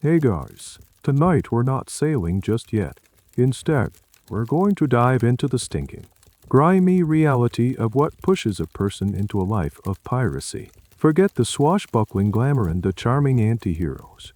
Hey guys, tonight we're not sailing just yet. Instead, we're going to dive into the stinking, grimy reality of what pushes a person into a life of piracy. Forget the swashbuckling glamour and the charming anti-heroes.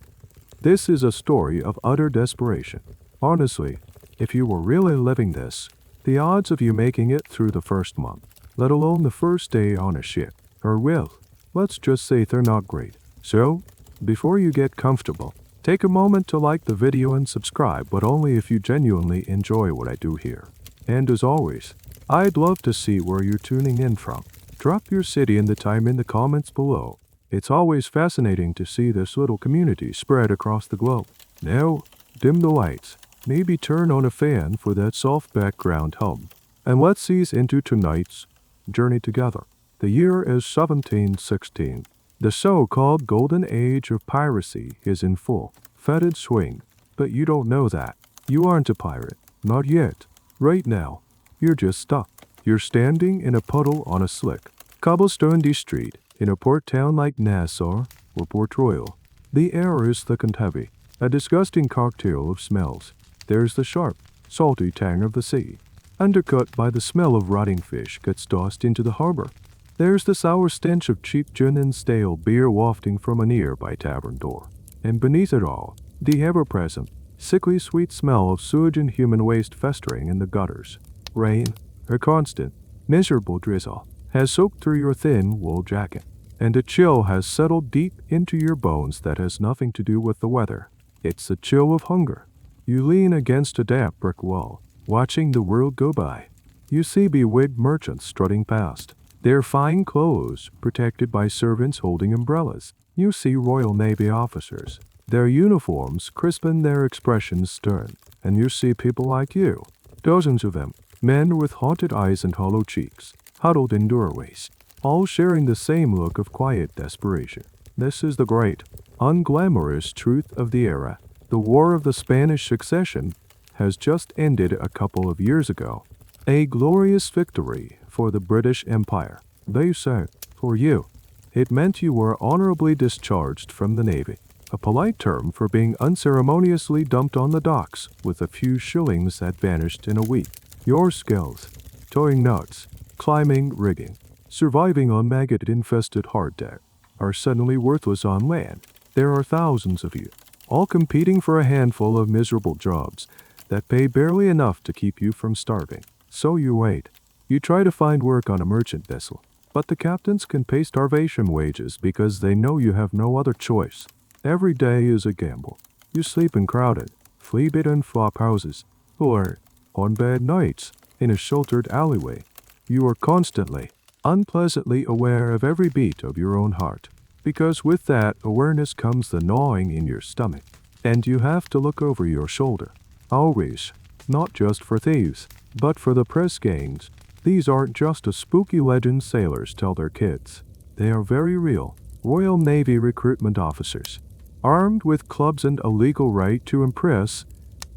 This is a story of utter desperation. Honestly, if you were really living this, the odds of you making it through the first month, let alone the first day on a ship, are well, let's just say they're not great. So, before you get comfortable, take a moment to like the video and subscribe, but only if you genuinely enjoy what I do here. And as always, I'd love to see where you're tuning in from. Drop your city and the time in the comments below. It's always fascinating to see this little community spread across the globe. Now, dim the lights, maybe turn on a fan for that soft background hum, and let's ease into tonight's journey together. The year is 1716. The so-called golden age of piracy is in full, fetid swing, but you don't know that. You aren't a pirate, not yet. Right now, you're just stuck. You're standing in a puddle on a slick, cobblestone street in a port town like Nassau or Port Royal. The air is thick and heavy, a disgusting cocktail of smells. There's the sharp, salty tang of the sea, undercut by the smell of rotting fish gets tossed into the harbor. There's the sour stench of cheap gin and stale beer wafting from a nearby tavern door. And beneath it all, the ever-present, sickly sweet smell of sewage and human waste festering in the gutters. Rain, a constant, miserable drizzle, has soaked through your thin wool jacket, and a chill has settled deep into your bones that has nothing to do with the weather. It's the chill of hunger. You lean against a damp brick wall, watching the world go by. You see bewigged merchants strutting past, their fine clothes protected by servants holding umbrellas. You see Royal Navy officers, their uniforms crisp and their expressions stern. And you see people like you, dozens of them, men with haunted eyes and hollow cheeks, huddled in doorways, all sharing the same look of quiet desperation. This is the great, unglamorous truth of the era. The War of the Spanish Succession has just ended a couple of years ago. A glorious victory for the British Empire. They say, for you, it meant you were honorably discharged from the Navy, a polite term for being unceremoniously dumped on the docks with a few shillings that vanished in a week. Your skills, towing nuts, climbing rigging, surviving on maggot-infested hardtack, are suddenly worthless on land. There are thousands of you, all competing for a handful of miserable jobs that pay barely enough to keep you from starving. So you wait. You try to find work on a merchant vessel, but the captains can pay starvation wages because they know you have no other choice. Every day is a gamble. You sleep in crowded, flea-bitten flop houses, or, on bad nights, in a sheltered alleyway. You are constantly, unpleasantly aware of every beat of your own heart, because with that awareness comes the gnawing in your stomach, and you have to look over your shoulder. Always, not just for thieves, but for the press gangs. These aren't just a spooky legend sailors tell their kids. They are very real, Royal Navy recruitment officers, armed with clubs and a legal right to impress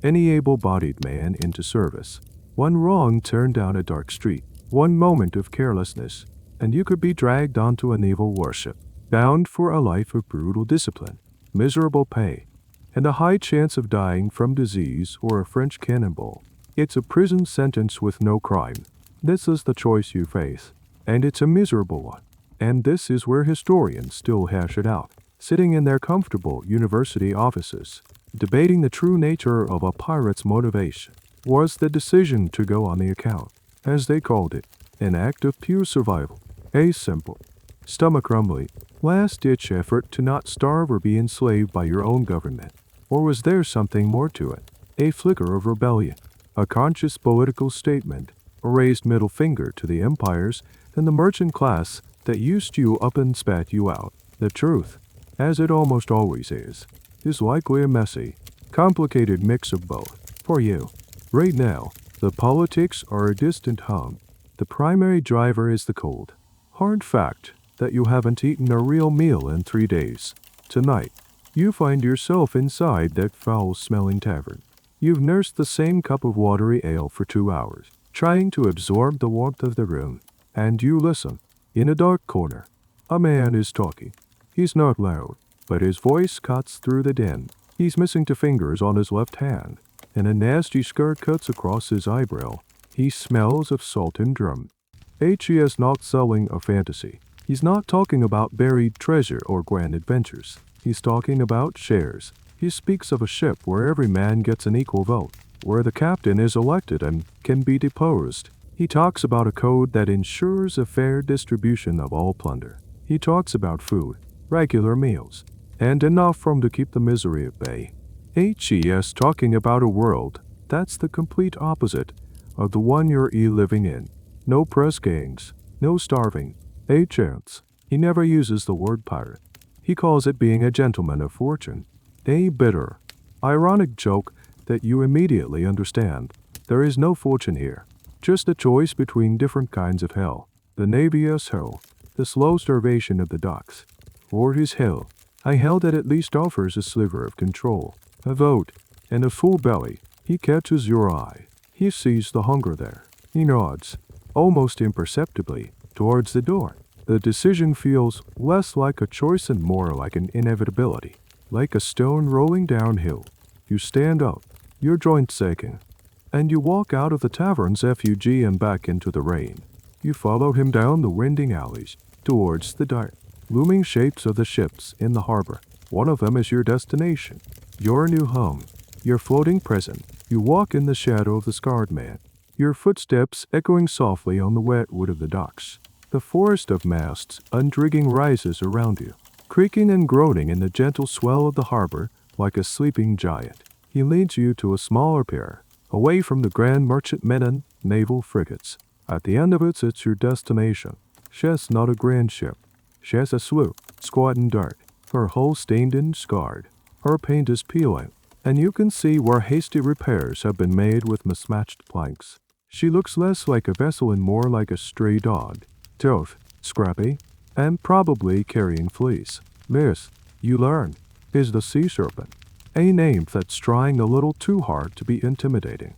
any able-bodied man into service. One wrong turn down a dark street, one moment of carelessness, and you could be dragged onto a naval warship, bound for a life of brutal discipline, miserable pay, and a high chance of dying from disease or a French cannonball. It's a prison sentence with no crime. This is the choice you face, and it's a miserable one. And this is where historians still hash it out, sitting in their comfortable university offices, debating the true nature of a pirate's motivation. Was the decision to go on the account, as they called it, an act of pure survival, a simple, stomach-rumbling, last-ditch effort to not starve or be enslaved by your own government? Or was there something more to it, a flicker of rebellion, a conscious political statement, a raised middle finger to the empires and the merchant class that used you up and spat you out? The truth, as it almost always is likely a messy, complicated mix of both. For you, right now, the politics are a distant hum. The primary driver is the cold, hard fact that you haven't eaten a real meal in 3 days. Tonight, you find yourself inside that foul-smelling tavern. You've nursed the same cup of watery ale for 2 hours, trying to absorb the warmth of the room, and you listen. In a dark corner, a man is talking. He's not loud, but his voice cuts through the din. He's missing two fingers on his left hand, and a nasty scar cuts across his eyebrow. He smells of salt and drum. He is not selling a fantasy. He's not talking about buried treasure or grand adventures. He's talking about shares. He speaks of a ship where every man gets an equal vote, where the captain is elected and can be deposed. He talks about a code that ensures a fair distribution of all plunder. He talks about food, regular meals, and enough from to keep the misery at bay. He is talking about a world that's the complete opposite of the one you're living in. No press gangs, no starving, a chance. He never uses the word pirate. He calls it being a gentleman of fortune. A bitter, ironic joke that you immediately understand. There is no fortune here, just a choice between different kinds of hell. The Navy's hell, the slow starvation of the docks, or his hell, a hell that at least offers a sliver of control, a vote, and a full belly. He catches your eye. He sees the hunger there. He nods, almost imperceptibly, towards the door. The decision feels less like a choice and more like an inevitability, like a stone rolling downhill. You stand up, your joints aching, and you walk out of the tavern's effigy and back into the rain. You follow him down the winding alleys, towards the dark, looming shapes of the ships in the harbor. One of them is your destination, your new home, your floating prison. You walk in the shadow of the scarred man, your footsteps echoing softly on the wet wood of the docks. The forest of masts undrigging rises around you, creaking and groaning in the gentle swell of the harbor like a sleeping giant. He leads you to a smaller pier, away from the grand merchantmen naval frigates. At the end of it sits your destination. She's not a grand ship. She's a sloop, squat and dark, her hull stained and scarred. Her paint is peeling, and you can see where hasty repairs have been made with mismatched planks. She looks less like a vessel and more like a stray dog, tough, scrappy, and probably carrying fleas. This, you learn, is the sea serpent, a name that's trying a little too hard to be intimidating.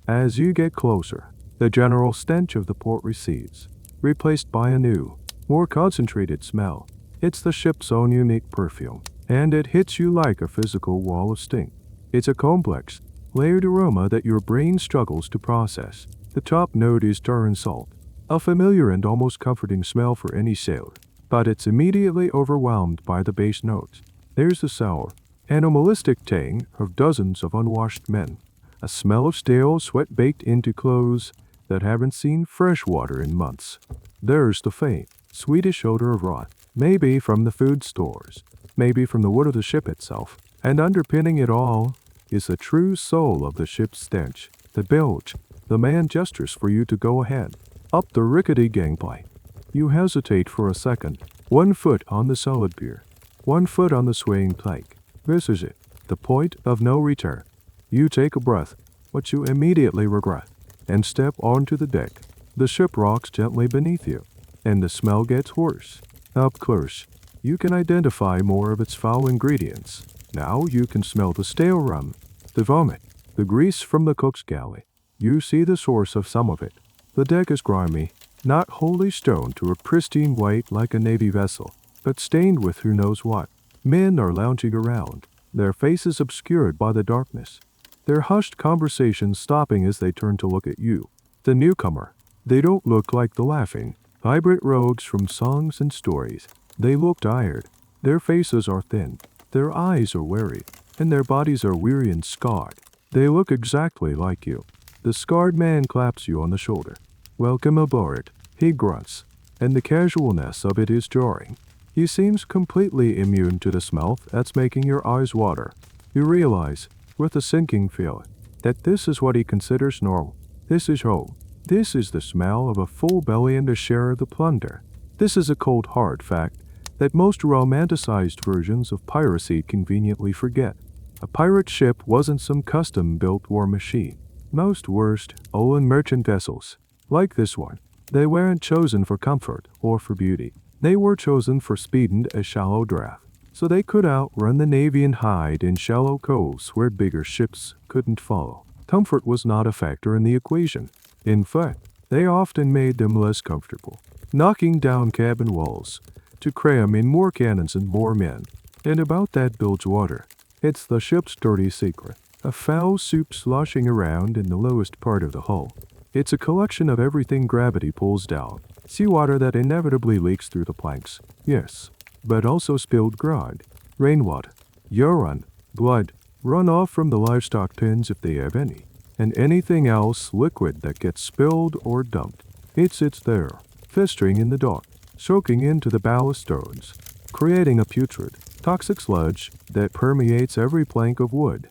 As you get closer, the general stench of the port recedes, replaced by a new, more concentrated smell. It's the ship's own unique perfume, and it hits you like a physical wall of stink. It's a complex, layered aroma that your brain struggles to process. The top note is tar and salt, a familiar and almost comforting smell for any sailor, but it's immediately overwhelmed by the base notes. There's the sour, animalistic tang of dozens of unwashed men, a smell of stale sweat baked into clothes that haven't seen fresh water in months. There's the faint, sweetish odor of rot, maybe from the food stores, maybe from the wood of the ship itself, and underpinning it all is the true soul of the ship's stench, the bilge. The man gestures for you to go ahead, up the rickety gangplank. You hesitate for a second, 1 foot on the solid pier, 1 foot on the swaying plank. This is it, the point of no return. You take a breath, which you immediately regret, and step onto the deck. The ship rocks gently beneath you, and the smell gets worse. Up close, you can identify more of its foul ingredients. Now you can smell the stale rum, the vomit, the grease from the cook's galley. You see the source of some of it. The deck is grimy, not wholly stoned to a pristine white like a navy vessel, but stained with who knows what. Men are lounging around, their faces obscured by the darkness, their hushed conversations stopping as they turn to look at you, the newcomer. They don't look like the laughing, vibrant rogues from songs and stories. They look tired. Their faces are thin, their eyes are weary, and their bodies are weary and scarred. They look exactly like you. The scarred man claps you on the shoulder. Welcome aboard, he grunts, and the casualness of it is jarring. He seems completely immune to the smell that's making your eyes water. You realize, with a sinking feeling, that this is what he considers normal. This is home. This is the smell of a full belly and a share of the plunder. This is a cold hard fact that most romanticized versions of piracy conveniently forget. A pirate ship wasn't some custom-built war machine. Most worst, Olin merchant vessels, like this one, they weren't chosen for comfort or for beauty. They were chosen for speed and a shallow draft, so they could outrun the Navy and hide in shallow coves where bigger ships couldn't follow. Comfort was not a factor in the equation. In fact, they often made them less comfortable, knocking down cabin walls to cram in more cannons and more men. And about that bilge water, It's the ship's dirty secret. A foul soup sloshing around in the lowest part of the hull. It's a collection of everything gravity pulls down. Seawater that inevitably leaks through the planks. Yes, but also spilled grog, rainwater, urine, blood, runoff from the livestock pens if they have any, and anything else liquid that gets spilled or dumped. It sits there, festering in the dock, soaking into the ballast stones, creating a putrid, toxic sludge that permeates every plank of wood.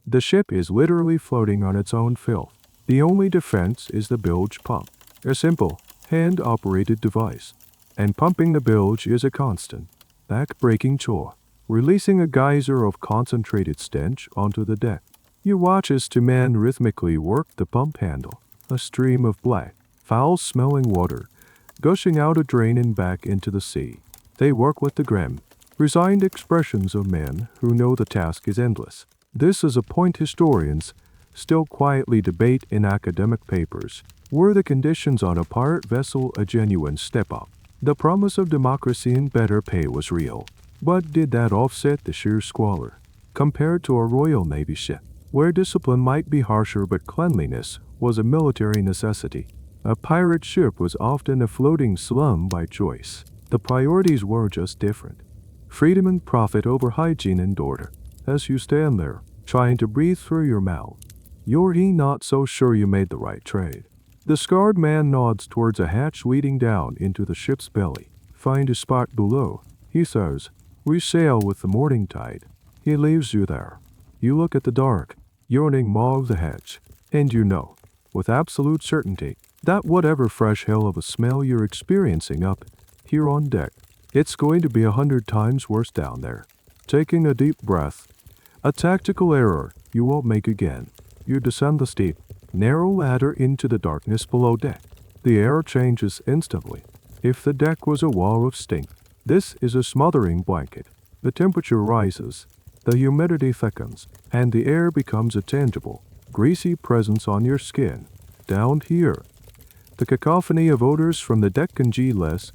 The ship is literally floating on its own filth. The only defense is the bilge pump, a simple, hand-operated device, and pumping the bilge is a constant, back-breaking chore, releasing a geyser of concentrated stench onto the deck. You watch as two men rhythmically work the pump handle, a stream of black, foul-smelling water, gushing out a drain and back into the sea. They work with the grim, resigned expressions of men who know the task is endless. This is a point historians still quietly debate in academic papers. Were the conditions on a pirate vessel a genuine step-up? The promise of democracy and better pay was real, but did that offset the sheer squalor? Compared to a Royal Navy ship, where discipline might be harsher but cleanliness was a military necessity, a pirate ship was often a floating slum by choice. The priorities were just different. Freedom and profit over hygiene and order. As you stand there, trying to breathe through your mouth, you're not so sure you made the right trade. The scarred man nods towards a hatch leading down into the ship's belly. Find a spot below, he says. We sail with the morning tide. He leaves you there. You look at the dark, yawning maw of the hatch, and you know, with absolute certainty, that whatever fresh hell of a smell you're experiencing up here on deck, it's going to be 100 times worse down there. Taking a deep breath, a tactical error you won't make again. You descend the steep, narrow ladder into the darkness below deck. The air changes instantly. If the deck was a wall of stink, this is a smothering blanket. The temperature rises, the humidity thickens, and the air becomes a tangible, greasy presence on your skin. Down here, the cacophony of odors from the deck congeals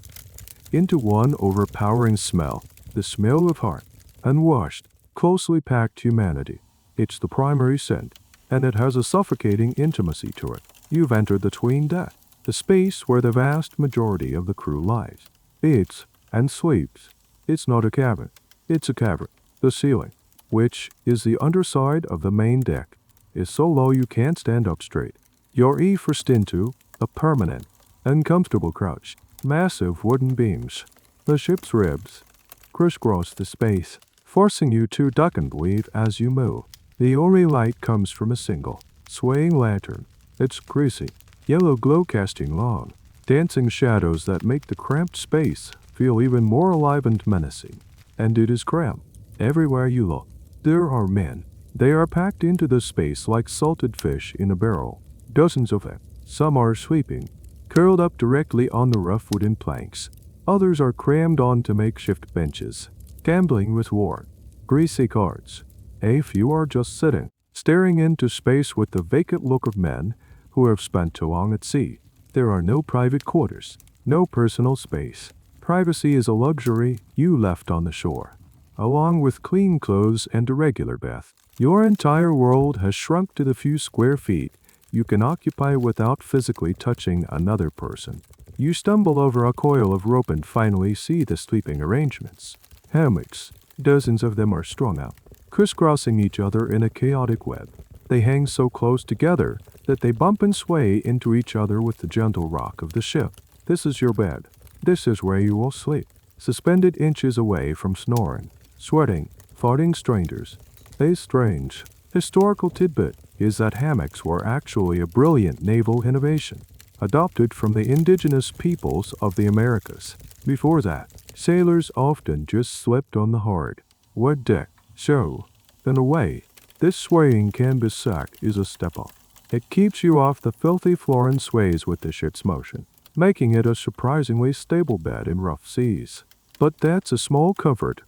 into one overpowering smell, the smell of hearth, unwashed, closely packed humanity. It's the primary scent, and it has a suffocating intimacy to it. You've entered the 'tween deck, the space where the vast majority of the crew lies, eats, and sleeps. It's not a cabin, it's a cavern. The ceiling, which is the underside of the main deck, is so low you can't stand up straight. You're forced into a permanent, uncomfortable crouch. Massive wooden beams, the ship's ribs, crisscross the space, forcing you to duck and weave as you move. The only light comes from a single, swaying lantern. It's greasy, yellow glow casting long, dancing shadows that make the cramped space feel even more alive and menacing. And it is cramped. Everywhere you look, there are men. They are packed into the space like salted fish in a barrel. Dozens of them. Some are sleeping, curled up directly on the rough wooden planks. Others are crammed onto makeshift benches, gambling with worn, greasy cards. A few are just sitting, staring into space with the vacant look of men who have spent too long at sea. There are no private quarters, no personal space. Privacy is a luxury you left on the shore, along with clean clothes and a regular bath. Your entire world has shrunk to the few square feet you can occupy without physically touching another person. You stumble over a coil of rope and finally see the sleeping arrangements. Hammocks, dozens of them are strung out, crisscrossing each other in a chaotic web. They hang so close together that they bump and sway into each other with the gentle rock of the ship. This is your bed. This is where you will sleep, suspended inches away from snoring, sweating, farting strangers. A strange, historical tidbit is that hammocks were actually a brilliant naval innovation, adopted from the indigenous peoples of the Americas. Before that, sailors often just slept on the hard, wet deck. So, in a way, this swaying canvas sack is a step up. It keeps you off the filthy floor and sways with the ship's motion, making it a surprisingly stable bed in rough seas. But that's a small comfort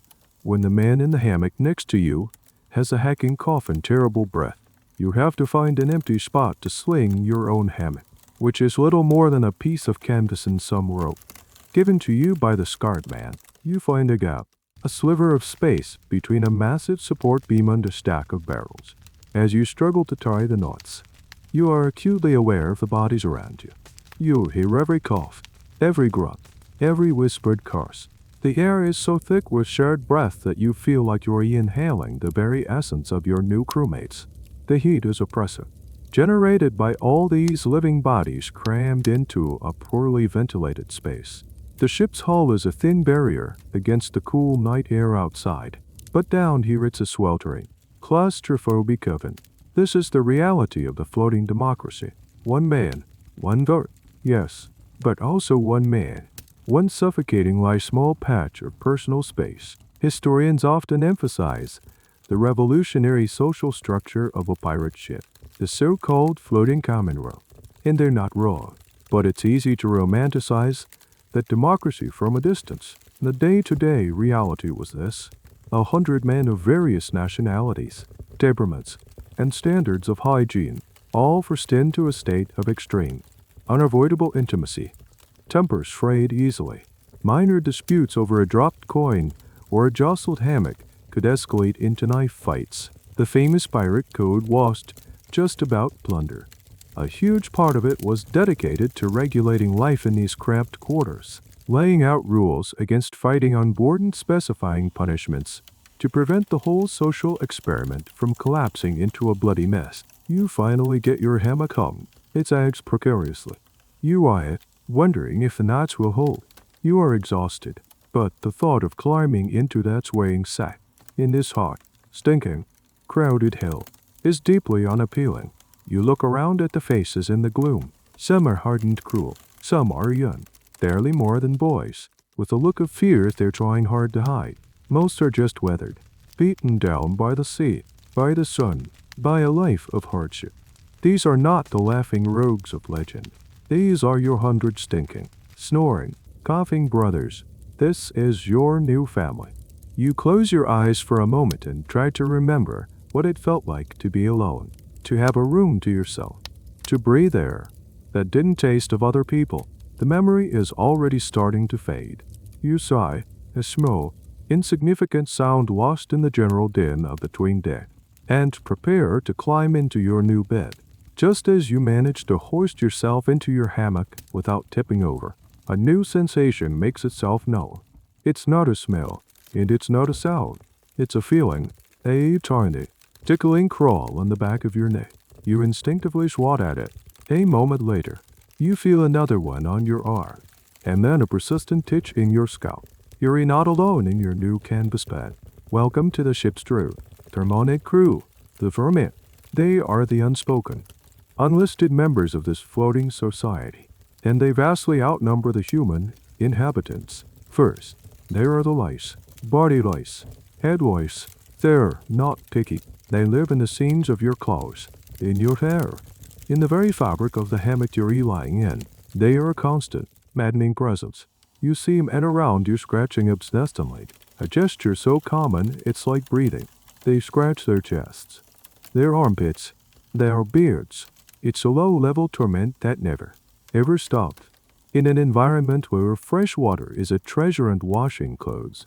when the man in the hammock next to you has a hacking cough and terrible breath. You have to find an empty spot to sling your own hammock, which is little more than a piece of canvas and some rope, given to you by the scarred man. You find a gap, a sliver of space between a massive support beam and a stack of barrels. As you struggle to tie the knots, you are acutely aware of the bodies around you. You hear every cough, every grunt, every whispered curse. The air is so thick with shared breath that you feel like you are inhaling the very essence of your new crewmates. The heat is oppressive, generated by all these living bodies crammed into a poorly ventilated space. The ship's hull is a thin barrier against the cool night air outside, but down here it's a sweltering, claustrophobic oven. This is the reality of the floating democracy. One man, one vote, yes, but also one man. One suffocating like small patch of personal space. Historians often emphasize the revolutionary social structure of a pirate ship, the so-called floating commonwealth. And they're not wrong, but it's easy to romanticize that democracy from a distance. The day-to-day reality was this: 100 men of various nationalities, temperaments, and standards of hygiene, all forced into a state of extreme, unavoidable intimacy. Tempers frayed easily. Minor disputes over a dropped coin or a jostled hammock could escalate into knife fights. The famous pirate code washed just about plunder. A huge part of it was dedicated to regulating life in these cramped quarters, laying out rules against fighting on board and specifying punishments to prevent the whole social experiment from collapsing into a bloody mess. You finally get your hammock hung. It sags precariously. You eye it, wondering if the knots will hold. You are exhausted, but the thought of climbing into that swaying sack in this hot, stinking, crowded hell is deeply unappealing. You look around at the faces in the gloom. Some are hardened cruel, some are young, barely more than boys, with a look of fear they're trying hard to hide. Most are just weathered, beaten down by the sea, by the sun, by a life of hardship. These are not the laughing rogues of legend. These are your 100 stinking, snoring, coughing brothers. This is your new family. You close your eyes for a moment and try to remember what it felt like to be alone, to have a room to yourself, to breathe air that didn't taste of other people. The memory is already starting to fade. You sigh, a small, insignificant sound lost in the general din of the 'tween deck, and prepare to climb into your new bed. Just as you manage to hoist yourself into your hammock without tipping over, a new sensation makes itself known. It's not a smell, and it's not a sound. It's a feeling, a tiny, tickling crawl on the back of your neck. You instinctively swat at it. A moment later, you feel another one on your arm, and then a persistent itch in your scalp. You're not alone in your new canvas bed. Welcome to the ship's crew, Thermonic crew, the vermin. They are the unspoken, unlisted members of this floating society, and they vastly outnumber the human inhabitants. First, there are the lice, body lice, head lice. They're not picky. They live in the seams of your clothes, in your hair, in the very fabric of the hammock you're lying in. They are a constant, maddening presence. You see men around you scratching obsessively, a gesture so common it's like breathing. They scratch their chests, their armpits, their beards. It's a low-level torment that never, ever stopped. In an environment where fresh water is a treasure and washing clothes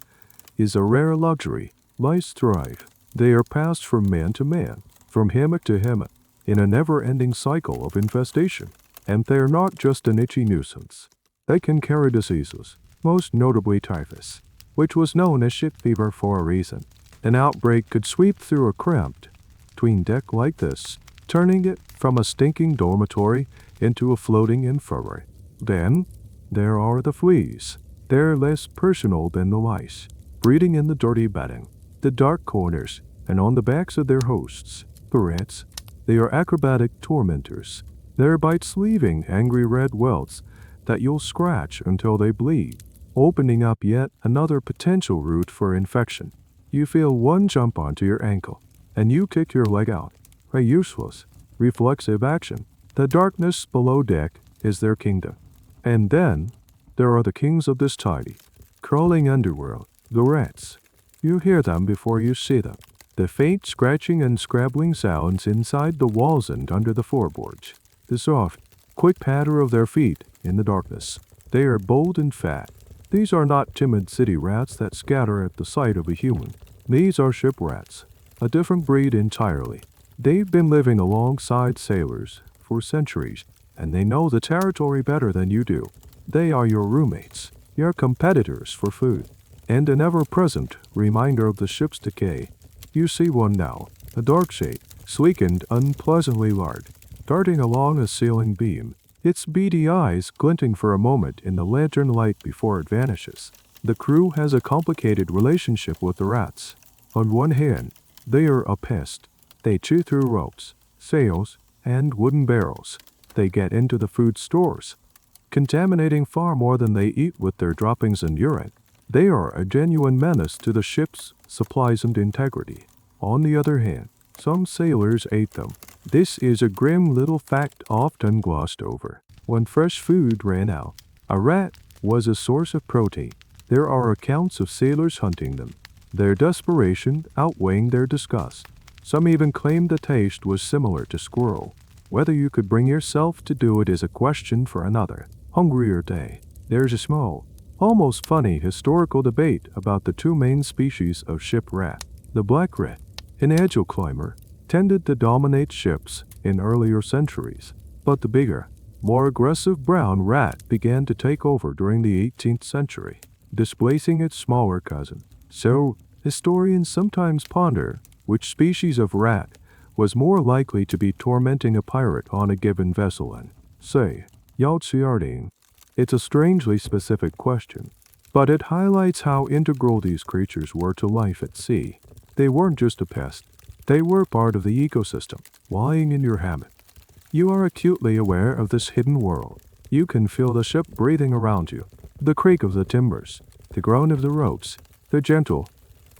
is a rare luxury, lice thrive. They are passed from man to man, from hammock to hammock, in a never-ending cycle of infestation. And they're not just an itchy nuisance. They can carry diseases, most notably typhus, which was known as ship fever for a reason. An outbreak could sweep through a cramped, tween deck like this, turning it from a stinking dormitory into a floating infirmary. Then, there are the fleas. They're less personal than the lice, breeding in the dirty bedding, the dark corners, and on the backs of their hosts, the rats. They are acrobatic tormentors, their bites leaving angry red welts that you'll scratch until they bleed, opening up yet another potential route for infection. You feel one jump onto your ankle, and you kick your leg out. A useless, reflexive action. The darkness below deck is their kingdom. And then, there are the kings of this tidy, crawling underworld, the rats. You hear them before you see them. The faint scratching and scrabbling sounds inside the walls and under the floorboards. The soft, quick patter of their feet in the darkness. They are bold and fat, These are not timid city rats that scatter at the sight of a human. These are ship rats, a different breed entirely. They've been living alongside sailors for centuries, and they know the territory better than you do. They are your roommates, your competitors for food, and an ever-present reminder of the ship's decay. You see one now, a dark shape, sleek and unpleasantly large, darting along a ceiling beam, its beady eyes glinting for a moment in the lantern light before it vanishes. The crew has a complicated relationship with the rats. On one hand, they are a pest. They chew through ropes, sails, and wooden barrels. They get into the food stores, contaminating far more than they eat with their droppings and urine. They are a genuine menace to the ship's supplies and integrity. On the other hand, some sailors ate them. This is a grim little fact often glossed over. When fresh food ran out, a rat was a source of protein. There are accounts of sailors hunting them, their desperation outweighing their disgust. Some even claimed the taste was similar to squirrel. Whether you could bring yourself to do it is a question for another, hungrier day. There's a small, almost funny historical debate about the two main species of ship rat. The black rat, an agile climber, tended to dominate ships in earlier centuries, but the bigger, more aggressive brown rat began to take over during the 18th century, displacing its smaller cousin. So, historians sometimes ponder which species of rat was more likely to be tormenting a pirate on a given vessel and, say, Yaoziarding. It's a strangely specific question, but it highlights how integral these creatures were to life at sea. They weren't just a pest. They were part of the ecosystem. Lying in your hammock, you are acutely aware of this hidden world. You can feel the ship breathing around you, the creak of the timbers, the groan of the ropes, the gentle,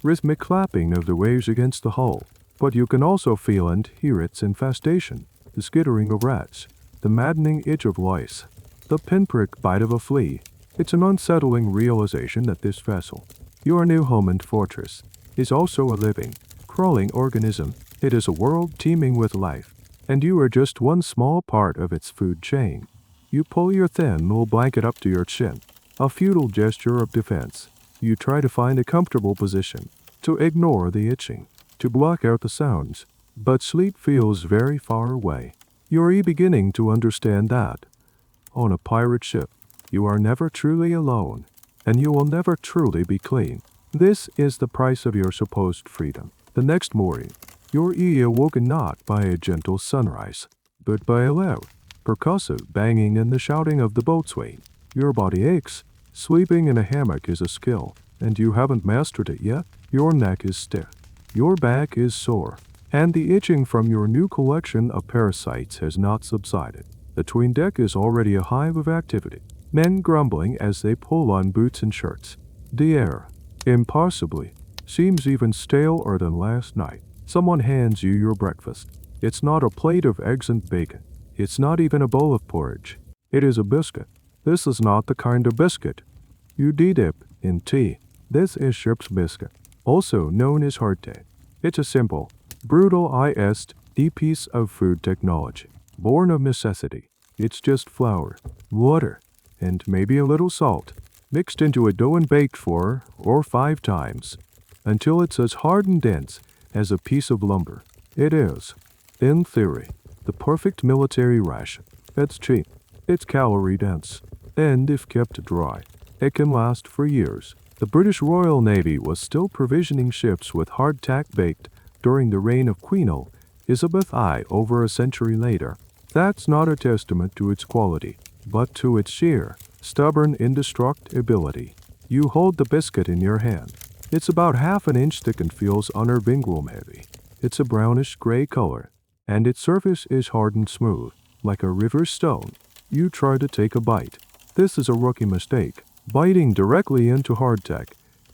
rhythmic clapping of the waves against the hull. But you can also feel and hear its infestation, the skittering of rats, the maddening itch of lice, the pinprick bite of a flea. It's an unsettling realization that this vessel, your new home and fortress, is also a living, crawling organism. It is a world teeming with life, and you are just one small part of its food chain. You pull your thin wool blanket up to your chin, a futile gesture of defense. You try to find a comfortable position, to ignore the itching, to block out the sounds, but sleep feels very far away. You're beginning to understand that, on a pirate ship, you are never truly alone, and you will never truly be clean. This is the price of your supposed freedom. The next morning, you're awoken not by a gentle sunrise, but by a loud, percussive banging and the shouting of the boatswain. Your body aches. Sleeping in a hammock is a skill, and you haven't mastered it yet. Your neck is stiff. Your back is sore, and the itching from your new collection of parasites has not subsided. The 'tween deck is already a hive of activity, men grumbling as they pull on boots and shirts. The air, impossibly, seems even staler than last night. Someone hands you your breakfast. It's not a plate of eggs and bacon. It's not even a bowl of porridge. It is a biscuit. This is not the kind of biscuit you dip in tea. This is ship's biscuit, also known as hearth. It's a simple, brutal-ized piece of food technology, born of necessity. It's just flour, water, and maybe a little salt, mixed into a dough and baked 4 or 5 times, until it's as hard and dense as a piece of lumber. It is, in theory, the perfect military ration. It's cheap, it's calorie-dense, and if kept dry, it can last for years. The British Royal Navy was still provisioning ships with hardtack baked during the reign of Queen Elizabeth I over a century later. That's not a testament to its quality, but to its sheer, stubborn indestructibility. You hold the biscuit in your hand. It's about half an inch thick and feels unnervingly heavy. It's a brownish-gray color, and its surface is hard and smooth, like a river stone. You try to take a bite. This is a rookie mistake. Biting directly into hardtack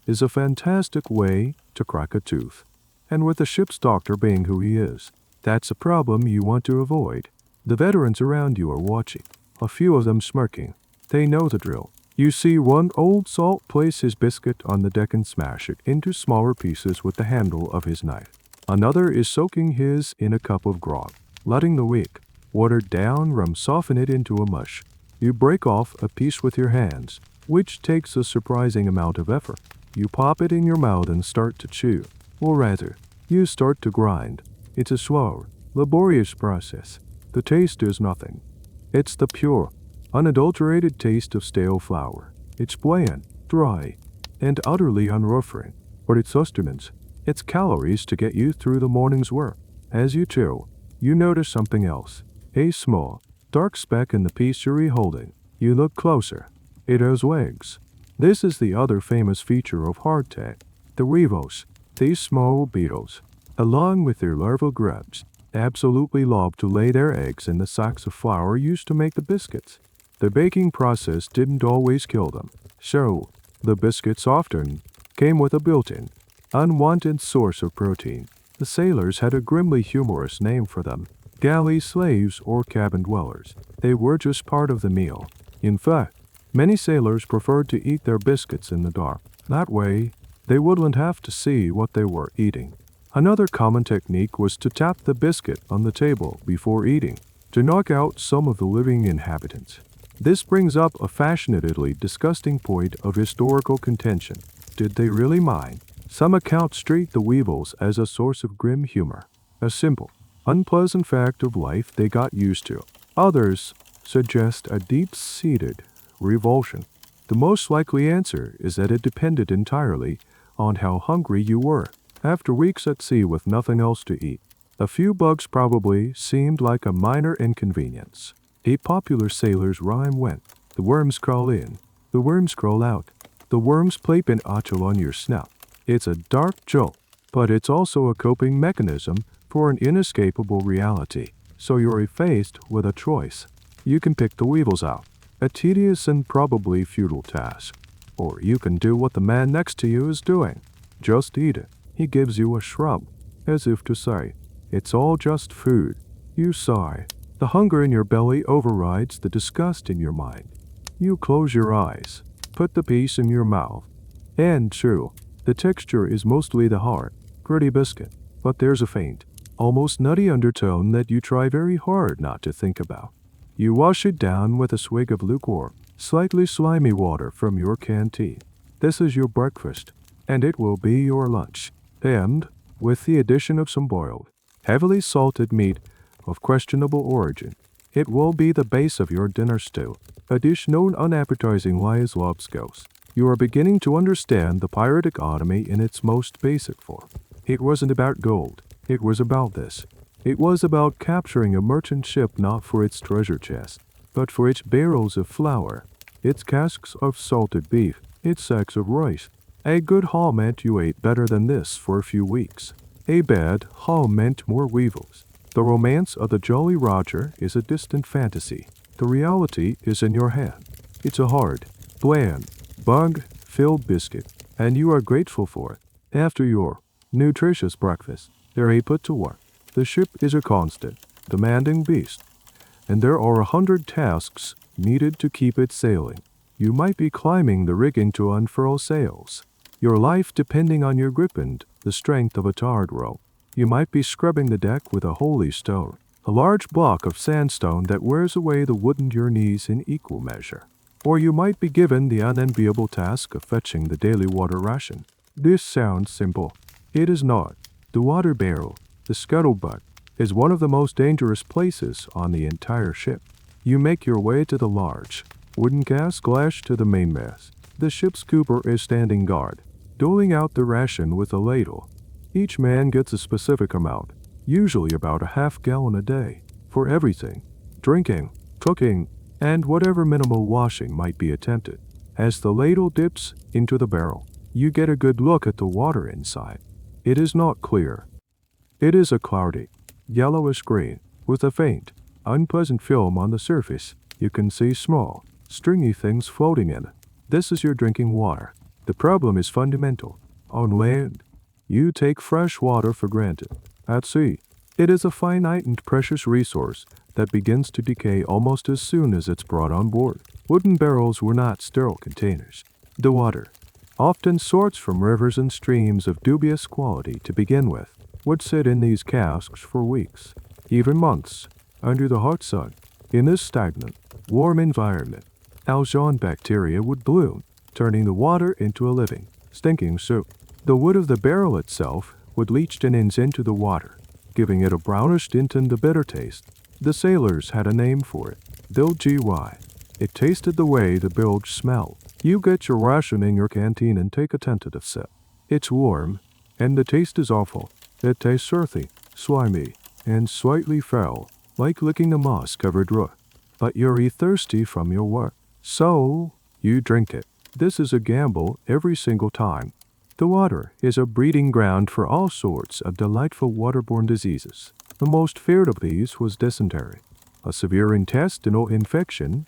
is a fantastic way to crack a tooth. And with the ship's doctor being who he is, that's a problem you want to avoid. The veterans around you are watching, a few of them smirking. They know the drill. You see one old salt place his biscuit on the deck and smash it into smaller pieces with the handle of his knife. Another is soaking his in a cup of grog, letting the weak, watered-down rum soften it into a mush. You break off a piece with your hands, which takes a surprising amount of effort. You pop it in your mouth and start to chew, or rather, you start to grind. It's a slow, laborious process. The taste is nothing. It's the pure, unadulterated taste of stale flour. It's bland, dry, and utterly unruffling, but its sustenance, its calories to get you through the morning's work. As you chew, you notice something else. A small, dark speck in the piece you're holding. You look closer. It has legs. This is the other famous feature of hardtack. The weevils, these small beetles, along with their larval grubs, absolutely love to lay their eggs in the sacks of flour used to make the biscuits. The baking process didn't always kill them, so the biscuits often came with a built-in, unwanted source of protein. The sailors had a grimly humorous name for them: galley slaves or cabin dwellers. They were just part of the meal. In fact, many sailors preferred to eat their biscuits in the dark. That way, they wouldn't have to see what they were eating. Another common technique was to tap the biscuit on the table before eating, to knock out some of the living inhabitants. This brings up a fascinatedly disgusting point of historical contention. Did they really mind? Some accounts treat the weevils as a source of grim humor, a simple, unpleasant fact of life they got used to. Others suggest a deep-seated revulsion. The most likely answer is that it depended entirely on how hungry you were. After weeks at sea with nothing else to eat, a few bugs probably seemed like a minor inconvenience. A popular sailor's rhyme went: the worms crawl in, the worms crawl out, the worms play pinochle on your snout. It's a dark joke, but it's also a coping mechanism for an inescapable reality. So you're faced with a choice. You can pick the weevils out, a tedious and probably futile task. Or you can do what the man next to you is doing. Just eat it. He gives you a shrug, as if to say, it's all just food. You sigh. The hunger in your belly overrides the disgust in your mind. You close your eyes, put the piece in your mouth, and chew. The texture is mostly the hard, gritty biscuit, but there's a faint, almost nutty undertone that you try very hard not to think about. You wash it down with a swig of lukewarm, slightly slimy water from your canteen. This is your breakfast, and it will be your lunch. And, with the addition of some boiled, heavily salted meat of questionable origin, it will be the base of your dinner stew, a dish known unappetizingly as lobscouse. You are beginning to understand the pirate economy in its most basic form. It wasn't about gold. It was about this. It was about capturing a merchant ship not for its treasure chest, but for its barrels of flour, its casks of salted beef, its sacks of rice. A good haul meant you ate better than this for a few weeks. A bad haul meant more weevils. The romance of the Jolly Roger is a distant fantasy. The reality is in your hand. It's a hard, bland, bug-filled biscuit, and you are grateful for it. After your nutritious breakfast, they're put to work. The ship is a constant, demanding beast, and there are 100 tasks needed to keep it sailing. You might be climbing the rigging to unfurl sails, your life depending on your grip and the strength of a tarred rope. You might be scrubbing the deck with a holy stone, a large block of sandstone that wears away the wood in your knees in equal measure. Or you might be given the unenviable task of fetching the daily water ration. This sounds simple. It is not. The water barrel, the scuttlebutt, is one of the most dangerous places on the entire ship. You make your way to the large wooden cask lashed to the mainmast. The ship's cooper is standing guard, doling out the ration with a ladle. Each man gets a specific amount, usually about a half-gallon a day, for everything: drinking, cooking, and whatever minimal washing might be attempted. As the ladle dips into the barrel, you get a good look at the water inside. It is not clear. It is a cloudy, yellowish green, with a faint, unpleasant film on the surface. You can see small, stringy things floating in it. This is your drinking water. The problem is fundamental. On land, you take fresh water for granted. At sea, it is a finite and precious resource that begins to decay almost as soon as it's brought on board. Wooden barrels were not sterile containers. The water, often sourced from rivers and streams of dubious quality to begin with, would sit in these casks for weeks, even months, under the hot sun. In this stagnant, warm environment, algae and bacteria would bloom, turning the water into a living, stinking soup. The wood of the barrel itself would leach tannins into the water, giving it a brownish tint and a bitter taste. The sailors had a name for it, bilgy. It tasted the way the bilge smelled. You get your ration in your canteen and take a tentative sip. It's warm, and the taste is awful. It tastes earthy, slimy, and slightly foul, like licking a moss-covered roof. But you're thirsty from your work, so you drink it. This is a gamble every single time. The water is a breeding ground for all sorts of delightful waterborne diseases. The most feared of these was dysentery, a severe intestinal infection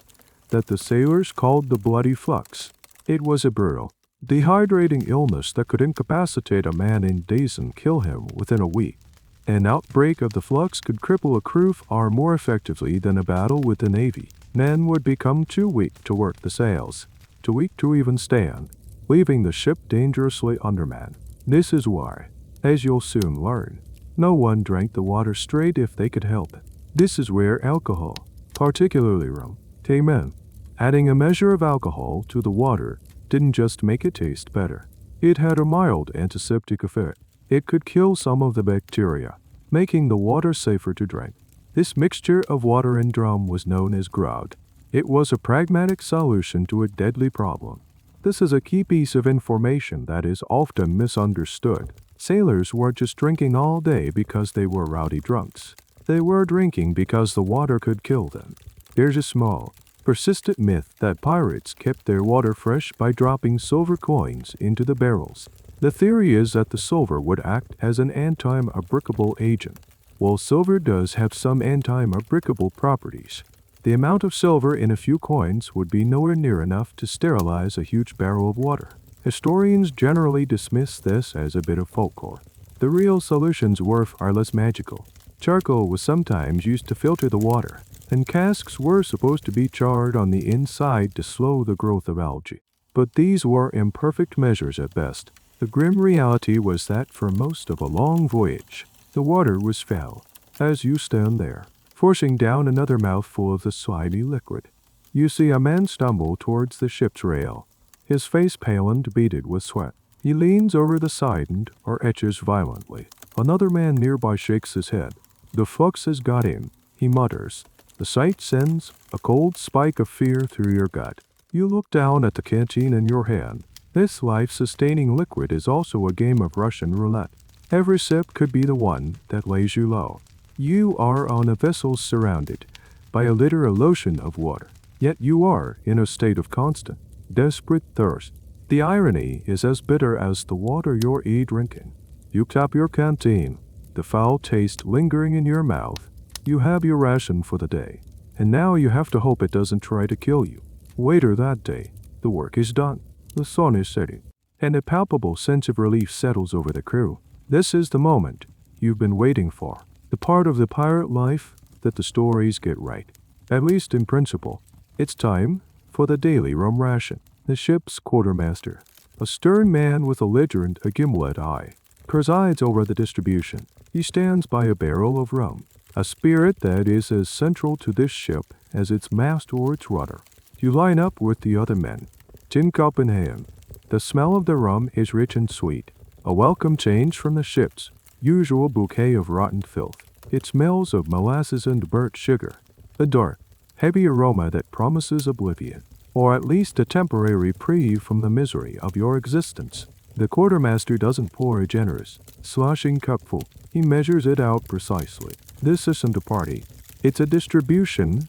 that the sailors called the bloody flux. It was a brutal, dehydrating illness that could incapacitate a man in days and kill him within a week. An outbreak of the flux could cripple a crew far more effectively than a battle with the Navy. Men would become too weak to work the sails, too weak to even stand, leaving the ship dangerously undermanned. This is why, as you'll soon learn, no one drank the water straight if they could help it. This is where alcohol, particularly rum, came in. Adding a measure of alcohol to the water didn't just make it taste better. It had a mild antiseptic effect. It could kill some of the bacteria, making the water safer to drink. This mixture of water and rum was known as grog. It was a pragmatic solution to a deadly problem. This is a key piece of information that is often misunderstood. Sailors weren't just drinking all day because they were rowdy drunks. They were drinking because the water could kill them. There's a small, persistent myth that pirates kept their water fresh by dropping silver coins into the barrels. The theory is that the silver would act as an anti-abricable agent. While silver does have some anti-abricable properties, the amount of silver in a few coins would be nowhere near enough to sterilize a huge barrel of water. Historians generally dismiss this as a bit of folklore. The real solutions were far less magical. Charcoal was sometimes used to filter the water, and casks were supposed to be charred on the inside to slow the growth of algae. But these were imperfect measures at best. The grim reality was that for most of a long voyage, the water was foul. As you stand there, forcing down another mouthful of the slimy liquid, you see a man stumble towards the ship's rail, his face pale and beaded with sweat. He leans over the side or etches violently. Another man nearby shakes his head. The flux has got him, he mutters. The sight sends a cold spike of fear through your gut. You look down at the canteen in your hand. This life-sustaining liquid is also a game of Russian roulette. Every sip could be the one that lays you low. You are on a vessel surrounded by a literal ocean of water, yet you are in a state of constant, desperate thirst. The irony is as bitter as the water you're drinking. You tap your canteen, the foul taste lingering in your mouth. You have your ration for the day, and now you have to hope it doesn't try to kill you. Later that day, the work is done. The sun is setting, and a palpable sense of relief settles over the crew. This is the moment you've been waiting for, the part of the pirate life that the stories get right, at least in principle. It's time for the daily rum ration. The ship's quartermaster, a stern man with a ledger a gimlet eye, presides over the distribution. He stands by a barrel of rum, a spirit that is as central to this ship as its mast or its rudder. You line up with the other men, tin cup in hand. The smell of the rum is rich and sweet, a welcome change from the ship's usual bouquet of rotten filth. It smells of molasses and burnt sugar, a dark, heavy aroma that promises oblivion, or at least a temporary reprieve from the misery of your existence. The quartermaster doesn't pour a generous, sloshing cupful. He measures it out precisely. This isn't a party. It's a distribution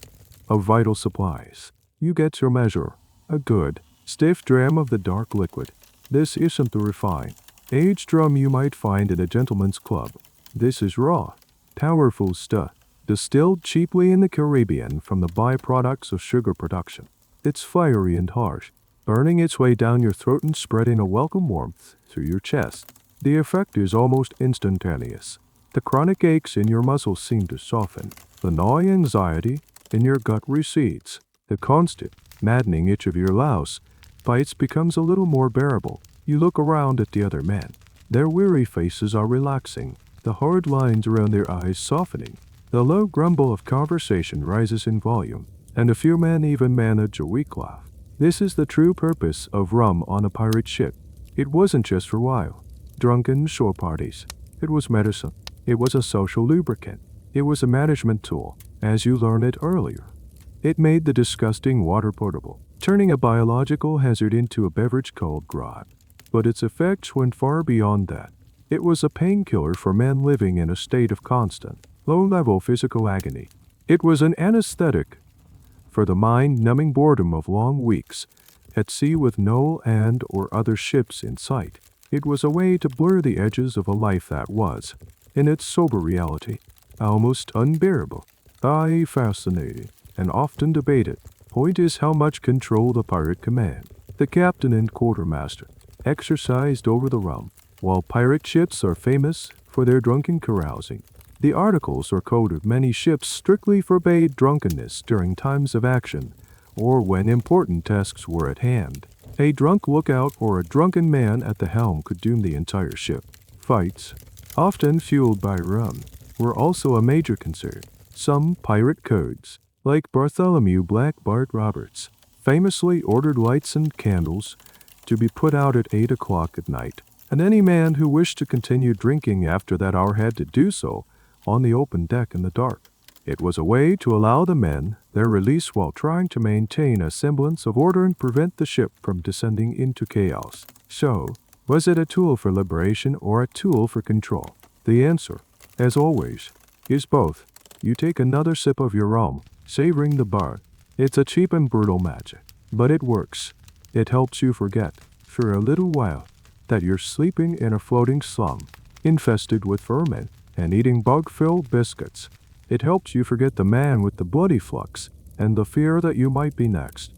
of vital supplies. You get your measure, a good, stiff dram of the dark liquid. This isn't the refined, aged rum you might find at a gentleman's club. This is raw, powerful stuff, distilled cheaply in the Caribbean from the byproducts of sugar production. It's fiery and harsh, burning its way down your throat and spreading a welcome warmth through your chest. The effect is almost instantaneous. The chronic aches in your muscles seem to soften. The gnawing anxiety in your gut recedes. The constant, maddening itch of your louse bites becomes a little more bearable. You look around at the other men. Their weary faces are relaxing, the hard lines around their eyes softening. The low grumble of conversation rises in volume. and a few men even manage a weak laugh. This is the true purpose of rum on a pirate ship. It wasn't just for wild, drunken shore parties. It was medicine. It was a social lubricant. It was a management tool, as you learned it earlier. It made the disgusting water potable, turning a biological hazard into a beverage called grog. But its effects went far beyond that. It was a painkiller for men living in a state of constant, low-level physical agony. It was an anesthetic for the mind-numbing boredom of long weeks at sea with no and or other ships in sight. It was a way to blur the edges of a life that was, in its sober reality, almost unbearable. A fascinating and often debated point is how much control the pirate command, the captain and quartermaster, exercised over the rum. While pirate ships are famous for their drunken carousing, the articles or code of many ships strictly forbade drunkenness during times of action or when important tasks were at hand. A drunk lookout or a drunken man at the helm could doom the entire ship. Fights, often fueled by rum, were also a major concern. Some pirate codes, like Bartholomew Black Bart Roberts, famously ordered lights and candles to be put out at 8 o'clock at night, and any man who wished to continue drinking after that hour had to do so on the open deck in the dark. It was a way to allow the men their release while trying to maintain a semblance of order and prevent the ship from descending into chaos. So, was it a tool for liberation or a tool for control? The answer, as always, is both. You take another sip of your rum, savoring the bar. It's a cheap and brutal magic, but it works. It helps you forget, for a little while, that you're sleeping in a floating slum, infested with vermin, and eating bug-filled biscuits. It helps you forget the man with the bloody flux and the fear that you might be next.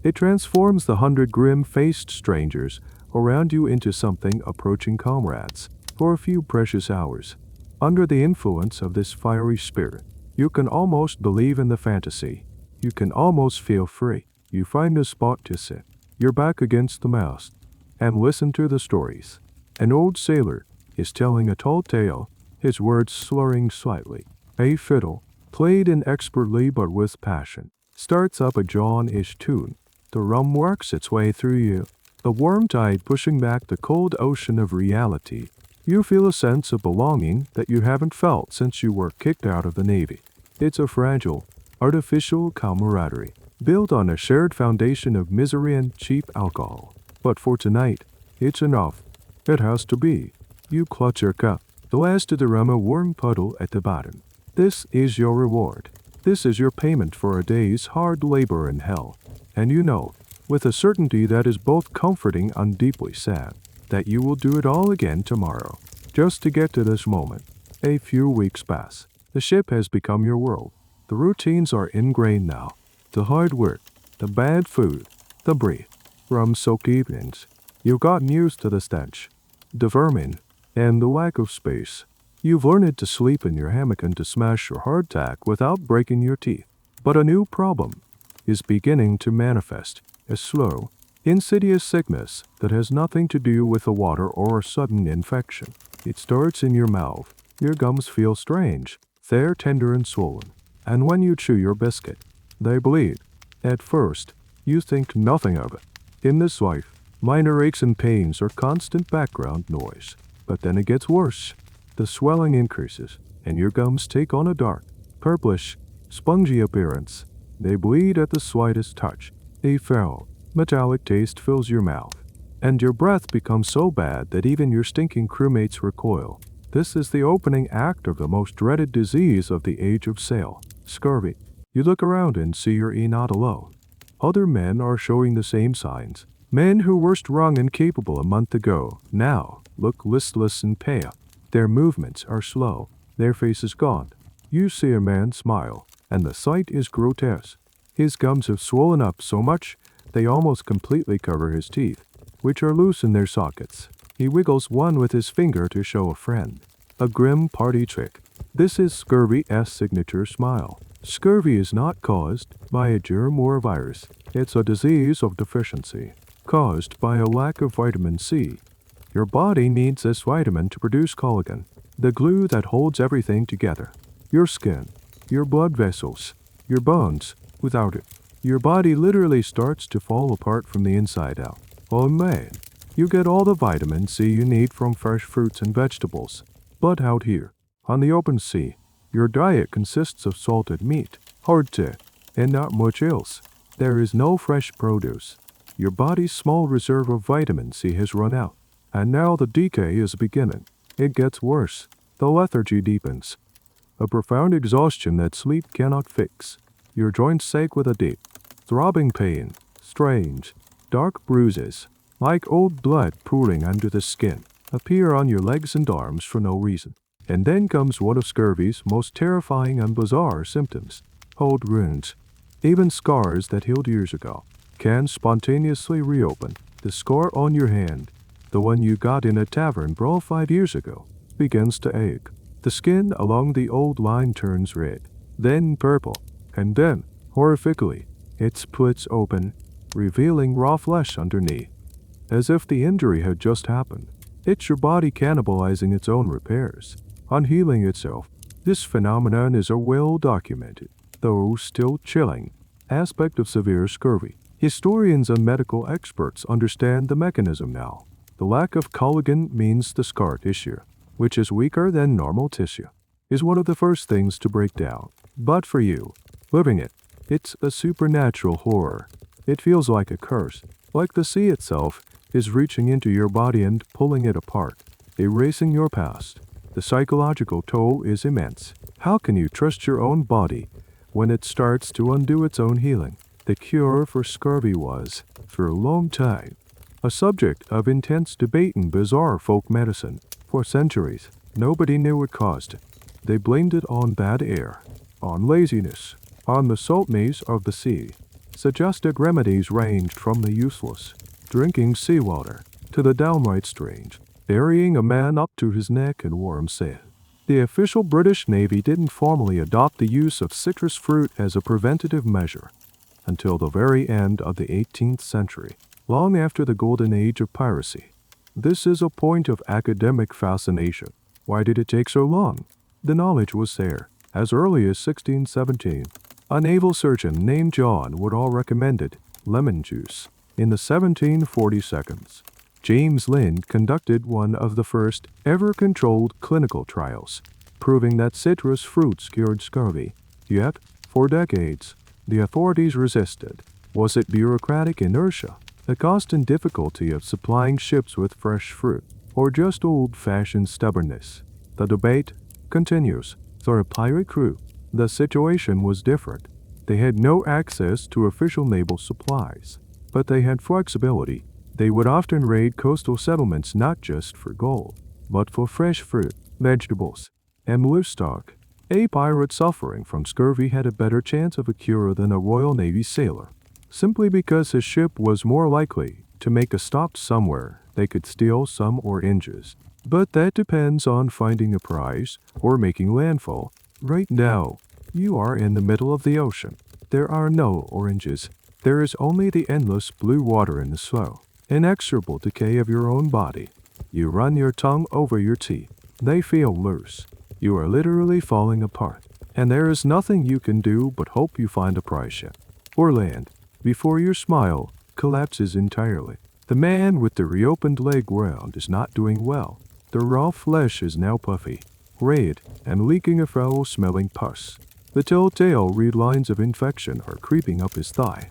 It transforms the 100 grim-faced strangers around you into something approaching comrades for a few precious hours. Under the influence of this fiery spirit, you can almost believe in the fantasy. You can almost feel free. You find a spot to sit, your back against the mast, and listen to the stories. An old sailor is telling a tall tale, his words slurring slightly. A fiddle, played inexpertly but with passion, starts up a John-ish tune. The rum works its way through you, the warm tide pushing back the cold ocean of reality. You feel a sense of belonging that you haven't felt since you were kicked out of the Navy. It's a fragile, artificial camaraderie, built on a shared foundation of misery and cheap alcohol. But for tonight, it's enough. It has to be. You clutch your cup, the last of the rum a warm puddle at the bottom. This is your reward. This is your payment for a day's hard labor in hell. And you know, with a certainty that is both comforting and deeply sad, that you will do it all again tomorrow. Just to get to this moment. A few weeks pass. The ship has become your world. The routines are ingrained now. The hard work, the bad food, the brief, rum-soaked evenings. You've gotten used to the stench, the vermin, and the lack of space. You've learned to sleep in your hammock and to smash your hardtack without breaking your teeth. But a new problem is beginning to manifest, a slow, insidious sickness that has nothing to do with the water or a sudden infection. It starts in your mouth. Your gums feel strange. They're tender and swollen. And when you chew your biscuit, they bleed. At first, you think nothing of it. In this life, minor aches and pains are constant background noise. But then it gets worse. The swelling increases, and your gums take on a dark, purplish, spongy appearance. They bleed at the slightest touch. A foul, metallic taste fills your mouth, and your breath becomes so bad that even your stinking crewmates recoil. This is the opening act of the most dreaded disease of the age of sail, scurvy. You look around and see you're not alone. Other men are showing the same signs. Men who were strong and capable a month ago now look listless and pale. Their movements are slow, their faces gaunt. You see a man smile, and the sight is grotesque. His gums have swollen up so much they almost completely cover his teeth, which are loose in their sockets. He wiggles one with his finger to show a friend. A grim party trick. This is scurvy's signature smile. Scurvy is not caused by a germ or a virus. It's a disease of deficiency, caused by a lack of vitamin C. Your body needs this vitamin to produce collagen, the glue that holds everything together. Your skin, your blood vessels, your bones, Without it, your body literally starts to fall apart from the inside out. Oh man, you get all the vitamin C you need from fresh fruits and vegetables. But out here, on the open sea, your diet consists of salted meat, hard tea, and not much else. There is no fresh produce. Your body's small reserve of vitamin C has run out, and now the decay is beginning. It gets worse. The lethargy deepens. A profound exhaustion that sleep cannot fix. Your joints ache with a deep, throbbing pain, strange, dark bruises, like old blood pooling under the skin, appear on your legs and arms for no reason. And then comes one of scurvy's most terrifying and bizarre symptoms: old wounds. Even scars that healed years ago can spontaneously reopen. The scar on your hand, the one you got in a tavern brawl 5 years ago, begins to ache. The skin along the old line turns red, then purple, and then, horrifically, it splits open, revealing raw flesh underneath. As if the injury had just happened. It's your body cannibalizing its own repairs, unhealing itself. This phenomenon is a well-documented, though still chilling, aspect of severe scurvy. Historians and medical experts understand the mechanism now. The lack of collagen means the scar tissue, which is weaker than normal tissue, is one of the first things to break down. But for you, living it, it's a supernatural horror. It feels like a curse, like the sea itself is reaching into your body and pulling it apart, erasing your past. The psychological toll is immense. How can you trust your own body when it starts to undo its own healing? The cure for scurvy was, for a long time, a subject of intense debate in bizarre folk medicine. For centuries, nobody knew what caused it. They blamed it on bad air, on laziness, on the saltness of the sea. Suggested remedies ranged from the useless, drinking seawater, to the downright strange, burying a man up to his neck in warm sand. The official British Navy didn't formally adopt the use of citrus fruit as a preventative measure until the very end of the 18th century, long after the golden age of piracy. This is a point of academic fascination. Why did it take so long? The knowledge was there. As early as 1617, a naval surgeon named John Woodall recommended lemon juice. In the 1742, James Lind conducted one of the first ever controlled clinical trials, proving that citrus fruits cured scurvy. Yet, for decades, the authorities resisted. Was it bureaucratic inertia, the constant difficulty of supplying ships with fresh fruit, or just old-fashioned stubbornness? The debate continues. For a pirate crew, the situation was different. They had no access to official naval supplies, but they had flexibility. They would often raid coastal settlements not just for gold, but for fresh fruit, vegetables, and livestock. A pirate suffering from scurvy had a better chance of a cure than a Royal Navy sailor, simply because his ship was more likely to make a stop somewhere they could steal some oranges. But that depends on finding a prize or making landfall. Right now, you are in the middle of the ocean. There are no oranges. There is only the endless blue water and the slow, inexorable decay of your own body. You run your tongue over your teeth. They feel loose. You are literally falling apart, and there is nothing you can do but hope you find a prize ship or land before your smile collapses entirely. The man with the reopened leg wound is not doing well. The raw flesh is now puffy, red, and leaking a foul-smelling pus. The telltale red lines of infection are creeping up his thigh.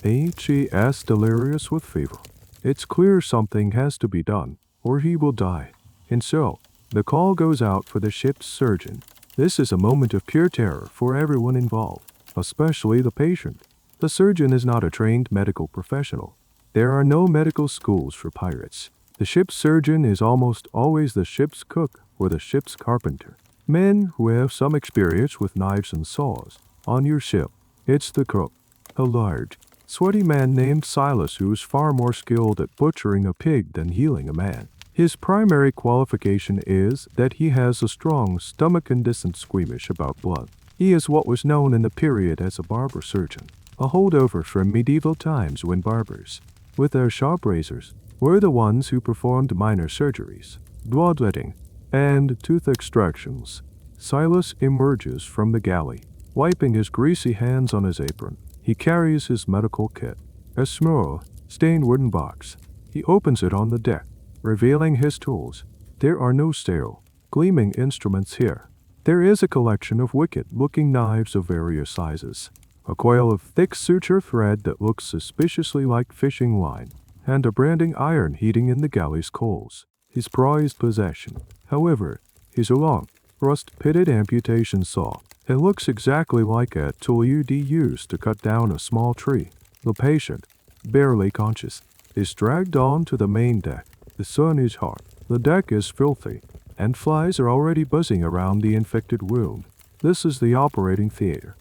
He is delirious with fever. It's clear something has to be done, or he will die. And so, the call goes out for the ship's surgeon. This is a moment of pure terror for everyone involved, especially the patient. The surgeon is not a trained medical professional. There are no medical schools for pirates. The ship's surgeon is almost always the ship's cook or the ship's carpenter. Men who have some experience with knives and saws. On your ship, it's the cook, a large, sweaty man named Silas who is far more skilled at butchering a pig than healing a man. His primary qualification is that he has a strong stomach and isn't squeamish about blood. He is what was known in the period as a barber surgeon, a holdover from medieval times when barbers, with their sharp razors, were the ones who performed minor surgeries, bloodletting, and tooth extractions. Silas emerges from the galley, wiping his greasy hands on his apron. He carries his medical kit, a small, stained wooden box. He opens it on the deck, revealing his tools. There are no stale, gleaming instruments here. There is a collection of wicked-looking knives of various sizes, a coil of thick suture thread that looks suspiciously like fishing line, and a branding iron heating in the galley's coals. His prized possession, however, is a long, rust-pitted amputation saw. It looks exactly like a tool you'd use to cut down a small tree. The patient, barely conscious, is dragged on to the main deck. The sun is hot. The deck is filthy, and flies are already buzzing around the infected wound. This is the operating theater.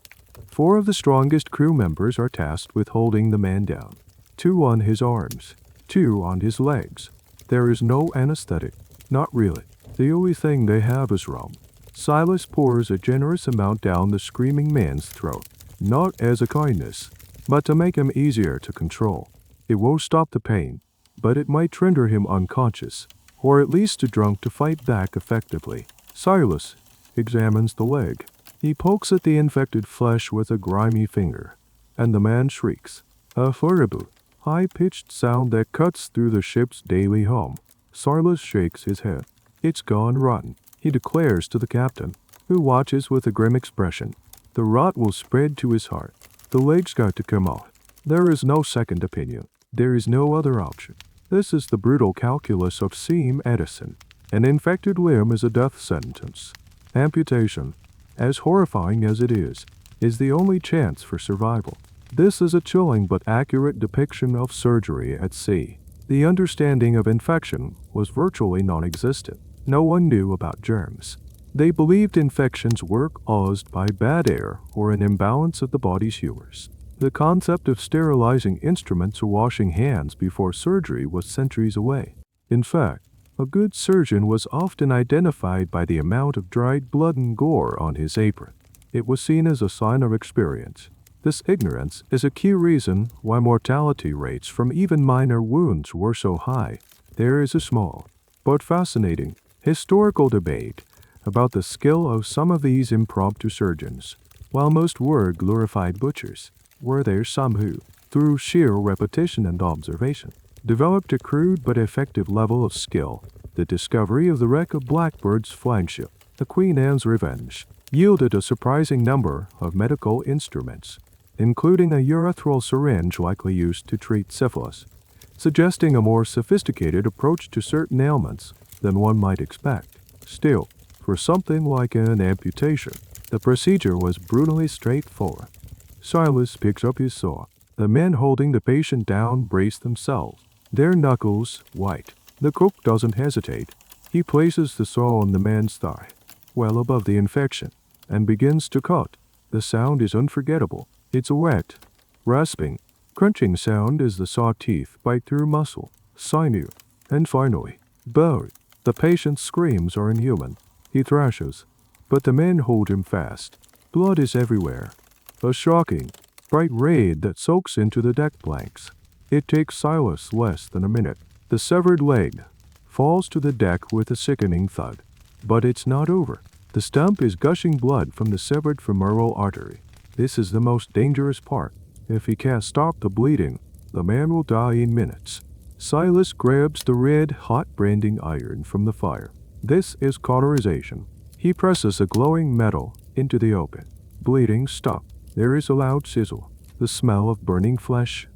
4 of the strongest crew members are tasked with holding the man down. 2 on his arms, 2 on his legs. There is no anesthetic. Not really. The only thing they have is rum. Silas pours a generous amount down the screaming man's throat, not as a kindness, but to make him easier to control. It won't stop the pain, but it might render him unconscious, or at least too drunk to fight back effectively. Silas examines the leg. He pokes at the infected flesh with a grimy finger, and the man shrieks, a horrible, high-pitched sound that cuts through the ship's daily hum. Silas shakes his head. It's gone rotten, he declares to the captain, who watches with a grim expression. The rot will spread to his heart. The leg's got to come off. There is no second opinion. There is no other option. This is the brutal calculus of Seam Edison. An infected limb is a death sentence. Amputation, as horrifying as it is the only chance for survival. This is a chilling but accurate depiction of surgery at sea. The understanding of infection was virtually non-existent. No one knew about germs. They believed infections were caused by bad air or an imbalance of the body's humors. The concept of sterilizing instruments or washing hands before surgery was centuries away. In fact, a good surgeon was often identified by the amount of dried blood and gore on his apron. It was seen as a sign of experience. This ignorance is a key reason why mortality rates from even minor wounds were so high. There is a small, but fascinating, historical debate about the skill of some of these impromptu surgeons. While most were glorified butchers, were there some who, through sheer repetition and observation, developed a crude but effective level of skill. The discovery of the wreck of Blackbird's flagship, the Queen Anne's Revenge, yielded a surprising number of medical instruments, including a urethral syringe likely used to treat syphilis, suggesting a more sophisticated approach to certain ailments than one might expect. Still, for something like an amputation, the procedure was brutally straightforward. Silas picks up his saw. The men holding the patient down brace themselves, their knuckles white. The cook doesn't hesitate. He places the saw on the man's thigh, well above the infection, and begins to cut. The sound is unforgettable. It's a wet, rasping, crunching sound as the saw teeth bite through muscle, sinew, and finally, bone. The patient's screams are inhuman. He thrashes, but the men hold him fast. Blood is everywhere. A shocking, bright red that soaks into the deck planks. It takes Silas less than a minute. The severed leg falls to the deck with a sickening thud. But it's not over. The stump is gushing blood from the severed femoral artery. This is the most dangerous part. If he can't stop the bleeding, the man will die in minutes. Silas grabs the red-hot branding iron from the fire. This is cauterization. He presses a glowing metal into the open. Bleeding stops. There is a loud sizzle. The smell of burning flesh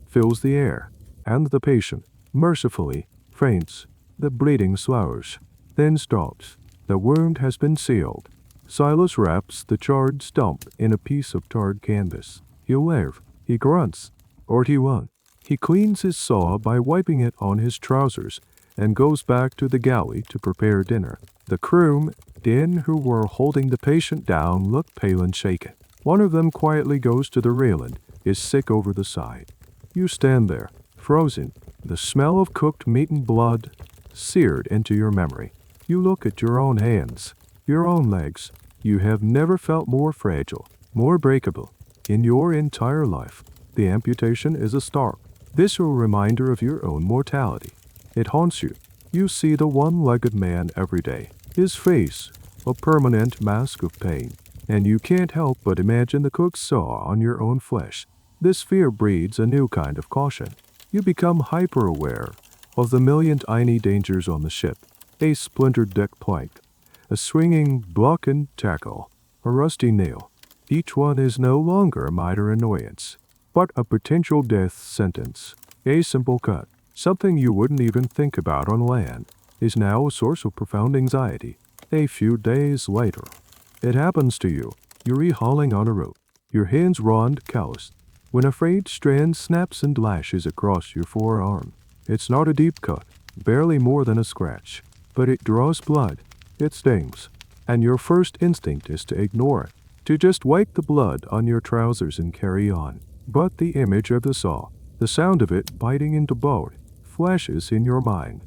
fills the air, and the patient, mercifully, faints. The bleeding slows, then stops. The wound has been sealed. Silas wraps the charred stump in a piece of tarred canvas. He'll live. He grunts. Or he won't. He cleans his saw by wiping it on his trousers and goes back to the galley to prepare dinner. The crewmen who were holding the patient down look pale and shaken. One of them quietly goes to the railing, is sick over the side. You stand there, frozen, the smell of cooked meat and blood seared into your memory. You look at your own hands, your own legs. You have never felt more fragile, more breakable in your entire life. The amputation is a stark, visceral reminder of your own mortality. It haunts you. You see the one-legged man every day, his face, a permanent mask of pain, and you can't help but imagine the cook's saw on your own flesh. This fear breeds a new kind of caution. You become hyper-aware of the million tiny dangers on the ship. A splintered deck plank, a swinging block and tackle, a rusty nail. Each one is no longer a minor annoyance, but a potential death sentence. A simple cut, something you wouldn't even think about on land, is now a source of profound anxiety. A few days later, it happens to you. You're hauling on a rope, your hands raw and calloused, when a frayed strand snaps and lashes across your forearm. It's not a deep cut, barely more than a scratch, but it draws blood. It stings, and your first instinct is to ignore it, to just wipe the blood on your trousers and carry on. But the image of the saw, the sound of it biting into bone, flashes in your mind.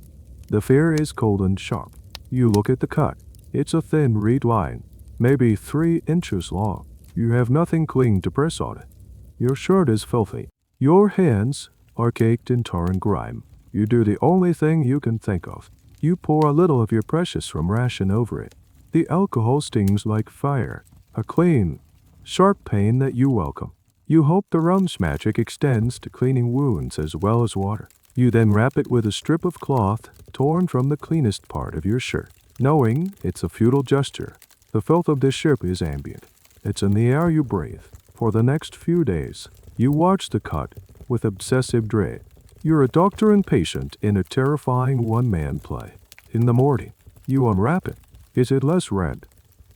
The fear is cold and sharp. You look at the cut. It's a thin reed line, maybe 3 inches long. You have nothing clean to press on it. Your shirt is filthy. Your hands are caked in tar and grime. You do the only thing you can think of. You pour a little of your precious rum ration over it. The alcohol stings like fire, a clean, sharp pain that you welcome. You hope the rum's magic extends to cleaning wounds as well as water. You then wrap it with a strip of cloth torn from the cleanest part of your shirt, knowing it's a futile gesture. The filth of this ship is ambient. It's in the air you breathe. For the next few days, you watch the cut with obsessive dread. You're a doctor and patient in a terrifying one-man play. In the morning, you unwrap it. Is it less red?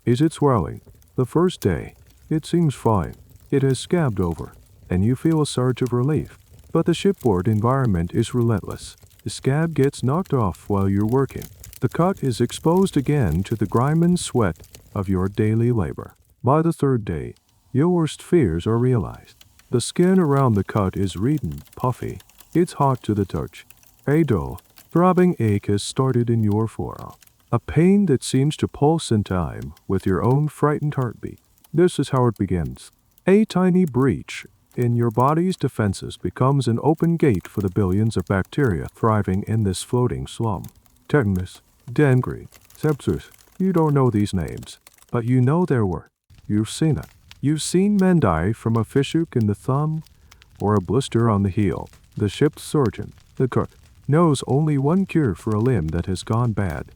Is it swelling? The first day, it seems fine. It has scabbed over, and you feel a surge of relief. But the shipboard environment is relentless. The scab gets knocked off while you're working. The cut is exposed again to the grime and sweat of your daily labor. By the third day, your worst fears are realized. The skin around the cut is red and puffy. It's hot to the touch. A dull, throbbing ache has started in your forearm. A pain that seems to pulse in time with your own frightened heartbeat. This is how it begins. A tiny breach in your body's defenses becomes an open gate for the billions of bacteria thriving in this floating slum. Tetanus, gangrene, sepsis. You don't know these names, but you know their worth. You've seen it. You've seen men die from a fishhook in the thumb or a blister on the heel. The ship's surgeon, the cook, knows only one cure for a limb that has gone bad.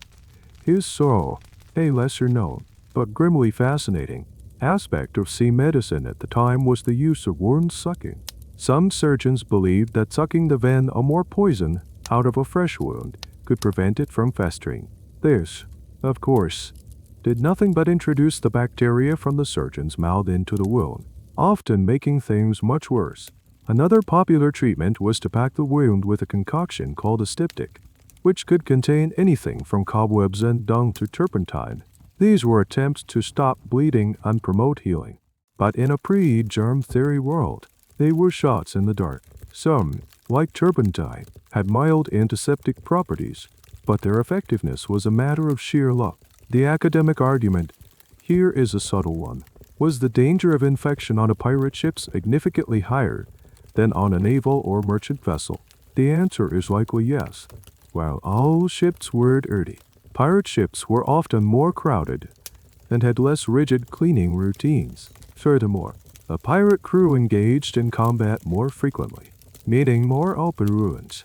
His so, a lesser-known, but grimly fascinating, aspect of sea medicine at the time was the use of wound sucking. Some surgeons believed that sucking the venom or more poison out of a fresh wound could prevent it from festering. This, of course, did nothing but introduce the bacteria from the surgeon's mouth into the wound, often making things much worse. Another popular treatment was to pack the wound with a concoction called a styptic, which could contain anything from cobwebs and dung to turpentine. These were attempts to stop bleeding and promote healing. But in a pre-germ theory world, they were shots in the dark. Some, like turpentine, had mild antiseptic properties, but their effectiveness was a matter of sheer luck. The academic argument, here is a subtle one, was the danger of infection on a pirate ship significantly higher than on a naval or merchant vessel? The answer is likely yes. While all ships were dirty, pirate ships were often more crowded and had less rigid cleaning routines. Furthermore, a pirate crew engaged in combat more frequently, meeting more open ruins,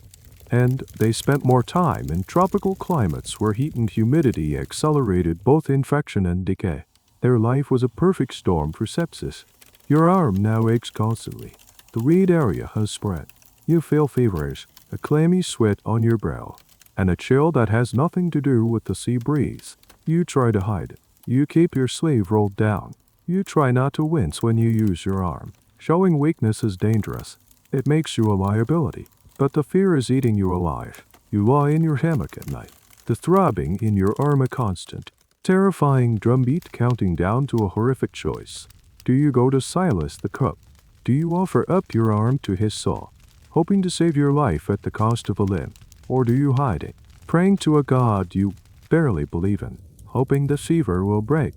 and they spent more time in tropical climates where heat and humidity accelerated both infection and decay. Their life was a perfect storm for sepsis. Your arm now aches constantly. The reed area has spread. You feel feverish, a clammy sweat on your brow, and a chill that has nothing to do with the sea breeze. You try to hide it. You keep your sleeve rolled down. You try not to wince when you use your arm. Showing weakness is dangerous. It makes you a liability. But the fear is eating you alive. You lie in your hammock at night, the throbbing in your arm a constant, terrifying drumbeat counting down to a horrific choice. Do you go to Silas the cook? Do you offer up your arm to his saw, hoping to save your life at the cost of a limb? Or do you hide it, praying to a god you barely believe in, hoping the fever will break,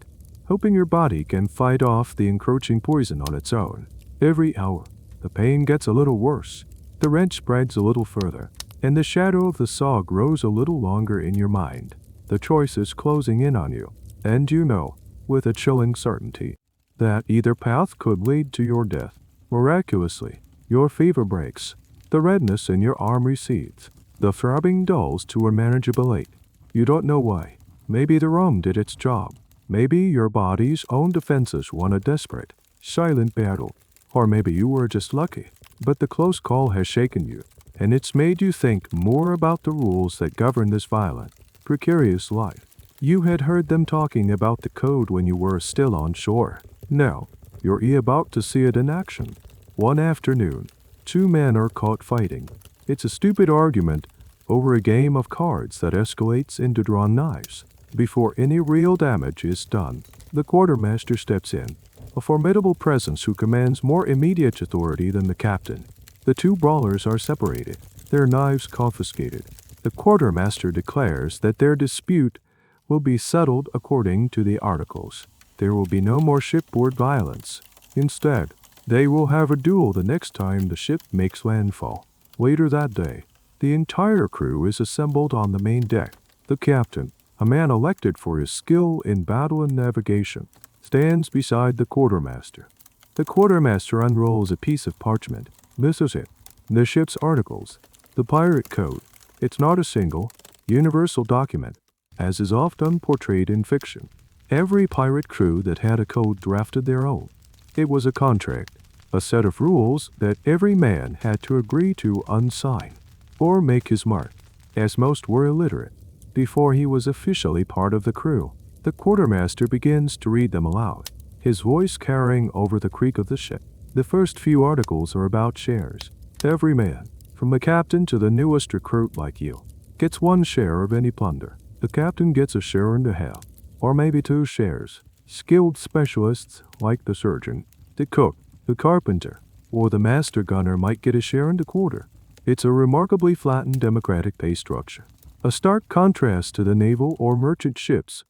hoping your body can fight off the encroaching poison on its own? Every hour, the pain gets a little worse. The wrench spreads a little further, and the shadow of the saw grows a little longer in your mind. The choice is closing in on you, and you know, with a chilling certainty, that either path could lead to your death. Miraculously, your fever breaks. The redness in your arm recedes. The throbbing dulls to a manageable ache. You don't know why. Maybe the rum did its job. Maybe your body's own defenses won a desperate, silent battle. Or maybe you were just lucky. But the close call has shaken you, and it's made you think more about the rules that govern this violent, precarious life. You had heard them talking about the code when you were still on shore. Now, you're about to see it in action. One afternoon, two men are caught fighting. It's a stupid argument over a game of cards that escalates into drawn knives. Before any real damage is done, the quartermaster steps in, a formidable presence who commands more immediate authority than the captain. The two brawlers are separated, their knives confiscated. The quartermaster declares that their dispute will be settled according to the articles. There will be no more shipboard violence. Instead, they will have a duel the next time the ship makes landfall. Later that day, the entire crew is assembled on the main deck. The captain, a man elected for his skill in battle and navigation, stands beside the quartermaster. The quartermaster unrolls a piece of parchment. This is it. The ship's articles. The pirate code. It's not a single, universal document, as is often portrayed in fiction. Every pirate crew that had a code drafted their own. It was a contract, a set of rules that every man had to agree to unsign, or make his mark, as most were illiterate, before he was officially part of the crew. The quartermaster begins to read them aloud, his voice carrying over the creak of the ship. The first few articles are about shares. Every man, from the captain to the newest recruit like you, gets one share of any plunder. The captain gets a share and a half, or maybe 2 shares. Skilled specialists like the surgeon, the cook, the carpenter, or the master gunner might get a share and a quarter. It's a remarkably flattened democratic pay structure. A stark contrast to the naval or merchant ships,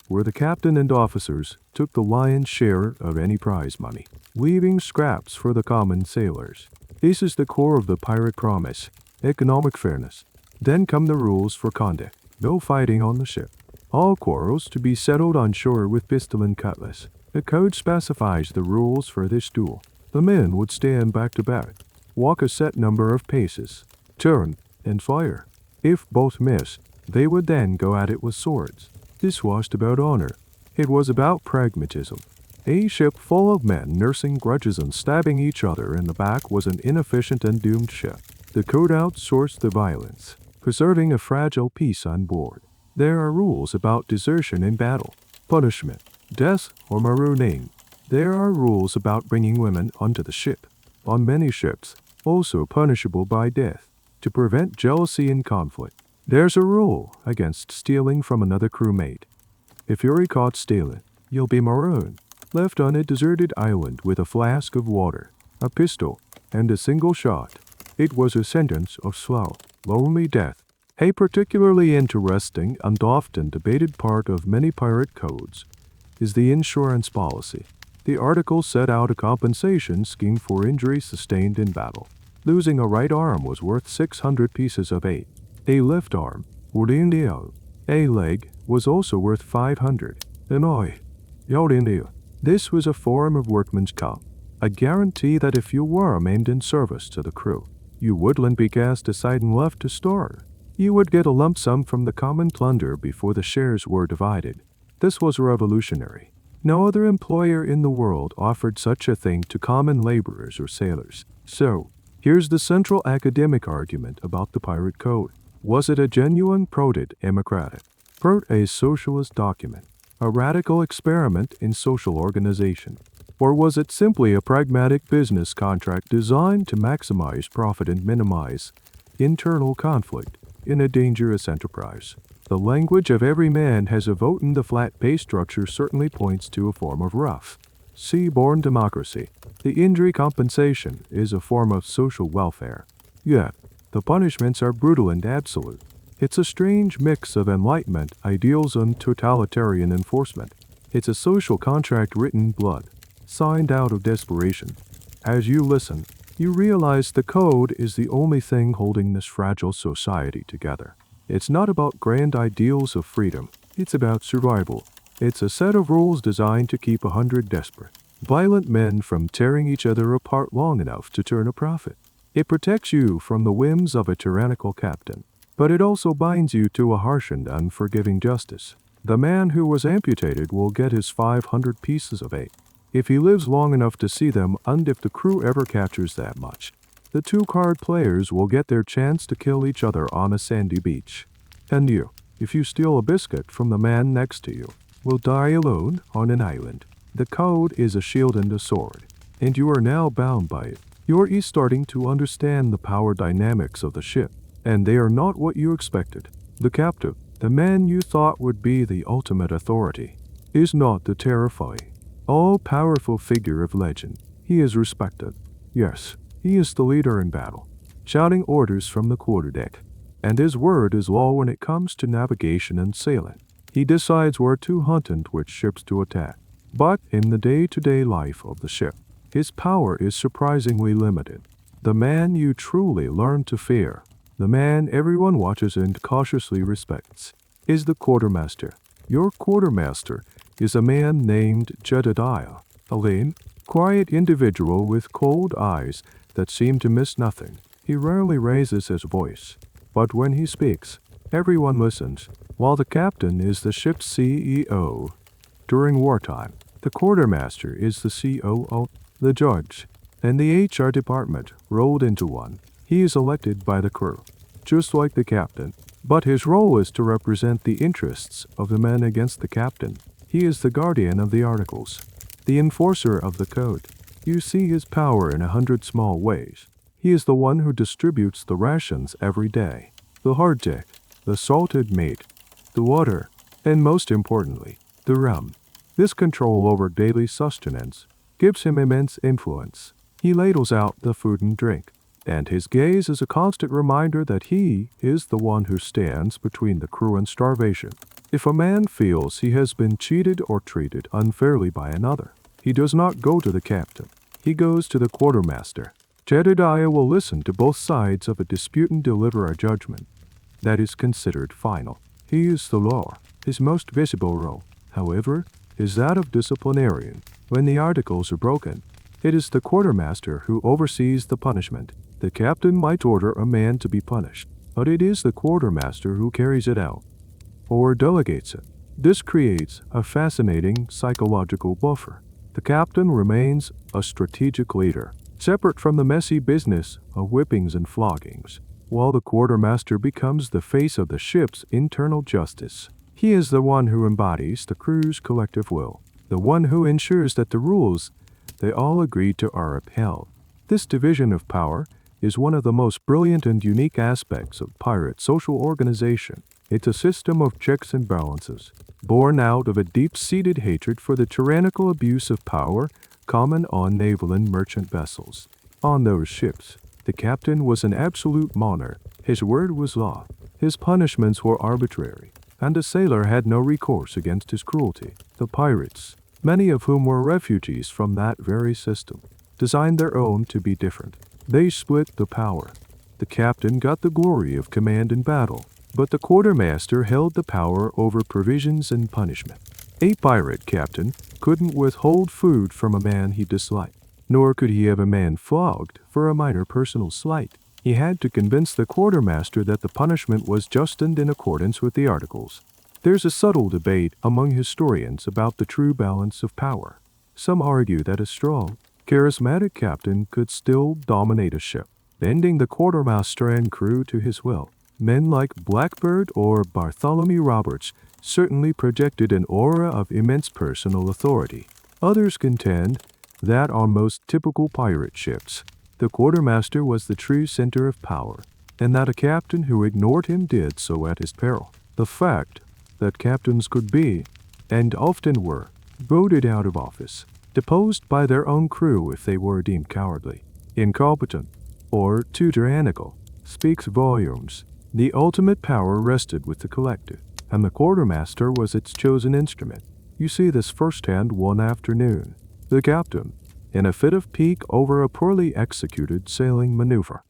where the captain and officers took the lion's share of any prize money, leaving scraps for the common sailors. This is the core of the pirate promise, economic fairness. Then come the rules for conduct. No fighting on the ship. All quarrels to be settled on shore with pistol and cutlass. The code specifies the rules for this duel. The men would stand back to back, walk a set number of paces, turn, and fire. If both missed, they would then go at it with swords. This wasn't about honor. It was about pragmatism. A ship full of men nursing grudges and stabbing each other in the back was an inefficient and doomed ship. The code outsourced the violence, preserving a fragile peace on board. There are rules about desertion in battle, punishment, death, or marooning. There are rules about bringing women onto the ship, on many ships, also punishable by death, to prevent jealousy and conflict. There's a rule against stealing from another crewmate. If you're caught stealing, you'll be marooned, left on a deserted island with a flask of water, a pistol, and a single shot. It was a sentence of slow, lonely death. A particularly interesting and often debated part of many pirate codes is the insurance policy. The article set out a compensation scheme for injuries sustained in battle. Losing a right arm was worth 600 pieces of 8. A left arm, Indio. A leg was also worth 500. Indio. This was a form of workman's comp, a guarantee that if you were maimed in service to the crew, you wouldn't be cast aside and left to starve. You would get a lump sum from the common plunder before the shares were divided. This was revolutionary. No other employer in the world offered such a thing to common laborers or sailors. So, here's the central academic argument about the pirate code. Was it a genuine proto-democratic, a socialist document, a radical experiment in social organization? Or was it simply a pragmatic business contract designed to maximize profit and minimize internal conflict in a dangerous enterprise? The language of every man has a vote, and the flat pay structure certainly points to a form of rough, sea-born democracy. The injury compensation is a form of social welfare. Yet, the punishments are brutal and absolute. It's a strange mix of Enlightenment ideals and totalitarian enforcement. It's a social contract written in blood, signed out of desperation. As you listen, you realize the code is the only thing holding this fragile society together. It's not about grand ideals of freedom. It's about survival. It's a set of rules designed to keep 100 desperate, violent men from tearing each other apart long enough to turn a profit. It protects you from the whims of a tyrannical captain, but it also binds you to a harsh and unforgiving justice. The man who was amputated will get his 500 pieces of eight, if he lives long enough to see them, and if the crew ever captures that much. The two-card players will get their chance to kill each other on a sandy beach. And you, if you steal a biscuit from the man next to you, will die alone on an island. The code is a shield and a sword, and you are now bound by it. You are starting to understand the power dynamics of the ship, and they are not what you expected. The captain, the man you thought would be the ultimate authority, is not the terrifying, all-powerful figure of legend. He is respected. Yes, he is the leader in battle, shouting orders from the quarterdeck, and his word is law when it comes to navigation and sailing. He decides where to hunt and which ships to attack. But in the day-to-day life of the ship, his power is surprisingly limited. The man you truly learn to fear, the man everyone watches and cautiously respects, is the quartermaster. Your quartermaster is a man named Jedediah, a lean, quiet individual with cold eyes that seem to miss nothing. He rarely raises his voice, but when he speaks, everyone listens. While the captain is the ship's CEO during wartime, the quartermaster is the COO, the judge, and the HR department rolled into one. He is elected by the crew, just like the captain, but his role is to represent the interests of the men against the captain. He is the guardian of the articles, the enforcer of the code. You see his power in 100 small ways. He is the one who distributes the rations every day, the hardtack, the salted meat, the water, and most importantly, the rum. This control over daily sustenance gives him immense influence. He ladles out the food and drink, and his gaze is a constant reminder that he is the one who stands between the crew and starvation. If a man feels he has been cheated or treated unfairly by another, he does not go to the captain. He goes to the quartermaster. Jedediah will listen to both sides of a dispute and deliver a judgment that is considered final. He is the law. His most visible role, however, is that of disciplinarian. When the articles are broken, it is the quartermaster who oversees the punishment. The captain might order a man to be punished, but it is the quartermaster who carries it out, or delegates it. This creates a fascinating psychological buffer. The captain remains a strategic leader, separate from the messy business of whippings and floggings, while the quartermaster becomes the face of the ship's internal justice. He is the one who embodies the crew's collective will, the one who ensures that the rules they all agree to are upheld. This division of power is one of the most brilliant and unique aspects of pirate social organization. It's a system of checks and balances, born out of a deep-seated hatred for the tyrannical abuse of power common on naval and merchant vessels. On those ships, the captain was an absolute monarch. His word was law. His punishments were arbitrary, and a sailor had no recourse against his cruelty. The pirates, many of whom were refugees from that very system, designed their own to be different. They split the power. The captain got the glory of command in battle, but the quartermaster held the power over provisions and punishment. A pirate captain couldn't withhold food from a man he disliked, nor could he have a man flogged for a minor personal slight. He had to convince the quartermaster that the punishment was just and in accordance with the articles. There's a subtle debate among historians about the true balance of power. Some argue that a strong, charismatic captain could still dominate a ship, bending the quartermaster and crew to his will. Men like Blackbeard or Bartholomew Roberts certainly projected an aura of immense personal authority. Others contend that on most typical pirate ships, the quartermaster was the true center of power, and that a captain who ignored him did so at his peril. The fact that captains could be, and often were, voted out of office, deposed by their own crew if they were deemed cowardly, incompetent, or too tyrannical, speaks volumes. The ultimate power rested with the collective, and the quartermaster was its chosen instrument. You see this firsthand one afternoon. The captain, in a fit of pique over a poorly executed sailing maneuver,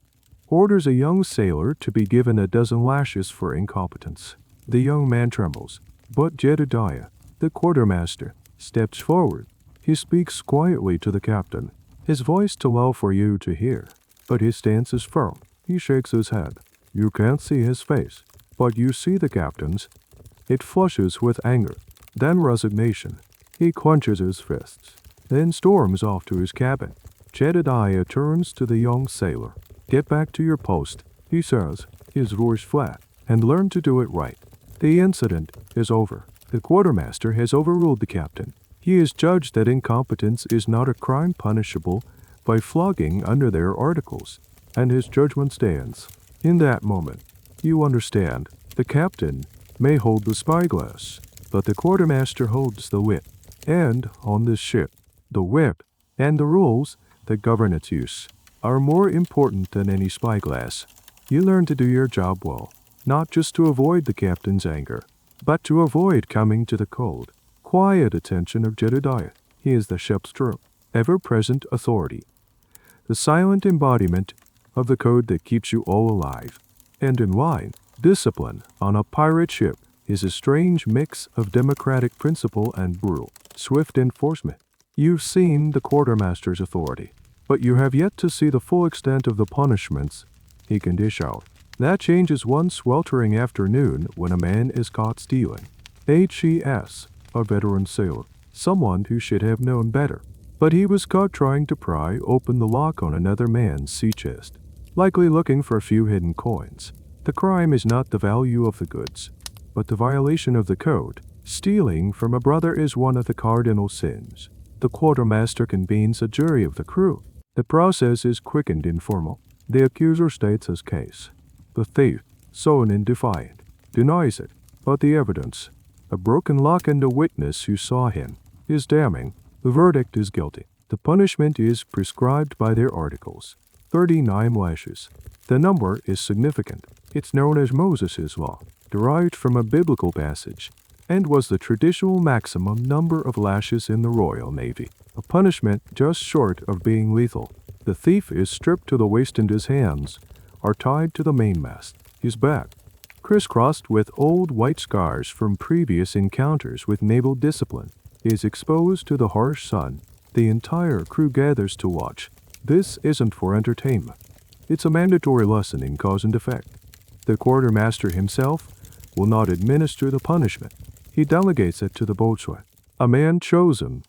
orders a young sailor to be given a dozen lashes for incompetence. The young man trembles, but Jedediah, the quartermaster, steps forward. He speaks quietly to the captain, his voice too low for you to hear, but his stance is firm. He shakes his head. You can't see his face, but you see the captain's. It flushes with anger, then resignation. He clenches his fists, then storms off to his cabin. Jedediah turns to the young sailor. Get back to your post, he says, his voice flat, and learn to do it right. The incident is over. The quartermaster has overruled the captain. He has judged that incompetence is not a crime punishable by flogging under their articles, and his judgment stands. In that moment, you understand, the captain may hold the spyglass, but the quartermaster holds the whip. And, on this ship, the whip and the rules that govern its use are more important than any spyglass. You learn to do your job well, not just to avoid the captain's anger, but to avoid coming to the cold, quiet attention of Jedediah. He is the ship's true, ever-present authority, the silent embodiment of the code that keeps you all alive. And in line, discipline on a pirate ship is a strange mix of democratic principle and brutal, swift enforcement. You've seen the quartermaster's authority, but you have yet to see the full extent of the punishments he can dish out. That changes one sweltering afternoon when a man is caught stealing. H.E.S., a veteran sailor, someone who should have known better. But he was caught trying to pry open the lock on another man's sea chest, likely looking for a few hidden coins. The crime is not the value of the goods, but the violation of the code. Stealing from a brother is one of the cardinal sins. The quartermaster convenes a jury of the crew. The process is quick and informal. The accuser states his case. The thief, sullen and defiant, denies it, but the evidence, a broken lock and a witness who saw him, is damning. The verdict is guilty. The punishment is prescribed by their articles. 39 lashes. The number is significant. It's known as Moses' law, derived from a biblical passage, and was the traditional maximum number of lashes in the Royal Navy, a punishment just short of being lethal. The thief is stripped to the waist and his hands are tied to the mainmast. His back, crisscrossed with old white scars from previous encounters with naval discipline, is exposed to the harsh sun. The entire crew gathers to watch. This isn't for entertainment. It's a mandatory lesson in cause and effect. The quartermaster himself will not administer the punishment. He delegates it to the boatswain, a man chosen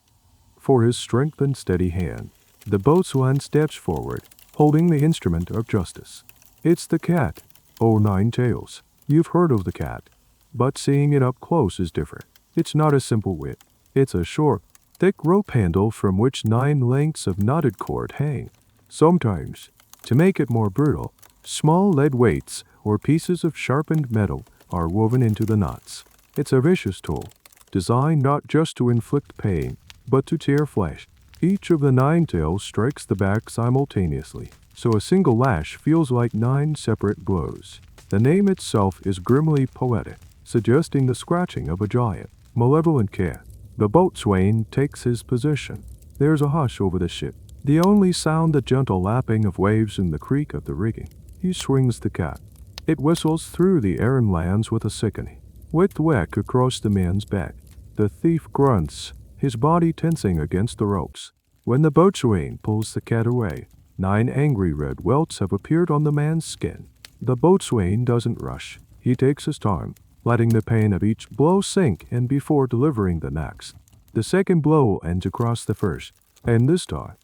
for his strength and steady hand. The boatswain steps forward, holding the instrument of justice. It's the cat, o' nine tails. You've heard of the cat, but seeing it up close is different. It's not a simple whip. It's a short, thick rope handle from which 9 lengths of knotted cord hang. Sometimes, to make it more brutal, small lead weights or pieces of sharpened metal are woven into the knots. It's a vicious tool, designed not just to inflict pain, but to tear flesh. Each of the 9 tails strikes the back simultaneously, so a single lash feels like 9 separate blows. The name itself is grimly poetic, suggesting the scratching of a giant, malevolent cat. The boatswain takes his position. There's a hush over the ship, the only sound the gentle lapping of waves in the creak of the rigging. He swings the cat. It whistles through the air and lands with a sickening, wet whack across the man's back. The thief grunts, his body tensing against the ropes. When the boatswain pulls the cat away, 9 angry red welts have appeared on the man's skin. The boatswain doesn't rush. He takes his time, letting the pain of each blow sink in before delivering the next. The second blow ends across the first, and this time,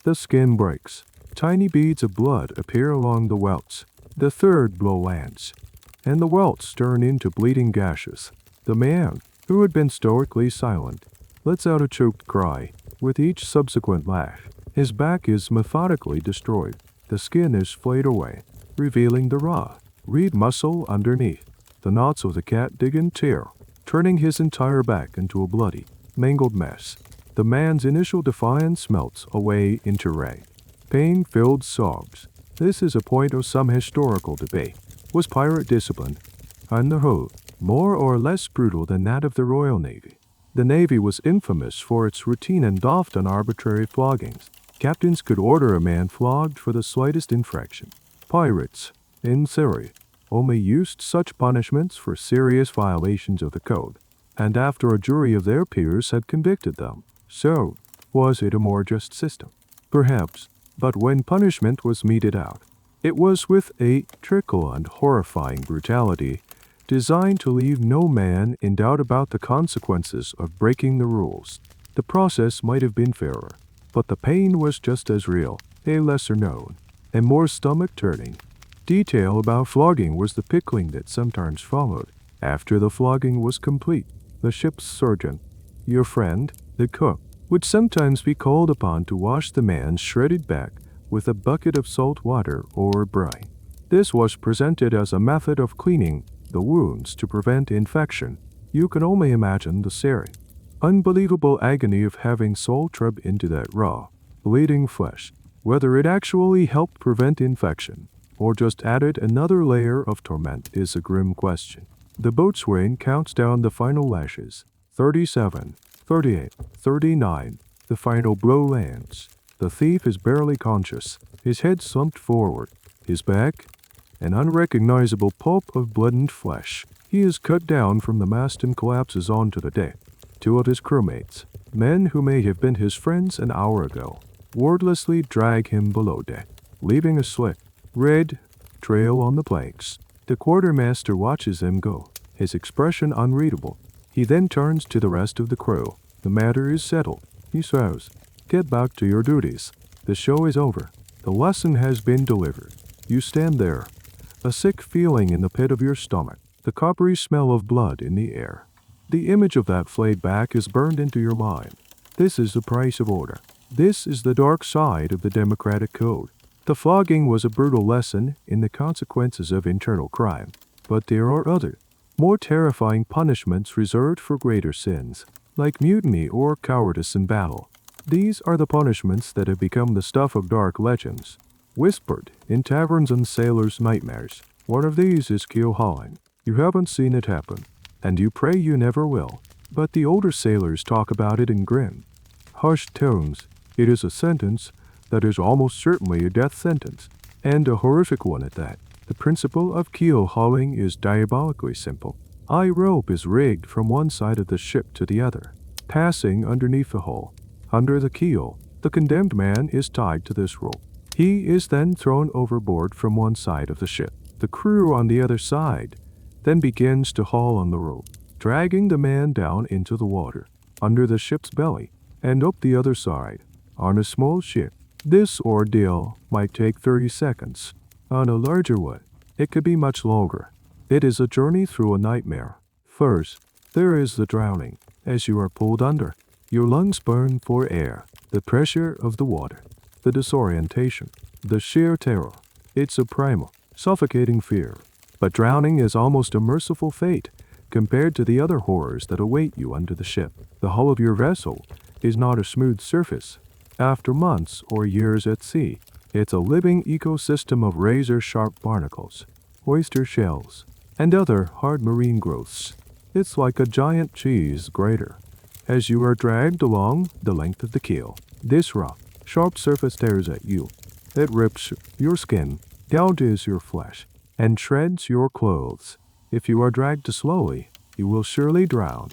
the skin breaks. Tiny beads of blood appear along the welts. The third blow lands, and the welts turn into bleeding gashes. The man, who had been stoically silent, lets out a choked cry. With each subsequent lash, his back is methodically destroyed. The skin is flayed away, revealing the raw, reed muscle underneath. The knots of the cat dig and tear, turning his entire back into a bloody, mangled mess. The man's initial defiance melts away into rage, pain-filled sobs. This is a point of some historical debate. Was pirate discipline, on the whole, more or less brutal than that of the Royal Navy? The Navy was infamous for its routine and often arbitrary floggings. Captains could order a man flogged for the slightest infraction. Pirates, in theory, only used such punishments for serious violations of the code, and after a jury of their peers had convicted them. So, Was it a more just system? Perhaps, but when punishment was meted out, it was with a trickle and horrifying brutality designed to leave no man in doubt about the consequences of breaking the rules. The process might have been fairer, but the pain was just as real, a lesser known, and more stomach-turning detail about flogging was the pickling that sometimes followed. After the flogging was complete, the ship's surgeon, your friend, the cook, would sometimes be called upon to wash the man's shredded back with a bucket of salt water or brine. This was presented as a method of cleaning the wounds to prevent infection. You can only imagine the unbelievable agony of having salt rub into that raw, bleeding flesh. Whether it actually helped prevent infection or just added another layer of torment is a grim question. The boatswain counts down the final lashes. 37, 38, 39. The final blow lands. The thief is barely conscious, his head slumped forward, his back an unrecognizable pulp of blood and flesh. He is cut down from the mast and collapses onto the deck. Two of his crewmates, men who may have been his friends an hour ago, wordlessly drag him below deck, leaving a slick, red trail on the planks. The quartermaster watches them go, his expression unreadable. He then turns to the rest of the crew. The matter is settled, he says. Get back to your duties. The show is over. The lesson has been delivered. You stand there, a sick feeling in the pit of your stomach, the coppery smell of blood in the air. The image of that flayed back is burned into your mind. This is the price of order. This is the dark side of the democratic code. The flogging was a brutal lesson in the consequences of internal crime, but there are other, more terrifying punishments reserved for greater sins, like mutiny or cowardice in battle. These are the punishments that have become the stuff of dark legends, whispered in taverns and sailors' nightmares. One of these is keel hauling. You haven't seen it happen, and you pray you never will, but the older sailors talk about it in grim, hushed tones. It is a sentence that is almost certainly a death sentence, and a horrific one at that. The principle of keel hauling is diabolically simple. A rope is rigged from one side of the ship to the other, passing underneath the hull. Under the keel, the condemned man is tied to this rope. He is then thrown overboard from one side of the ship. The crew on the other side then begins to haul on the rope, dragging the man down into the water, under the ship's belly, and up the other side. On a small ship, this ordeal might take 30 seconds. On a larger one, it could be much longer. It is a journey through a nightmare. First, there is the drowning. As you are pulled under, your lungs burn for air, the pressure of the water, the disorientation, the sheer terror. It's a primal, suffocating fear. But drowning is almost a merciful fate compared to the other horrors that await you under the ship. The hull of your vessel is not a smooth surface. After months or years at sea, it's a living ecosystem of razor-sharp barnacles, oyster shells, and other hard marine growths. It's like a giant cheese grater. As you are dragged along the length of the keel, this rough, sharp surface tears at you. It rips your skin, gouges your flesh, and shreds your clothes. If you are dragged too slowly, you will surely drown.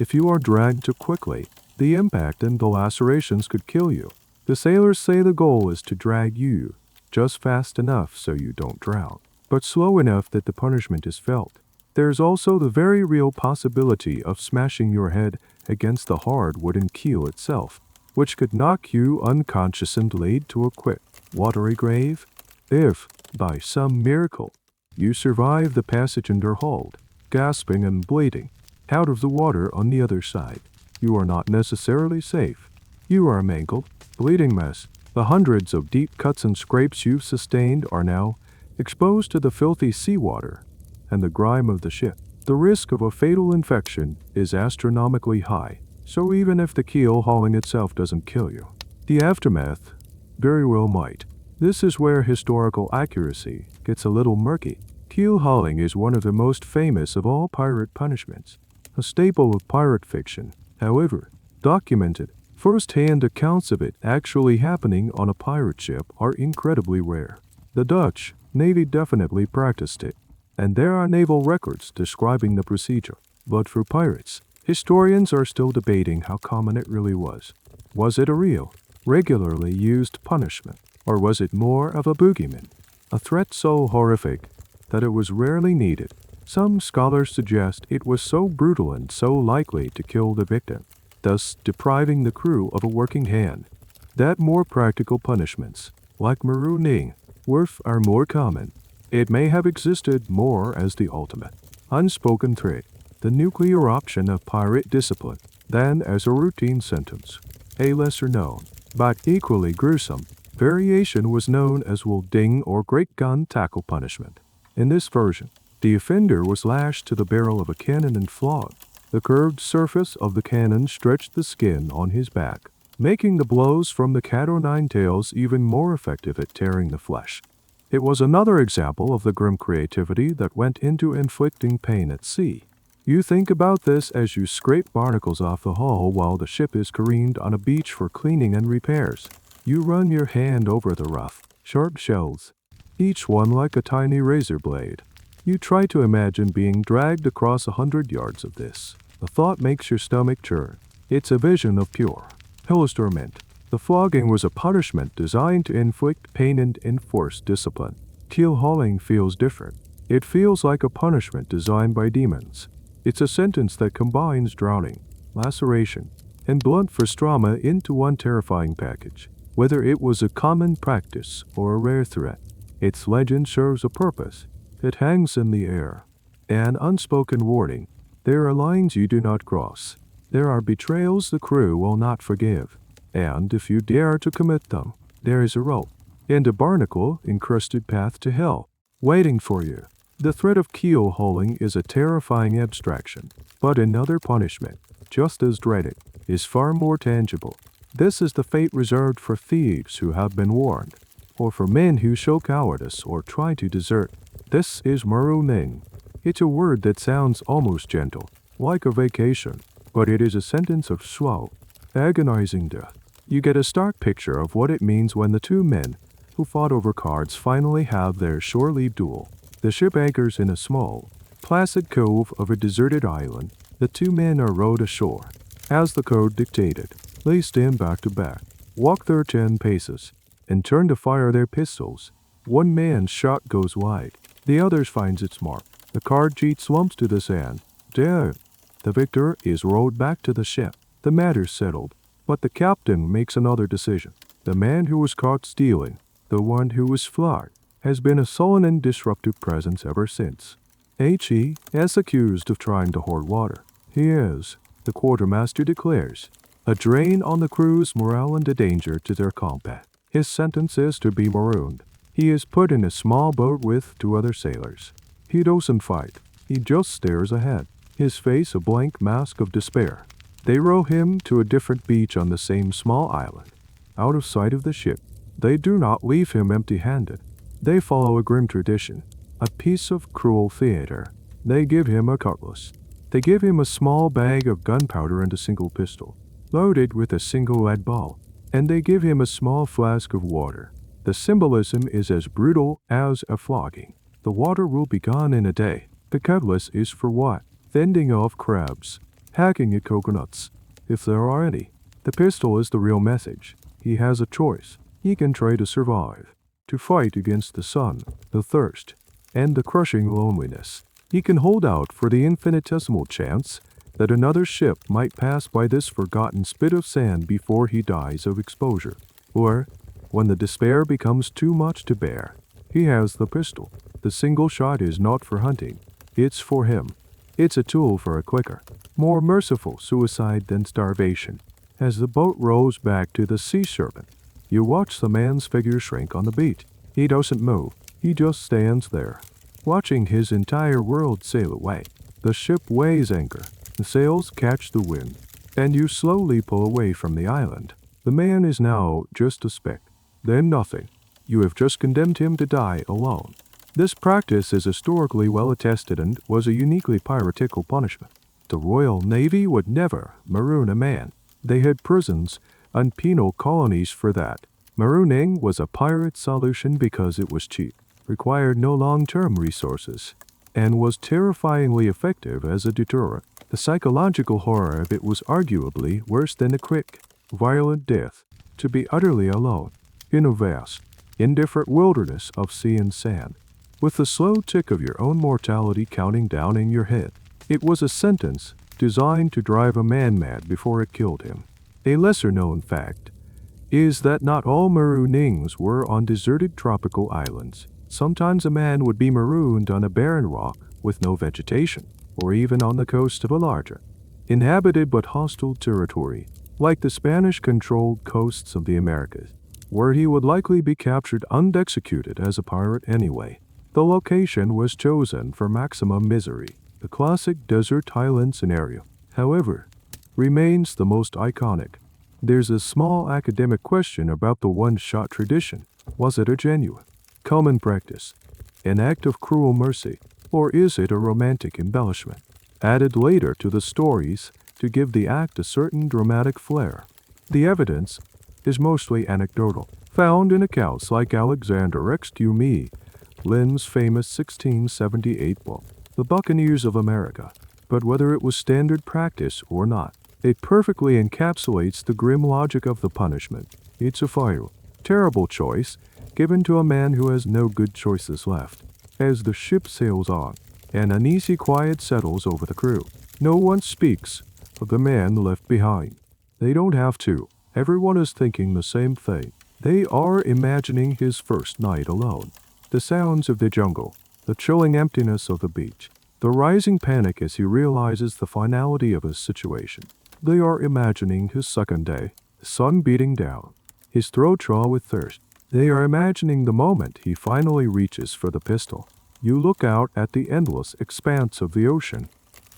If you are dragged too quickly, the impact and the lacerations could kill you. The sailors say the goal is to drag you just fast enough so you don't drown, but slow enough that the punishment is felt. There's also the very real possibility of smashing your head against the hard wooden keel itself, which could knock you unconscious and lead to a quick, watery grave. If, by some miracle, you survive the passage and are hauled, gasping and bleeding, out of the water on the other side, you are not necessarily safe. You are a mangled, bleeding mess. The hundreds of deep cuts and scrapes you've sustained are now exposed to the filthy seawater and the grime of the ship. The risk of a fatal infection is astronomically high, so even if the keel hauling itself doesn't kill you, the aftermath very well might. This is where historical accuracy gets a little murky. Keel hauling is one of the most famous of all pirate punishments, a staple of pirate fiction. However, documented, first-hand accounts of it actually happening on a pirate ship are incredibly rare. The Dutch Navy definitely practiced it, and there are naval records describing the procedure. But for pirates, Historians are still debating how common it really was. Was it a real, regularly used punishment, or was it more of a boogeyman, a threat so horrific that it was rarely needed? Some scholars suggest it was so brutal and so likely to kill the victim, thus depriving the crew of a working hand, that more practical punishments, like marooning, are more common. It may have existed more as the ultimate, unspoken threat, the nuclear option of pirate discipline, than as a routine sentence. A lesser known, but equally gruesome, variation was known as will ding or great gun tackle punishment. In this version, the offender was lashed to the barrel of a cannon and flogged. The curved surface of the cannon stretched the skin on his back, making the blows from the cat o' nine tails even more effective at tearing the flesh. It was another example of the grim creativity that went into inflicting pain at sea. You think about this as you scrape barnacles off the hull while the ship is careened on a beach for cleaning and repairs. You run your hand over the rough, sharp shells, each one like a tiny razor blade. You try to imagine being dragged across 100 yards of this. The thought makes your stomach churn. It's a vision of pure torment. The flogging was a punishment designed to inflict pain and enforce discipline. Keel hauling feels different. It feels like a punishment designed by demons. It's a sentence that combines drowning, laceration, and blunt force trauma into one terrifying package. Whether it was a common practice or a rare threat, its legend serves a purpose. It hangs in the air. An unspoken warning. There are lines you do not cross. There are betrayals the crew will not forgive. And if you dare to commit them, there is a rope and a barnacle-encrusted path to hell waiting for you. The threat of keel hauling is a terrifying abstraction, but another punishment, just as dreaded, is far more tangible. This is the fate reserved for thieves who have been warned, or for men who show cowardice or try to desert. This is marooning. It's a word that sounds almost gentle, like a vacation, but it is a sentence of slow, agonizing death. You get a stark picture of what it means when the two men who fought over cards finally have their shore leave duel. The ship anchors in a small, placid cove of a deserted island. The two men are rowed ashore, as the code dictated. They stand back to back, walk their 10 paces, and turn to fire their pistols. One man's shot goes wide. The other finds its mark. The card cheat slumps to the sand. Dead. The victor is rowed back to the ship. The matter's settled. But the captain makes another decision. The man who was caught stealing, the one who was flogged, has been a sullen and disruptive presence ever since. He is accused of trying to hoard water. He is, the quartermaster declares, a drain on the crew's morale and a danger to their combat. His sentence is to be marooned. He is put in a small boat with 2 other sailors. He doesn't fight. He just stares ahead, his face a blank mask of despair. They row him to a different beach on the same small island, out of sight of the ship. They do not leave him empty-handed. They follow a grim tradition, a piece of cruel theater. They give him a cutlass. They give him a small bag of gunpowder and a single pistol, loaded with a single lead ball, and they give him a small flask of water. The symbolism is as brutal as a flogging. The water will be gone in a day. The cutlass is for what? Fending off crabs, hacking at coconuts, if there are any. The pistol is the real message. He has a choice. He can try to survive, to fight against the sun, the thirst, and the crushing loneliness. He can hold out for the infinitesimal chance that another ship might pass by this forgotten spit of sand before he dies of exposure. Or, when the despair becomes too much to bear, he has the pistol. The single shot is not for hunting. It's for him. It's a tool for a quicker, more merciful suicide than starvation. As the boat rows back to the sea serpent, you watch the man's figure shrink on the beach. He doesn't move. He just stands there, watching his entire world sail away. The ship weighs anchor. The sails catch the wind, and you slowly pull away from the island. The man is now just a speck, then nothing. You have just condemned him to die alone. This practice is historically well attested and was a uniquely piratical punishment. The Royal Navy would never maroon a man. They had prisons and penal colonies for that. Marooning was a pirate solution because it was cheap, required no long-term resources, and was terrifyingly effective as a deterrent. The psychological horror of it was arguably worse than the quick, violent death, to be utterly alone, in a vast, indifferent wilderness of sea and sand, with the slow tick of your own mortality counting down in your head. It was a sentence designed to drive a man mad before it killed him. A lesser-known fact is that not all maroonings were on deserted tropical islands. Sometimes a man would be marooned on a barren rock with no vegetation, or even on the coast of a larger, inhabited but hostile territory, like the Spanish-controlled coasts of the Americas, where he would likely be captured and executed as a pirate anyway. The location was chosen for maximum misery. The classic desert island scenario, however, remains the most iconic. There's a small academic question about the one-shot tradition. Was it a genuine, common practice, an act of cruel mercy, or is it a romantic embellishment, added later to the stories to give the act a certain dramatic flair? The evidence is mostly anecdotal, found in accounts like Alexander X. Dumas Lynn's famous 1678 book, The Buccaneers of America. But whether it was standard practice or not, it perfectly encapsulates the grim logic of the punishment. It's a final, terrible choice given to a man who has no good choices left. As the ship sails on, an uneasy quiet settles over the crew. No one speaks of the man left behind. They don't have to. Everyone is thinking the same thing. They are imagining his first night alone. The sounds of the jungle, the chilling emptiness of the beach, the rising panic as he realizes the finality of his situation. They are imagining his second day, the sun beating down, his throat raw with thirst. They are imagining the moment he finally reaches for the pistol. You look out at the endless expanse of the ocean.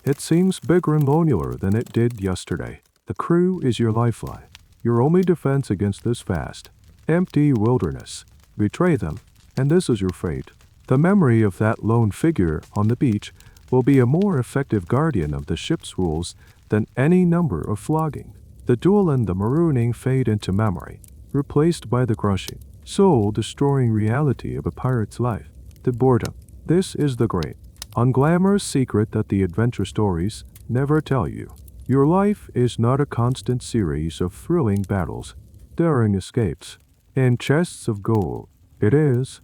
It seems bigger and lonelier than it did yesterday. The crew is your lifeline, your only defense against this vast, empty wilderness. Betray them, and this is your fate. The memory of that lone figure on the beach will be a more effective guardian of the ship's rules than any number of flogging. The duel and the marooning fade into memory, replaced by the crushing, soul-destroying reality of a pirate's life. The boredom. This is the great, unglamorous secret that the adventure stories never tell you. Your life is not a constant series of thrilling battles, daring escapes, and chests of gold. It is,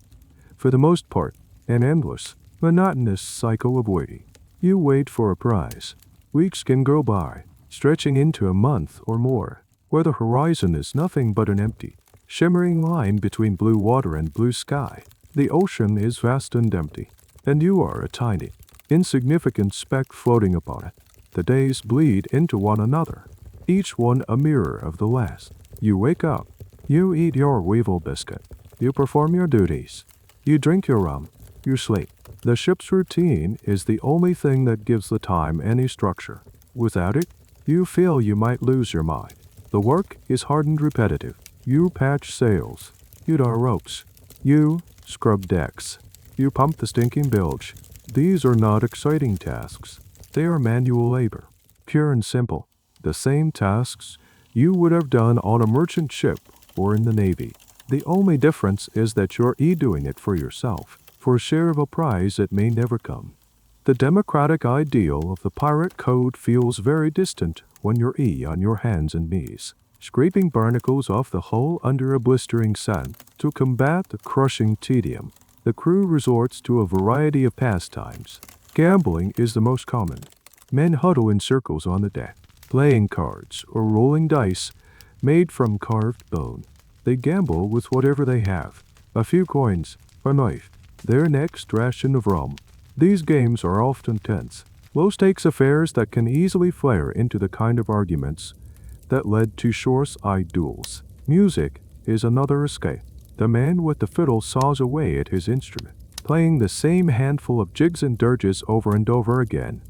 for the most part, an endless, monotonous cycle of waiting. You wait for a prize. Weeks can go by, stretching into a month or more, where the horizon is nothing but an empty, shimmering line between blue water and blue sky. The ocean is vast and empty, and you are a tiny, insignificant speck floating upon it. The days bleed into one another, each one a mirror of the last. You wake up. You eat your weevil biscuit. You perform your duties. You drink your rum. You sleep. The ship's routine is the only thing that gives the time any structure. Without it, you feel you might lose your mind. The work is hard and repetitive. You patch sails. You dar ropes. You scrub decks. You pump the stinking bilge. These are not exciting tasks. They are manual labor, pure and simple. The same tasks you would have done on a merchant ship or in the Navy. The only difference is that you're doing it for yourself, for a share of a prize that may never come. The democratic ideal of the pirate code feels very distant when you're on your hands and knees, scraping barnacles off the hull under a blistering sun. To combat the crushing tedium, the crew resorts to a variety of pastimes. Gambling is the most common. Men huddle in circles on the deck, playing cards or rolling dice made from carved bone. They gamble with whatever they have, a few coins, a knife, their next ration of rum. These games are often tense, low-stakes affairs that can easily flare into the kind of arguments that led to shore-side duels. Music is another escape. The man with the fiddle saws away at his instrument, playing the same handful of jigs and dirges over and over again,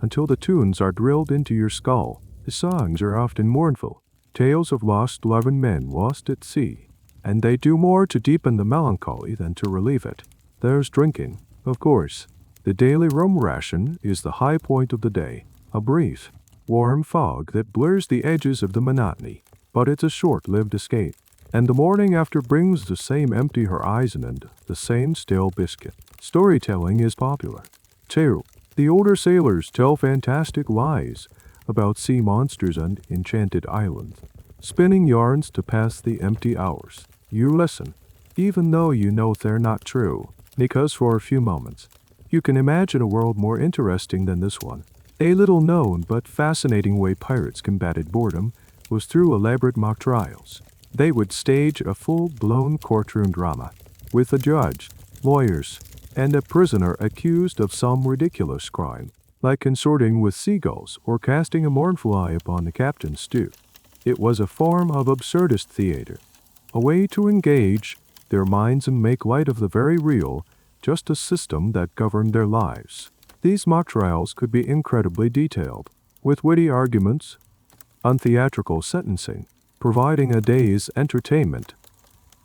until the tunes are drilled into your skull. The songs are often mournful, tales of lost love and men lost at sea, and they do more to deepen the melancholy than to relieve it. There's drinking, of course. The daily rum ration is the high point of the day, a brief, warm fog that blurs the edges of the monotony, but it's a short-lived escape. And the morning after brings the same empty horizon and the same stale biscuit. Storytelling is popular, too. The older sailors tell fantastic lies about sea monsters and enchanted islands, spinning yarns to pass the empty hours. You listen, even though you know they're not true, because for a few moments, you can imagine a world more interesting than this one. A little known but fascinating way pirates combated boredom was through elaborate mock trials. They would stage a full-blown courtroom drama, with a judge, lawyers, and a prisoner accused of some ridiculous crime, like consorting with seagulls or casting a mournful eye upon the captain's stew. It was a form of absurdist theater, a way to engage their minds and make light of the very real justice system that governed their lives. These mock trials could be incredibly detailed, with witty arguments, untheatrical sentencing, providing a day's entertainment,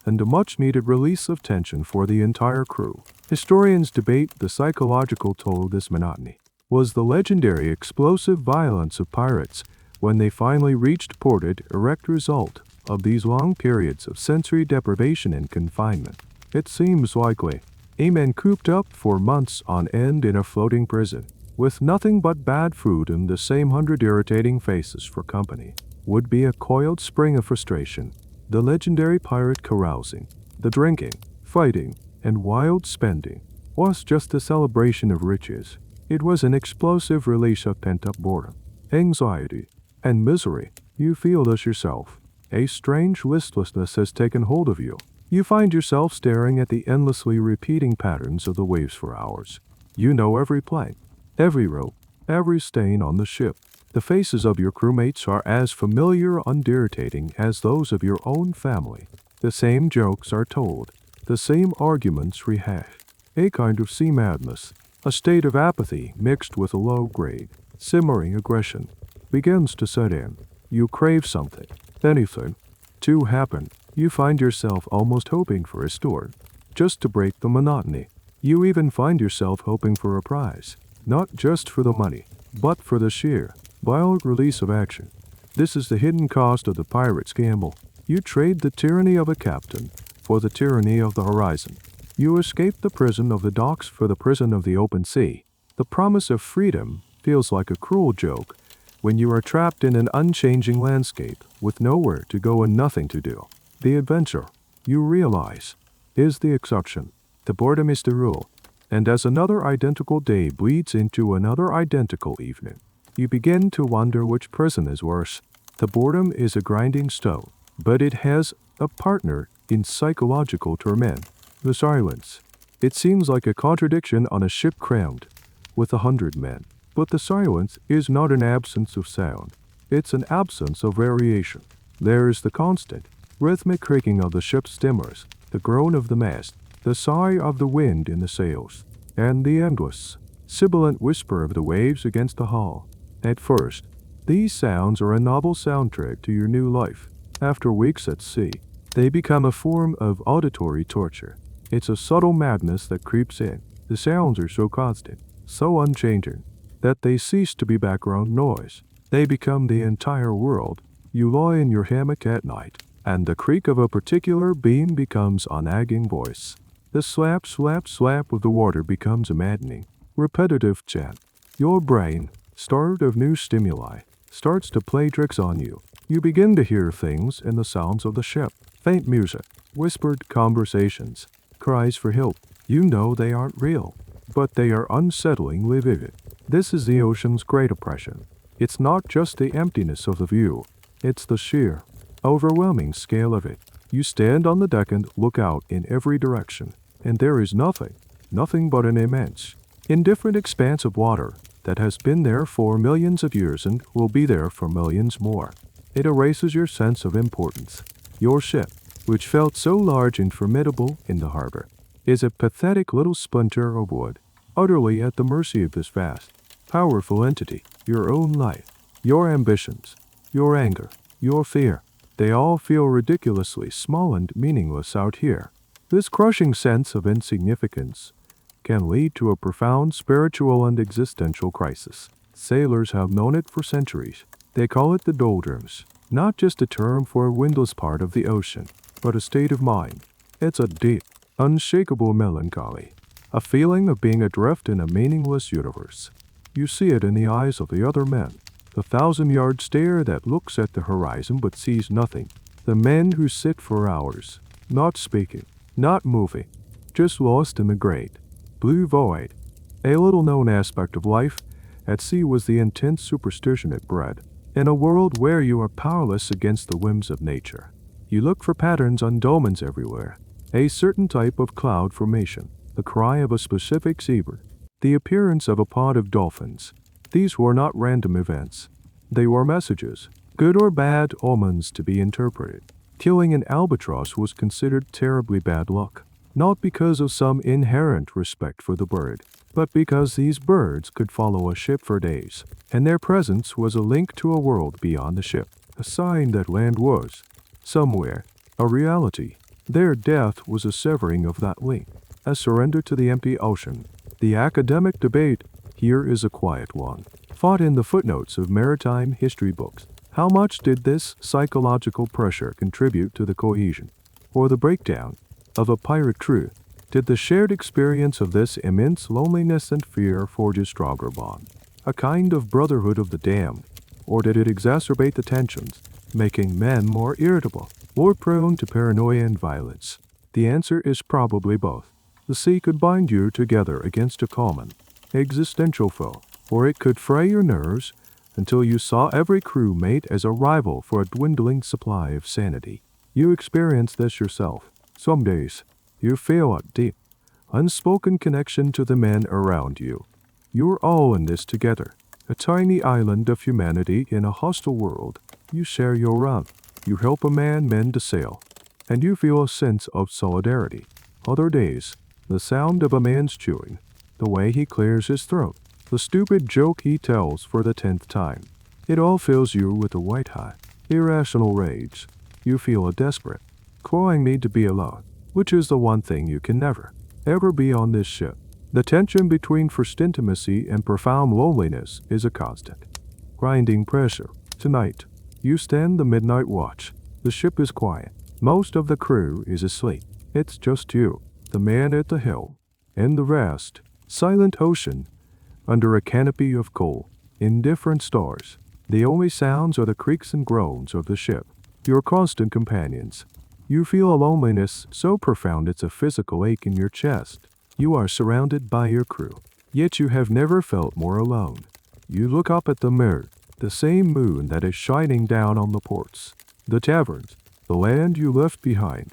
and a much-needed release of tension for the entire crew. Historians debate the psychological toll of this monotony. Was the legendary explosive violence of pirates when they finally reached port a direct result of these long periods of sensory deprivation and confinement? It seems likely. A man cooped up for months on end in a floating prison, with nothing but bad food and the same 100 irritating faces for company, would be a coiled spring of frustration. The legendary pirate carousing, the drinking, fighting, and wild spending was just a celebration of riches. It was an explosive release of pent-up boredom, anxiety, and misery. You feel this yourself. A strange listlessness has taken hold of you. You find yourself staring at the endlessly repeating patterns of the waves for hours. You know every plank, every rope, every stain on the ship. The faces of your crewmates are as familiar and irritating as those of your own family. The same jokes are told, the same arguments rehashed. A kind of sea madness, a state of apathy mixed with a low-grade, simmering aggression, begins to set in. You crave something, anything, to happen. You find yourself almost hoping for a storm, just to break the monotony. You even find yourself hoping for a prize, not just for the money, but for the sheer, wild release of action. This is the hidden cost of the pirate's gamble. You trade the tyranny of a captain for the tyranny of the horizon. You escape the prison of the docks for the prison of the open sea. The promise of freedom feels like a cruel joke when you are trapped in an unchanging landscape with nowhere to go and nothing to do. The adventure, you realize, is the exception. The boredom is the rule. And as another identical day bleeds into another identical evening, you begin to wonder which prison is worse. The boredom is a grinding stone, but it has a partner in psychological torment, the silence. It seems like a contradiction on a ship crammed with 100 men. But the silence is not an absence of sound. It's an absence of variation. There is the constant, rhythmic creaking of the ship's timbers, the groan of the mast, the sigh of the wind in the sails, and the endless, sibilant whisper of the waves against the hull. At first, these sounds are a novel soundtrack to your new life. After weeks at sea, they become a form of auditory torture. It's a subtle madness that creeps in. The sounds are so constant, so unchanging, that they cease to be background noise. They become the entire world. You lie in your hammock at night, and the creak of a particular beam becomes a nagging voice. The slap, slap, slap of the water becomes a maddening, repetitive chant. Your brain, starved of new stimuli, starts to play tricks on you. You begin to hear things in the sounds of the ship. Faint music, whispered conversations, cries for help. You know they aren't real, but they are unsettlingly vivid. This is the ocean's great oppression. It's not just the emptiness of the view, it's the sheer, overwhelming scale of it. You stand on the deck and look out in every direction, and there is nothing but an immense, indifferent expanse of water that has been there for millions of years and will be there for millions more. It erases your sense of importance. Your ship, which felt so large and formidable in the harbor, is a pathetic little splinter of wood, utterly at the mercy of this vast, powerful entity. Your own life, your ambitions, your anger, your fear, they all feel ridiculously small and meaningless out here. This crushing sense of insignificance can lead to a profound spiritual and existential crisis. Sailors have known it for centuries. They call it the doldrums, not just a term for a windless part of the ocean, but a state of mind. It's a deep, unshakable melancholy, a feeling of being adrift in a meaningless universe. You see it in the eyes of the other men. The 1,000-yard stare that looks at the horizon but sees nothing. The men who sit for hours, not speaking, not moving, just lost in the great blue void. A little-known aspect of life at sea was the intense superstition it bred. In a world where you are powerless against the whims of nature, you look for patterns on dolmens everywhere. A certain type of cloud formation, the cry of a specific seabird, the appearance of a pod of dolphins. These were not random events. They were messages, good or bad omens to be interpreted. Killing an albatross was considered terribly bad luck, not because of some inherent respect for the bird, but because these birds could follow a ship for days, and their presence was a link to a world beyond the ship, a sign that land was, somewhere, a reality. Their death was a severing of that link, a surrender to the empty ocean. The academic debate here is a quiet one, fought in the footnotes of maritime history books. How much did this psychological pressure contribute to the cohesion, or the breakdown, of a pirate crew? Did the shared experience of this immense loneliness and fear forge a stronger bond, a kind of brotherhood of the damned, or did it exacerbate the tensions, making men more irritable, more prone to paranoia and violence? The answer is probably both. The sea could bind you together against a common, existential foe, or it could fray your nerves until you saw every crewmate as a rival for a dwindling supply of sanity. You experience this yourself. Some days, you feel a deep, unspoken connection to the men around you. You're all in this together, a tiny island of humanity in a hostile world. You share your run. You help a man mend a sail, and you feel a sense of solidarity. Other days, the sound of a man's chewing, the way he clears his throat, the stupid joke he tells for the 10th time. It all fills you with a white-hot, irrational rage. You feel a desperate, clawing need to be alone, which is the one thing you can never, ever be on this ship. The tension between first intimacy and profound loneliness is a constant, grinding pressure. Tonight, you stand the midnight watch. The ship is quiet. Most of the crew is asleep. It's just you, the man at the helm, and the rest. Silent ocean, under a canopy of coal, indifferent stars. The only sounds are the creaks and groans of the ship, your constant companions. You feel a loneliness so profound it's a physical ache in your chest. You are surrounded by your crew, yet you have never felt more alone. You look up at the mirror, the same moon that is shining down on the ports, the taverns, the land you left behind.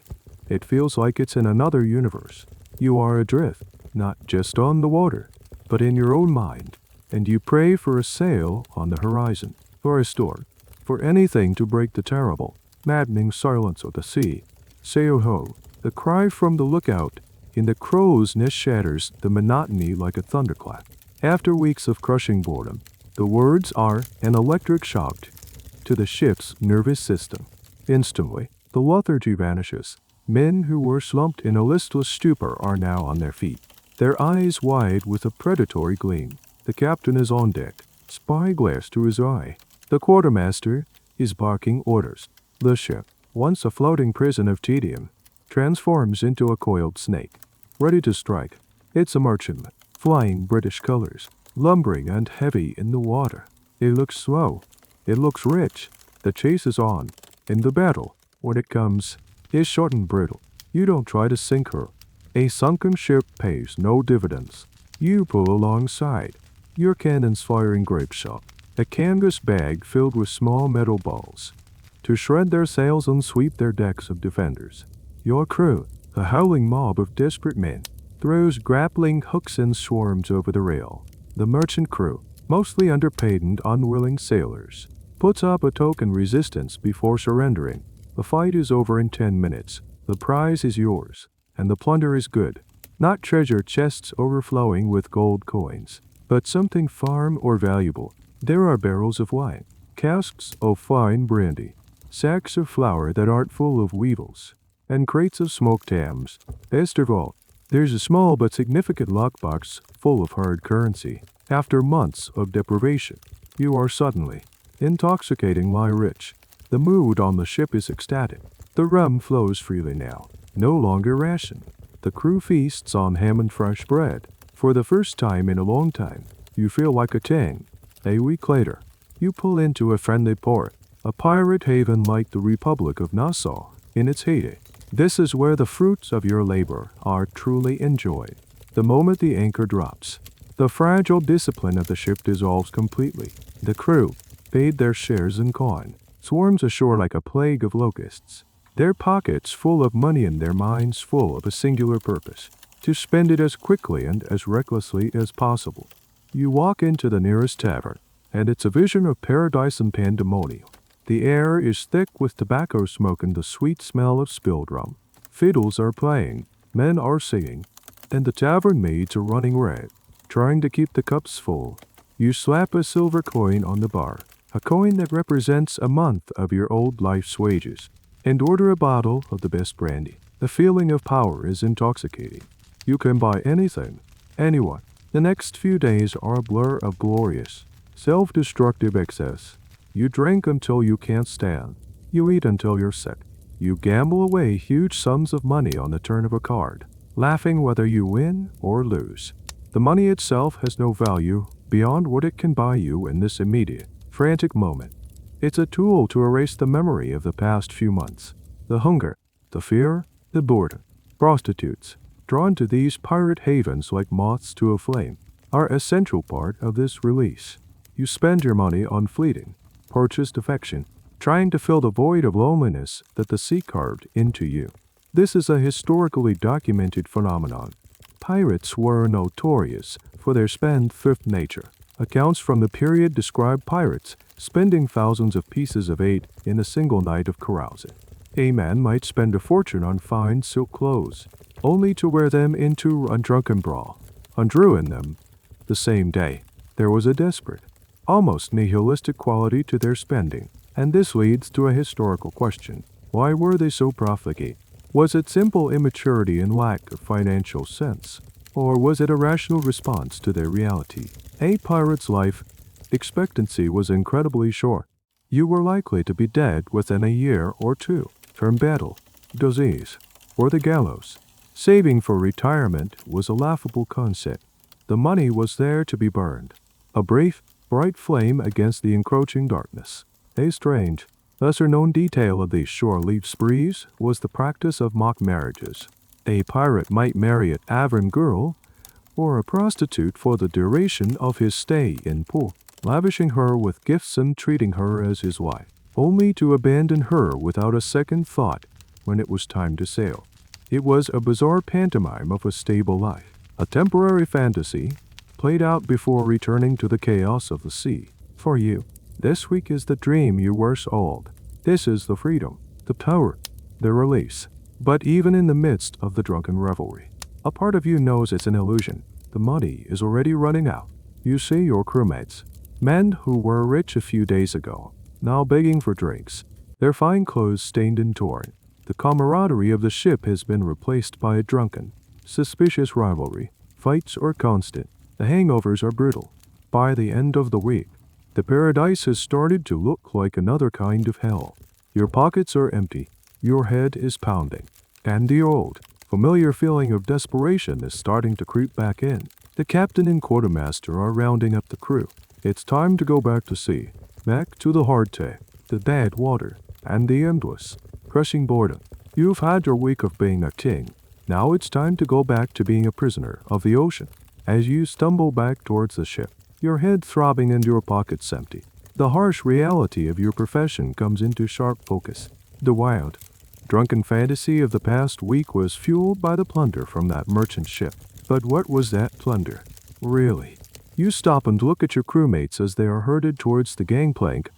It feels like it's in another universe. You are adrift, not just on the water, but in your own mind, and you pray for a sail on the horizon, for a storm, for anything to break the terrible, maddening silence of the sea. Sail ho! The cry from the lookout in the crow's nest shatters the monotony like a thunderclap. After weeks of crushing boredom, the words are an electric shock to the ship's nervous system. Instantly, the lethargy vanishes. Men who were slumped in a listless stupor are now on their feet, their eyes wide with a predatory gleam. The captain is on deck, spyglass to his eye. The quartermaster is barking orders. The ship, once a floating prison of tedium, transforms into a coiled snake, ready to strike. It's a merchantman, flying British colors, lumbering and heavy in the water. It looks slow. It looks rich. The chase is on, and the battle, when it comes, is short and brittle. You don't try to sink her. A sunken ship pays no dividends. You pull alongside, your cannons firing grapeshot, a canvas bag filled with small metal balls, to shred their sails and sweep their decks of defenders. Your crew, a howling mob of desperate men, throws grappling hooks and swarms over the rail. The merchant crew, mostly underpaid and unwilling sailors, puts up a token resistance before surrendering. The fight is over in 10 minutes. The prize is yours, and the plunder is good. Not treasure chests overflowing with gold coins, but something far more valuable. There are barrels of wine, casks of fine brandy, sacks of flour that aren't full of weevils, and crates of smoked hams. Best of all, there's a small but significant lockbox full of hard currency. After months of deprivation, you are suddenly, intoxicatingly rich. The mood on the ship is ecstatic. The rum flows freely now, no longer rationed. The crew feasts on ham and fresh bread. For the first time in a long time, You feel like a king. A week later, you pull into a friendly port, a pirate haven like the Republic of Nassau in its heyday. This is where the fruits of your labor are truly enjoyed. The moment the anchor drops, the fragile discipline of the ship dissolves completely. The crew, paid their shares in coin, swarms ashore like a plague of locusts, their pockets full of money and their minds full of a singular purpose, to spend it as quickly and as recklessly as possible. You walk into the nearest tavern, and it's a vision of paradise and pandemonium. The air is thick with tobacco smoke and the sweet smell of spilled rum. Fiddles are playing, men are singing, and the tavern maids are running red, trying to keep the cups full. You slap a silver coin on the bar, a coin that represents a month of your old life's wages, and order a bottle of the best brandy. The feeling of power is intoxicating. You can buy anything, anyone. The next few days are a blur of glorious, self-destructive excess. You drink until you can't stand. You eat until you're sick. You gamble away huge sums of money on the turn of a card, laughing whether you win or lose. The money itself has no value beyond what it can buy you in this immediate, frantic moment. It's a tool to erase the memory of the past few months. The hunger, the fear, the boredom. Prostitutes, drawn to these pirate havens like moths to a flame, are a central part of this release. You spend your money on fleeting, purchased affection, trying to fill the void of loneliness that the sea carved into you. This is a historically documented phenomenon. Pirates were notorious for their spendthrift nature. Accounts from the period describe pirates spending thousands of pieces of eight in a single night of carousing. A man might spend a fortune on fine silk clothes, only to wear them into a drunken brawl, and ruin them the same day. There was a desperate, almost nihilistic quality to their spending, and this leads to a historical question. Why were they so profligate? Was it simple immaturity and lack of financial sense? Or was it a rational response to their reality? A pirate's life expectancy was incredibly short. You were likely to be dead within a year or two, from battle, disease, or the gallows. Saving for retirement was a laughable concept. The money was there to be burned, a brief, bright flame against the encroaching darkness. A strange, lesser-known detail of these shore-leave sprees was the practice of mock marriages. A pirate might marry an Avon girl or a prostitute for the duration of his stay in port, lavishing her with gifts and treating her as his wife, only to abandon her without a second thought when it was time to sail. It was a bizarre pantomime of a stable life, a temporary fantasy played out before returning to the chaos of the sea. For you, this week is the dream you were sold. This is the freedom, the power, the release. But even in the midst of the drunken revelry, a part of you knows it's an illusion. The money is already running out. You see your crewmates, men who were rich a few days ago, now begging for drinks, their fine clothes stained and torn. The camaraderie of the ship has been replaced by a drunken, suspicious rivalry. Fights are constant. The hangovers are brutal. By the end of the week, the paradise has started to look like another kind of hell. Your pockets are empty. Your head is pounding. And the old, familiar feeling of desperation is starting to creep back in. The captain and quartermaster are rounding up the crew. It's time to go back to sea. Back to the hardtack, the bad water, and the endless, crushing boredom. You've had your week of being a king. Now it's time to go back to being a prisoner of the ocean. As you stumble back towards the ship, your head throbbing and your pockets empty, the harsh reality of your profession comes into sharp focus. The wild, drunken fantasy of the past week was fueled by the plunder from that merchant ship. But what was that plunder, really? You stop and look at your crewmates as they are herded towards the gangplank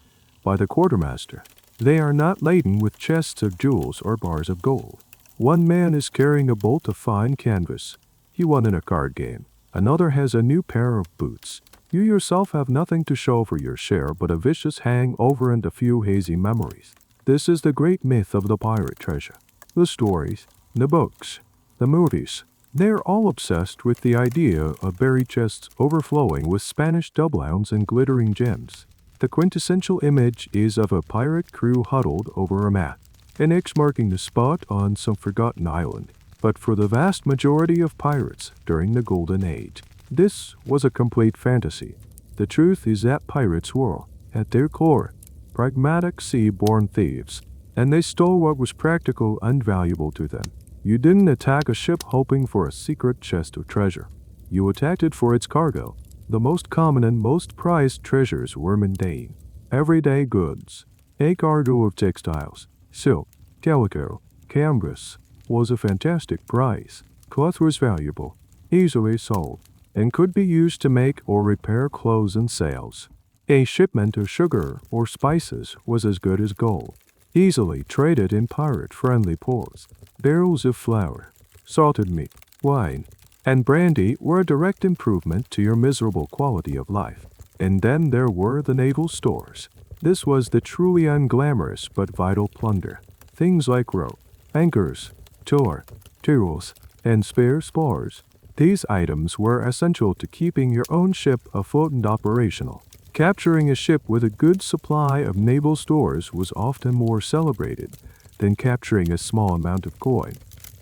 by the quartermaster. They are not laden with chests of jewels or bars of gold. One man is carrying a bolt of fine canvas. He won in a card game. Another has a new pair of boots. You yourself have nothing to show for your share but a vicious hangover and a few hazy memories. This is the great myth of the pirate treasure. The stories, the books, the movies, they're all obsessed with the idea of buried chests overflowing with Spanish doubloons and glittering gems. The quintessential image is of a pirate crew huddled over a mat, an X marking the spot on some forgotten island. But for the vast majority of pirates during the Golden Age, This was a complete fantasy. The truth is that pirates were, at their core, pragmatic sea-born thieves, and they stole what was practical and valuable to them. You didn't attack a ship hoping for a secret chest of treasure. You attacked it for its cargo. The most common and most prized treasures were mundane, everyday goods. A cargo of textiles, silk, calico, canvas was a fantastic prize. Cloth was valuable, easily sold, and could be used to make or repair clothes and sails. A shipment of sugar or spices was as good as gold, easily traded in pirate-friendly ports. Barrels of flour, salted meat, wine, and brandy were a direct improvement to your miserable quality of life. And then there were the naval stores. This was the truly unglamorous but vital plunder. Things like rope, anchors, tools, and spare spars. These items were essential to keeping your own ship afloat and operational. Capturing a ship with a good supply of naval stores was often more celebrated than capturing a small amount of coin,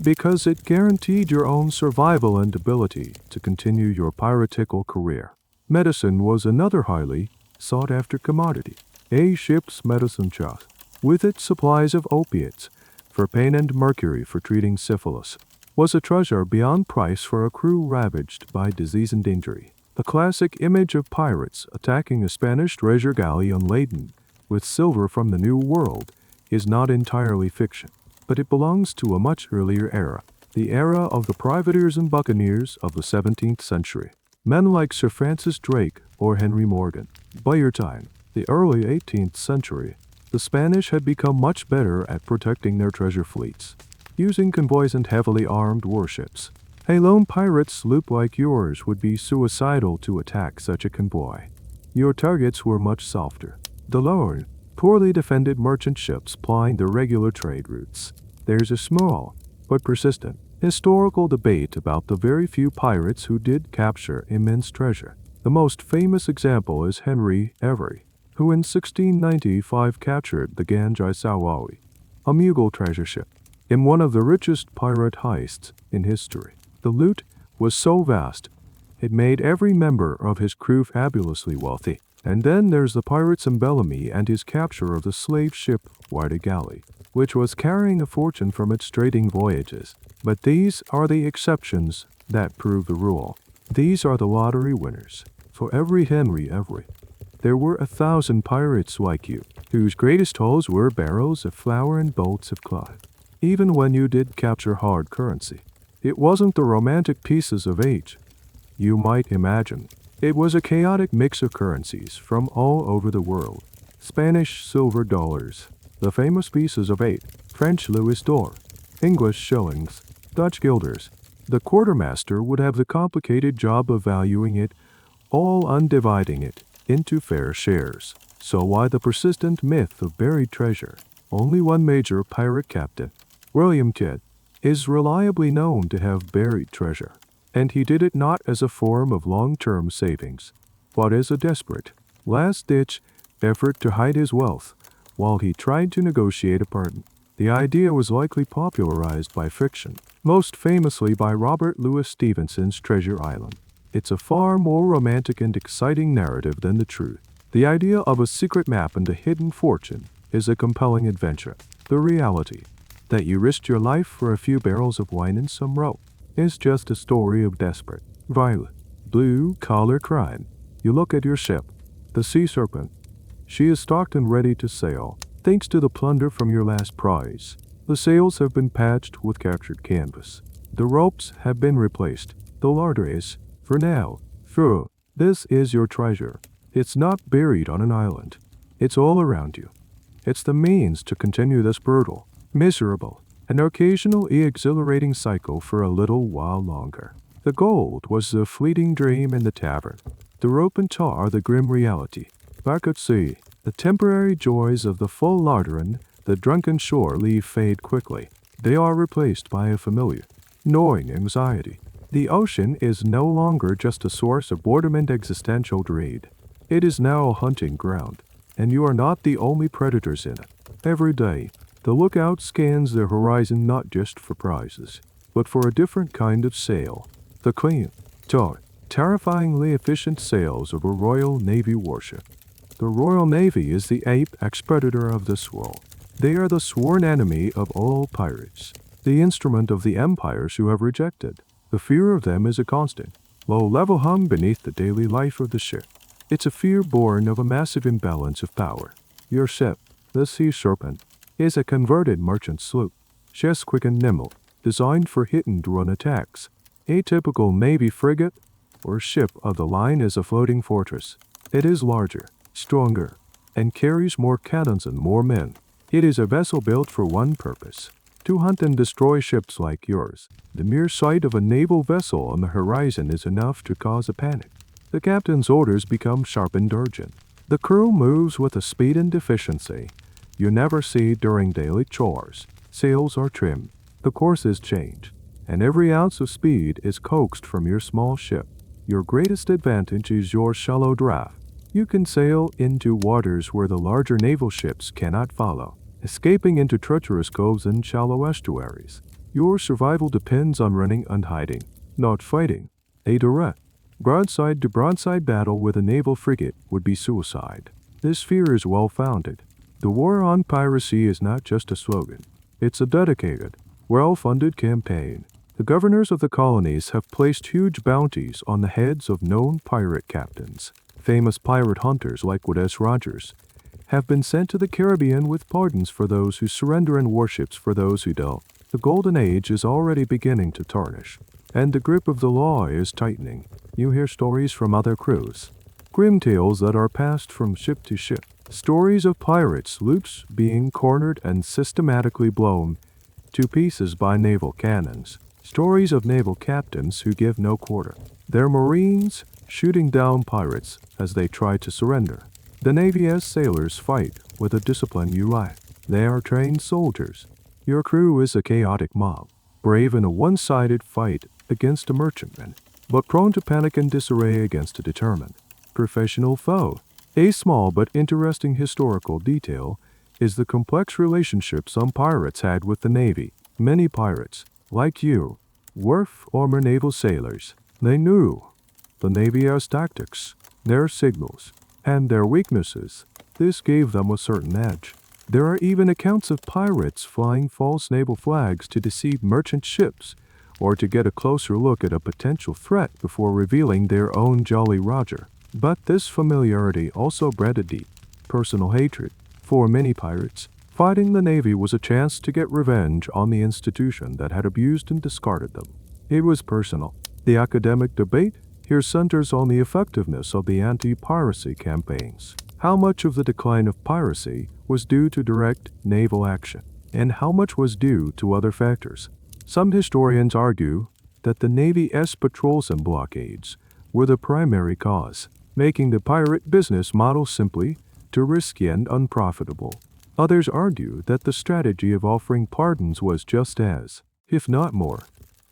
because it guaranteed your own survival and ability to continue your piratical career. Medicine was another highly sought-after commodity. A ship's medicine chest, with its supplies of opiates for pain and mercury for treating syphilis, was a treasure beyond price for a crew ravaged by disease and injury. The classic image of pirates attacking a Spanish treasure galleon laden with silver from the New World is not entirely fiction, but it belongs to a much earlier era, the era of the privateers and buccaneers of the 17th century. Men like Sir Francis Drake or Henry Morgan. By your time, the early 18th century, the Spanish had become much better at protecting their treasure fleets, using convoys and heavily armed warships. A lone pirate sloop like yours would be suicidal to attack such a convoy. Your targets were much softer. The lone, poorly defended merchant ships plying the regular trade routes. There's a small, but persistent, historical debate about the very few pirates who did capture immense treasure. The most famous example is Henry Every, who in 1695 captured the Ganjai Sawawi, a Mughal treasure ship, in one of the richest pirate heists in history. The loot was so vast, it made every member of his crew fabulously wealthy. And then there's the pirate's Bellamy and his capture of the slave ship White Galley, which was carrying a fortune from its trading voyages. But these are the exceptions that prove the rule. These are the lottery winners. For every Henry Every, there were 1,000 pirates like you, whose greatest hauls were barrels of flour and bolts of cloth. Even when you did capture hard currency, it wasn't the romantic pieces of age you might imagine. It was a chaotic mix of currencies from all over the world. Spanish silver dollars, the famous pieces of 8, French Louis d'Or, English shillings, Dutch guilders. The quartermaster would have the complicated job of valuing it all and dividing it into fair shares. So why the persistent myth of buried treasure? Only one major pirate captain, William Kidd, is reliably known to have buried treasure. And he did it not as a form of long-term savings, but as a desperate, last-ditch effort to hide his wealth while he tried to negotiate a pardon. The idea was likely popularized by fiction, most famously by Robert Louis Stevenson's Treasure Island. It's a far more romantic and exciting narrative than the truth. The idea of a secret map and a hidden fortune is a compelling adventure. The reality that you risked your life for a few barrels of wine and some rope is just a story of desperate, violent, blue-collar crime. You look at your ship, the Sea Serpent. She is stocked and ready to sail, thanks to the plunder from your last prize. The sails have been patched with captured canvas. The ropes have been replaced. The larder is, for now, through. This is your treasure. It's not buried on an island. It's all around you. It's the means to continue this brutal, miserable, and occasionally exhilarating cycle for a little while longer. The gold was the fleeting dream in the tavern. The rope and tar the grim reality. Back at sea, the temporary joys of the full larder and the drunken shore leave fade quickly. They are replaced by a familiar, gnawing anxiety. The ocean is no longer just a source of boredom and existential dread. It is now a hunting ground, and you are not the only predators in it. Every day, the lookout scans the horizon not just for prizes, but for a different kind of sail. The clean, taut, terrifyingly efficient sails of a Royal Navy warship. The Royal Navy is the apex predator of this world. They are the sworn enemy of all pirates, the instrument of the empires who have rejected. The fear of them is a constant, low-level hum beneath the daily life of the ship. It's a fear born of a massive imbalance of power. Your ship, the Sea Serpent, is a converted merchant sloop, just quick and nimble, designed for hit-and-run attacks. A typical Navy frigate or ship of the line is a floating fortress. It is larger, stronger, and carries more cannons and more men. It is a vessel built for one purpose: to hunt and destroy ships like yours. The mere sight of a naval vessel on the horizon is enough to cause a panic. The captain's orders become sharp and urgent. The crew moves with a speed and efficiency you never see during daily chores. Sails are trimmed, the courses change, and every ounce of speed is coaxed from your small ship. Your greatest advantage is your shallow draft. You can sail into waters where the larger naval ships cannot follow, escaping into treacherous coves and shallow estuaries. Your survival depends on running and hiding, not fighting. A direct, broadside-to-broadside battle with a naval frigate would be suicide. This fear is well-founded. The war on piracy is not just a slogan. It's a dedicated, well-funded campaign. The governors of the colonies have placed huge bounties on the heads of known pirate captains. Famous pirate hunters like Wood Rogers have been sent to the Caribbean with pardons for those who surrender and warships for those who don't. The golden age is already beginning to tarnish, and the grip of the law is tightening. You hear stories from other crews, grim tales that are passed from ship to ship. Stories of pirate sloops being cornered and systematically blown to pieces by naval cannons. Stories of naval captains who give no quarter. Their marines shooting down pirates as they try to surrender. The Navy's sailors fight with a discipline you lack. They are trained soldiers. Your crew is a chaotic mob, brave in a one-sided fight against a merchantman, but prone to panic and disarray against a determined, professional foe. A small but interesting historical detail is the complex relationship some pirates had with the Navy. Many pirates, like you, were former naval sailors. They knew the Navy's tactics, their signals, and their weaknesses. This gave them a certain edge. There are even accounts of pirates flying false naval flags to deceive merchant ships or to get a closer look at a potential threat before revealing their own Jolly Roger. But this familiarity also bred a deep, personal hatred. For many pirates, fighting the Navy was a chance to get revenge on the institution that had abused and discarded them. It was personal. The academic debate here centers on the effectiveness of the anti-piracy campaigns. How much of the decline of piracy was due to direct naval action, and how much was due to other factors? Some historians argue that the Navy's patrols and blockades were the primary cause, making the pirate business model simply too risky and unprofitable. Others argue that the strategy of offering pardons was just as, if not more,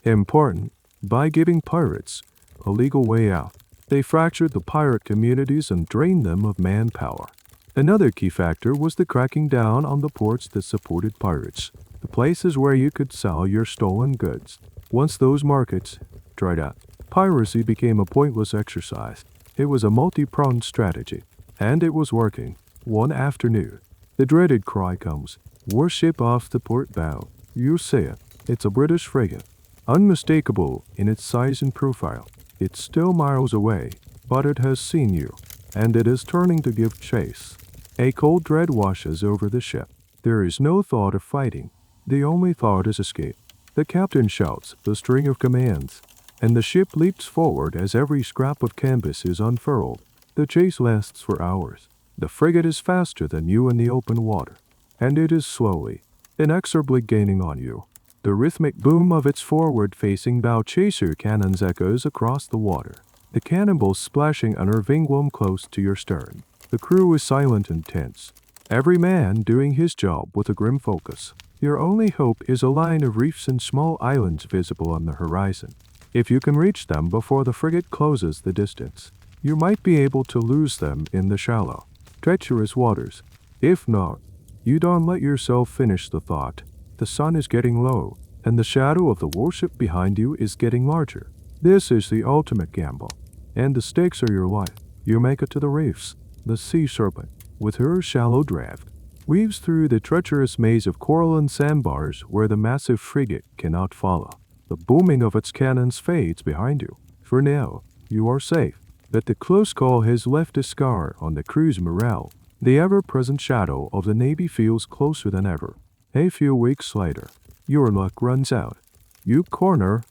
important. By giving pirates a legal way out, they fractured the pirate communities and drained them of manpower. Another key factor was the cracking down on the ports that supported pirates, the places where you could sell your stolen goods. Once those markets dried up, piracy became a pointless exercise. It was a multi-pronged strategy, and it was working. One afternoon, the dreaded cry comes, "Warship off the port bow." You see it. It's a British frigate, unmistakable in its size and profile. It's still miles away, but it has seen you, and it is turning to give chase. A cold dread washes over the ship. There is no thought of fighting. The only thought is escape. The captain shouts the string of commands, and the ship leaps forward as every scrap of canvas is unfurled. The chase lasts for hours. The frigate is faster than you in the open water, and it is slowly, inexorably gaining on you. The rhythmic boom of its forward-facing bow chaser cannons echoes across the water, the cannonballs splashing under Vingwam close to your stern. The crew is silent and tense, every man doing his job with a grim focus. Your only hope is a line of reefs and small islands visible on the horizon. If you can reach them before the frigate closes the distance, you might be able to lose them in the shallow, treacherous waters. If not, you don't let yourself finish the thought. The sun is getting low, and the shadow of the warship behind you is getting larger. This is the ultimate gamble. and the stakes are your life. You make it to the reefs. The sea serpent, with her shallow draft, weaves through the treacherous maze of coral and sandbars where the massive frigate cannot follow. The booming of its cannons fades behind you. For now, you are safe, but the close call has left a scar on the crew's morale. The ever-present shadow of the Navy feels closer than ever. A few weeks later, your luck runs out. You corner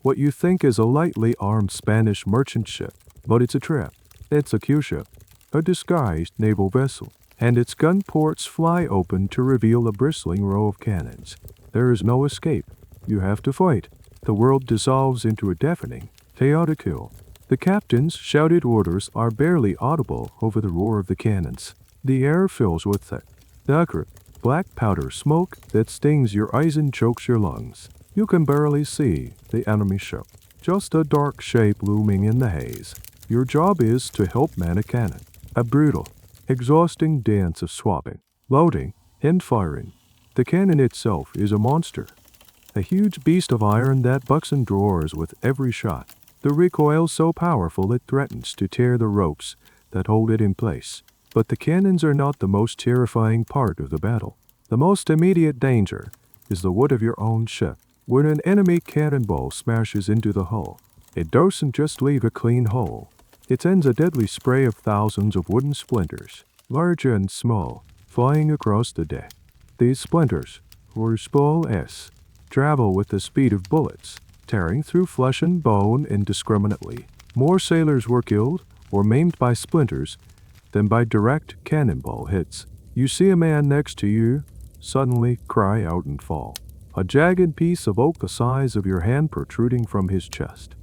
what you think is a lightly armed Spanish merchant ship, but it's a trap. It's a Q-ship, a disguised naval vessel, and its gun ports fly open to reveal a bristling row of cannons. There is no escape. You have to fight. The world dissolves into a deafening, chaotic hill. The captain's shouted orders are barely audible over the roar of the cannons. The air fills with thick, acrid, black powder smoke that stings your eyes and chokes your lungs. You can barely see the enemy ship, just a dark shape looming in the haze. Your job is to help man a cannon. A brutal, exhausting dance of swapping, loading, and firing. The cannon itself is a monster, a huge beast of iron that bucks and roars with every shot. The recoil so powerful it threatens to tear the ropes that hold it in place. But the cannons are not the most terrifying part of the battle. The most immediate danger is the wood of your own ship. When an enemy cannonball smashes into the hull, it doesn't just leave a clean hole. It sends a deadly spray of thousands of wooden splinters, large and small, flying across the deck. These splinters, or spalls, travel with the speed of bullets, tearing through flesh and bone indiscriminately. More sailors were killed or maimed by splinters than by direct cannonball hits. You see a man next to you suddenly cry out and fall, a jagged piece of oak the size of your hand protruding from his chest.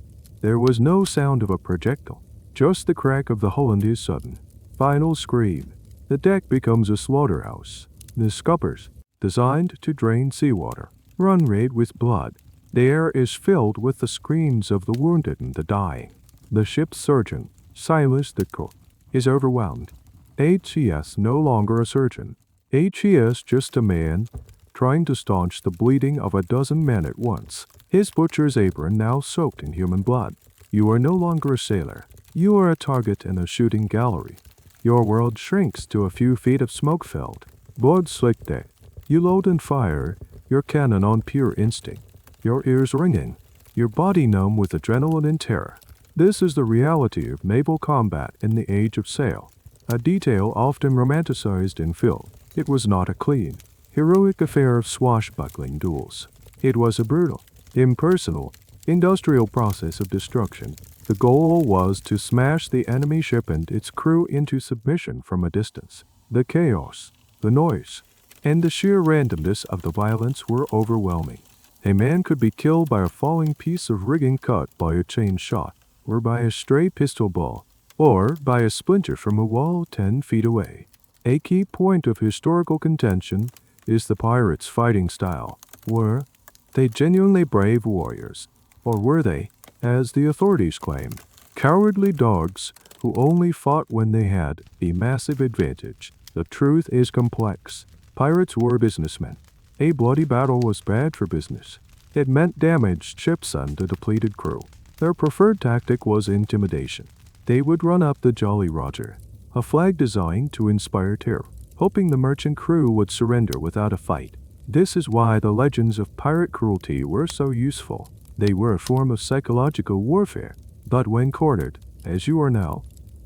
There was no sound of a projectile, just the crack of the hull and his sudden, final scream. The deck becomes a slaughterhouse. The scuppers, designed to drain seawater, run red with blood. The air is filled with the screams of the wounded and the dying. The ship's surgeon, Silas the cook, is overwhelmed. H.E.S. no longer a surgeon. H.E.S. just a man trying to staunch the bleeding of a dozen men at once. His butcher's apron now soaked in human blood. You are no longer a sailor. You are a target in a shooting gallery. Your world shrinks to a few feet of smoke-filled, blood-slicked deck. You load and fire your cannon on pure instinct, your ears ringing, your body numb with adrenaline and terror. This is the reality of naval combat in the age of sail, a detail often romanticized in film. It was not a clean, heroic affair of swashbuckling duels. It was a brutal, impersonal, industrial process of destruction. The goal was to smash the enemy ship and its crew into submission from a distance. The chaos, the noise, and the sheer randomness of the violence were overwhelming. A man could be killed by a falling piece of rigging cut by a chain shot, or by a stray pistol ball, or by a splinter from a wall 10 feet away. A key point of historical contention is the pirates' fighting style. Were they genuinely brave warriors, or were they, as the authorities claimed, cowardly dogs who only fought when they had a massive advantage? The truth is complex. Pirates were businessmen. A bloody battle was bad for business. It meant damaged ships and a depleted crew. Their preferred tactic was intimidation. They would run up the Jolly Roger, a flag designed to inspire terror, hoping the merchant crew would surrender without a fight. This is why the legends of pirate cruelty were so useful. They were a form of psychological warfare, but when cornered, as you are now,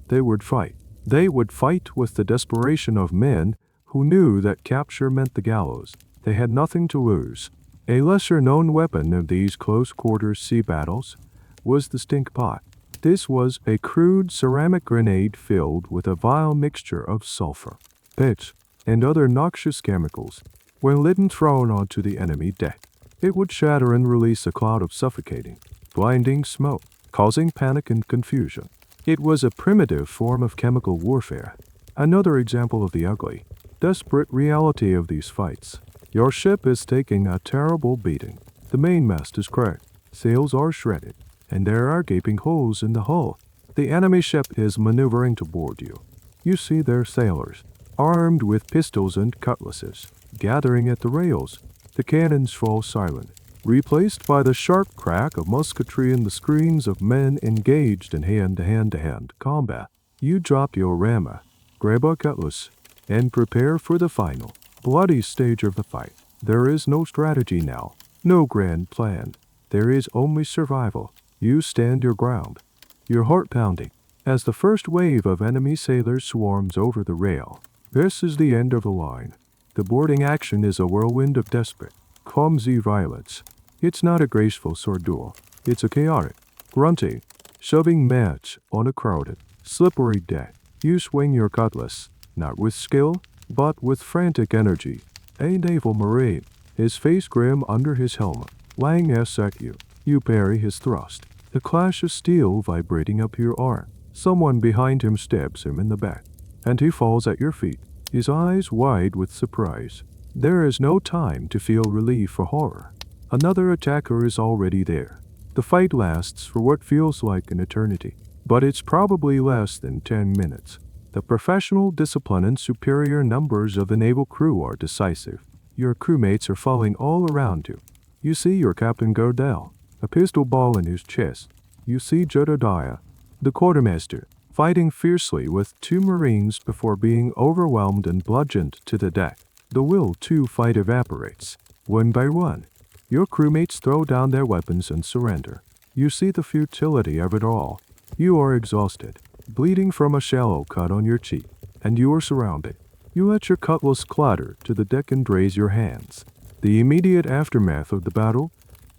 they would fight. They would fight with the desperation of men who knew that capture meant the gallows. They had nothing to lose. A lesser-known weapon of these close-quarters sea battles was the stink pot. This was a crude ceramic grenade filled with a vile mixture of sulfur, pitch, and other noxious chemicals. When lit and thrown onto the enemy deck, it would shatter and release a cloud of suffocating, blinding smoke, causing panic and confusion. It was a primitive form of chemical warfare. Another example of the ugly, desperate reality of these fights. Your ship is taking a terrible beating. The mainmast is cracked, sails are shredded, and there are gaping holes in the hull. The enemy ship is maneuvering toward you. You see their sailors, armed with pistols and cutlasses, gathering at the rails. The cannons fall silent. replaced by the sharp crack of musketry and the screams of men engaged in hand-to-hand combat. You drop your rammer, grab a cutlass, and prepare for the final, bloody stage of the fight. There is no strategy now, no grand plan. There is only survival. You stand your ground, your heart pounding, as the first wave of enemy sailors swarms over the rail. This is the end of the line. The boarding action is a whirlwind of desperate, clumsy violence. It's not a graceful sword duel. It's a chaotic, grunting, shoving match on a crowded, slippery deck. You swing your cutlass, not with skill, but with frantic energy. A naval marine, his face grim under his helmet, lying at you. You parry his thrust, the clash of steel vibrating up your arm. Someone behind him stabs him in the back, and he falls at your feet, his eyes wide with surprise. There is no time to feel relief or horror. Another attacker is already there. The fight lasts for what feels like an eternity, but it's probably less than 10 minutes. The professional discipline and superior numbers of the naval crew are decisive. Your crewmates are falling all around you. You see your Captain Gardel, a pistol ball in his chest. You see Jedediah, the quartermaster, fighting fiercely with 2 Marines before being overwhelmed and bludgeoned to the deck. The will to fight evaporates. One by one, your crewmates throw down their weapons and surrender. You see the futility of it all. You are exhausted, bleeding from a shallow cut on your cheek, and you are surrounded. You let your cutlass clatter to the deck and raise your hands. The immediate aftermath of the battle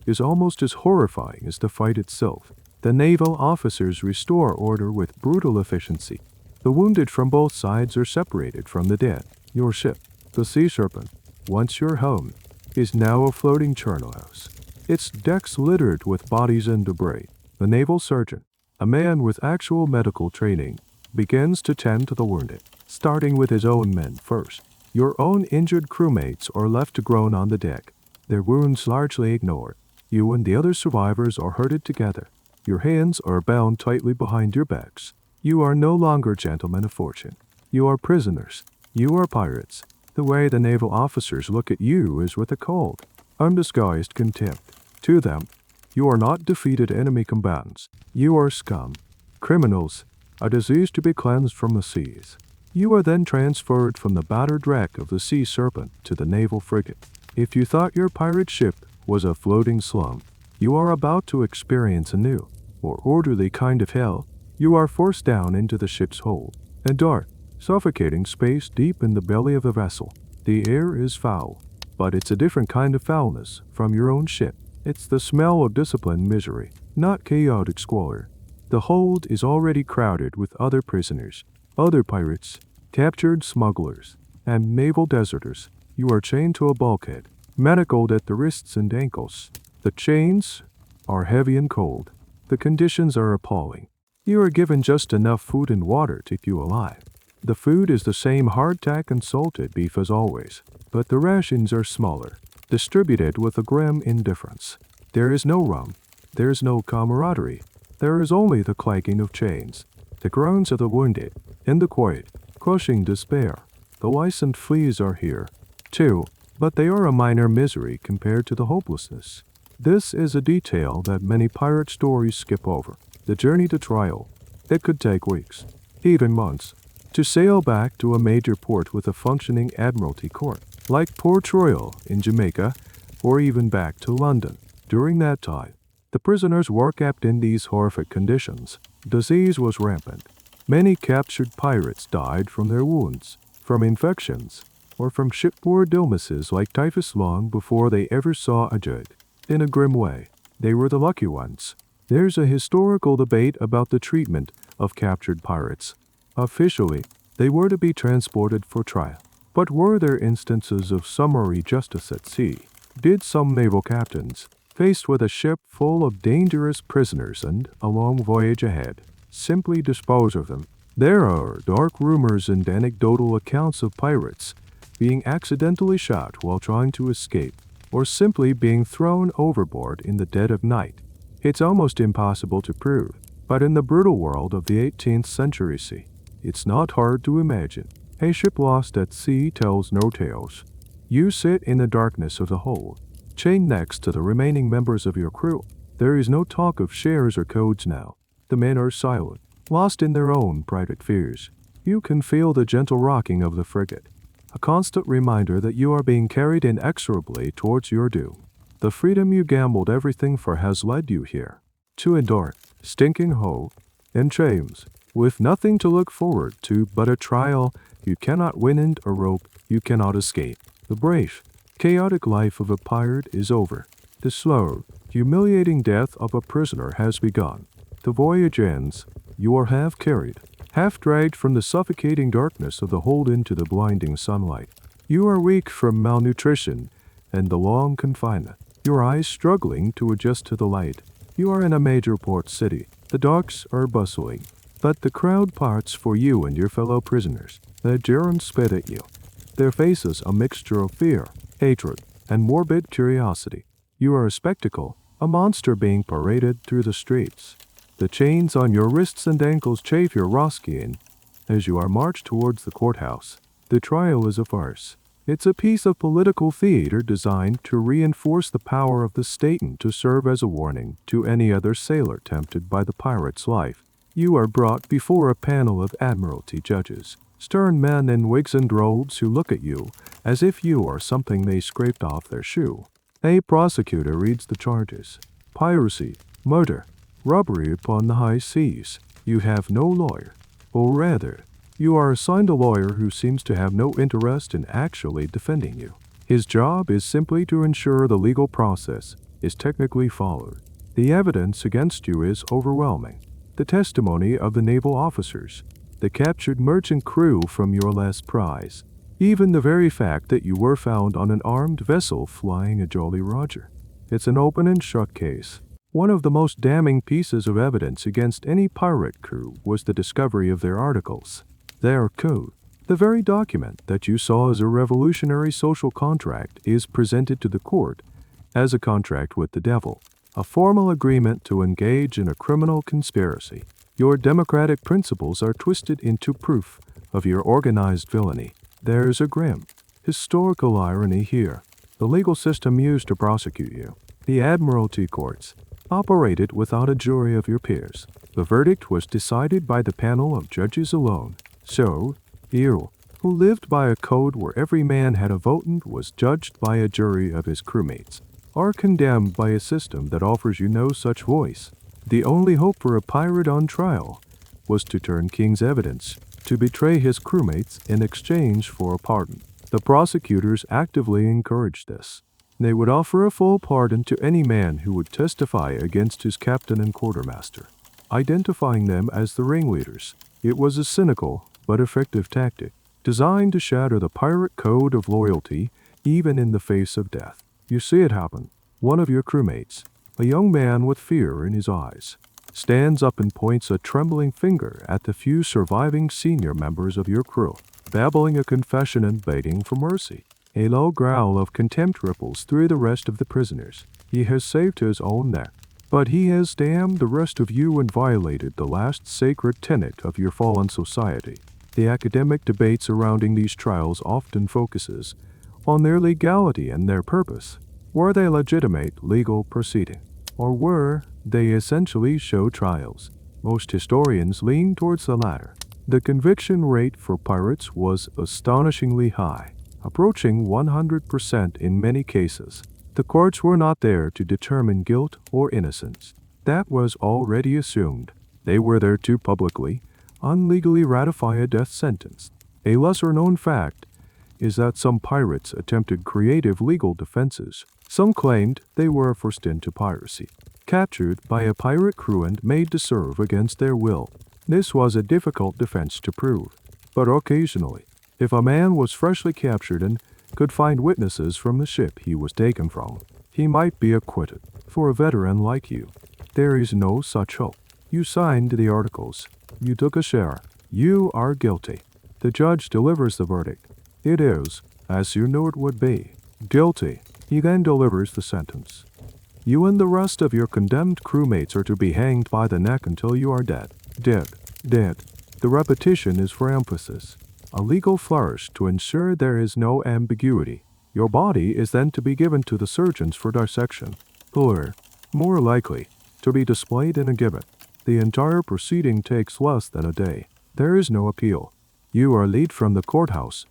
is almost as horrifying as the fight itself. The naval officers restore order with brutal efficiency. The wounded from both sides are separated from the dead. Your ship, the Sea Serpent, once your home, is now a floating charnel house. Its decks littered with bodies and debris. The naval surgeon, a man with actual medical training, begins to tend to the wounded, starting with his own men first. Your own injured crewmates are left to groan on the deck, their wounds largely ignored. You and the other survivors are herded together. Your hands are bound tightly behind your backs. You are no longer gentlemen of fortune. You are prisoners. You are pirates. The way the naval officers look at you is with a cold, undisguised contempt. To them, you are not defeated enemy combatants. You are scum, criminals, a disease to be cleansed from the seas. You are then transferred from the battered wreck of the Sea Serpent to the naval frigate. If you thought your pirate ship was a floating slum, you are about to experience a new, more orderly kind of hell. You are forced down into the ship's hold, a dark, suffocating space deep in the belly of the vessel. The air is foul, but it's a different kind of foulness from your own ship. It's the smell of disciplined misery, not chaotic squalor. The hold is already crowded with other prisoners, other pirates, captured smugglers, and naval deserters. You are chained to a bulkhead, manacled at the wrists and ankles. The chains are heavy and cold. The conditions are appalling. You are given just enough food and water to keep you alive. The food is the same hardtack and salted beef as always, but the rations are smaller, distributed with a grim indifference. There is no rum. There is no camaraderie. There is only the clanking of chains, the groans of the wounded, and the quiet, crushing despair. The lice and fleas are here, too, but they are a minor misery compared to the hopelessness. This is a detail that many pirate stories skip over. The journey to trial. It could take weeks, even months, to sail back to a major port with a functioning admiralty court, like Port Royal in Jamaica, or even back to London. During that time, the prisoners were kept in these horrific conditions. Disease was rampant. Many captured pirates died from their wounds, from infections, or from shipboard illnesses like typhus long before they ever saw a jug. In a grim way, they were the lucky ones. There's a historical debate about the treatment of captured pirates. Officially, they were to be transported for trial. But were there instances of summary justice at sea? Did some naval captains, faced with a ship full of dangerous prisoners and a long voyage ahead, simply dispose of them? There are dark rumors and anecdotal accounts of pirates being accidentally shot while trying to escape, or simply being thrown overboard in the dead of night. It's almost impossible to prove, but in the brutal world of the 18th century sea, it's not hard to imagine. A ship lost at sea tells no tales. You sit in the darkness of the hold, chained next to the remaining members of your crew. There is no talk of shares or codes now. The men are silent, lost in their own private fears. You can feel the gentle rocking of the frigate, a constant reminder that you are being carried inexorably towards your doom. The freedom you gambled everything for has led you here, to endure, stinking whole, in chains, with nothing to look forward to but a trial you cannot win and a rope you cannot escape. The brave, chaotic life of a pirate is over. The slow, humiliating death of a prisoner has begun. The voyage ends. You are half carried, half dragged from the suffocating darkness of the hold into the blinding sunlight. You are weak from malnutrition and the long confinement, your eyes struggling to adjust to the light. You are in a major port city. The docks are bustling, but the crowd parts for you and your fellow prisoners. The gerunds spit at you, their faces a mixture of fear, hatred, and morbid curiosity. You are a spectacle, a monster being paraded through the streets. The chains on your wrists and ankles chafe your raw skin as you are marched towards the courthouse. The trial is a farce. It's a piece of political theater designed to reinforce the power of the state and to serve as a warning to any other sailor tempted by the pirate's life. You are brought before a panel of admiralty judges, stern men in wigs and robes who look at you as if you are something they scraped off their shoe. A prosecutor reads the charges: piracy, murder, robbery upon the high seas. You have no lawyer, or rather, you are assigned a lawyer who seems to have no interest in actually defending you. His job is simply to ensure the legal process is technically followed. The evidence against you is overwhelming. The testimony of the naval officers, the captured merchant crew from your last prize, even the very fact that you were found on an armed vessel flying a Jolly Roger. It's an open and shut case. One of the most damning pieces of evidence against any pirate crew was the discovery of their articles, their code. The very document that you saw as a revolutionary social contract is presented to the court as a contract with the devil, a formal agreement to engage in a criminal conspiracy. Your democratic principles are twisted into proof of your organized villainy. There's a grim, historical irony here. The legal system used to prosecute you, the admiralty courts, operated without a jury of your peers. The verdict was decided by the panel of judges alone. So, you, who lived by a code where every man had a vote and was judged by a jury of his crewmates, are condemned by a system that offers you no such voice. The only hope for a pirate on trial was to turn King's evidence, to betray his crewmates in exchange for a pardon. The prosecutors actively encouraged this. They would offer a full pardon to any man who would testify against his captain and quartermaster, identifying them as the ringleaders. It was a cynical but effective tactic, designed to shatter the pirate code of loyalty even in the face of death. You see it happen. One of your crewmates, a young man with fear in his eyes, stands up and points a trembling finger at the few surviving senior members of your crew, babbling a confession and begging for mercy. A low growl of contempt ripples through the rest of the prisoners. He has saved his own neck, but he has damned the rest of you and violated the last sacred tenet of your fallen society. The academic debate surrounding these trials often focuses on their legality and their purpose. Were they legitimate legal proceeding, or were they essentially show trials? Most historians lean towards the latter. The conviction rate for pirates was astonishingly high, approaching 100% in many cases. The courts were not there to determine guilt or innocence. That was already assumed. They were there to publicly, unlegally ratify a death sentence. A lesser-known fact is that some pirates attempted creative legal defenses. Some claimed they were forced into piracy, captured by a pirate crew and made to serve against their will. This was a difficult defense to prove, but occasionally, if a man was freshly captured and could find witnesses from the ship he was taken from, he might be acquitted. For a veteran like you, there is no such hope. You signed the articles. You took a share. You are guilty. The judge delivers the verdict. It is, as you knew it would be, guilty. He then delivers the sentence. You and the rest of your condemned crewmates are to be hanged by the neck until you are dead. Dead. Dead. The repetition is for emphasis, a legal flourish to ensure there is no ambiguity. Your body is then to be given to the surgeons for dissection, or, more likely, to be displayed in a gibbet. The entire proceeding takes less than a day. There is no appeal. You are led from the courthouse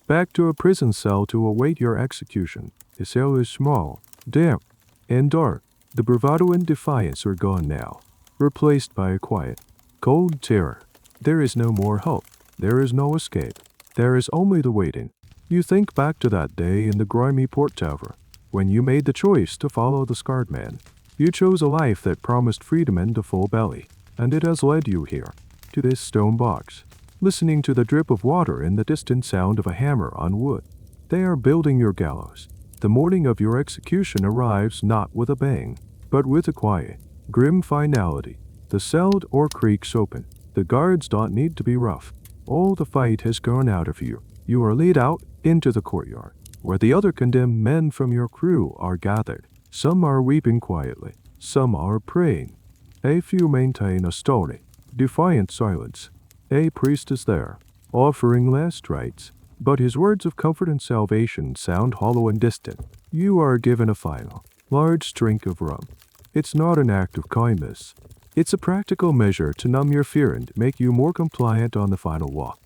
back to a prison cell to await your execution. The cell is small, damp, and dark. The bravado and defiance are gone now, replaced by a quiet, cold terror. There is no more hope. There is no escape. There is only the waiting. You think back to that day in the grimy port tavern, when you made the choice to follow the scarred man. You chose a life that promised freedom and a full belly, and it has led you here, to this stone box, listening to the drip of water and the distant sound of a hammer on wood. They are building your gallows. The morning of your execution arrives not with a bang, but with a quiet, grim finality. The cell or creaks open. The guards don't need to be rough. All the fight has gone out of you. You are led out into the courtyard, where the other condemned men from your crew are gathered. Some are weeping quietly. Some are praying. A few maintain a stony, defiant silence. A priest is there, offering last rites, but his words of comfort and salvation sound hollow and distant. You are given a final, large drink of rum. It's not an act of kindness. It's a practical measure to numb your fear and make you more compliant on the final walk.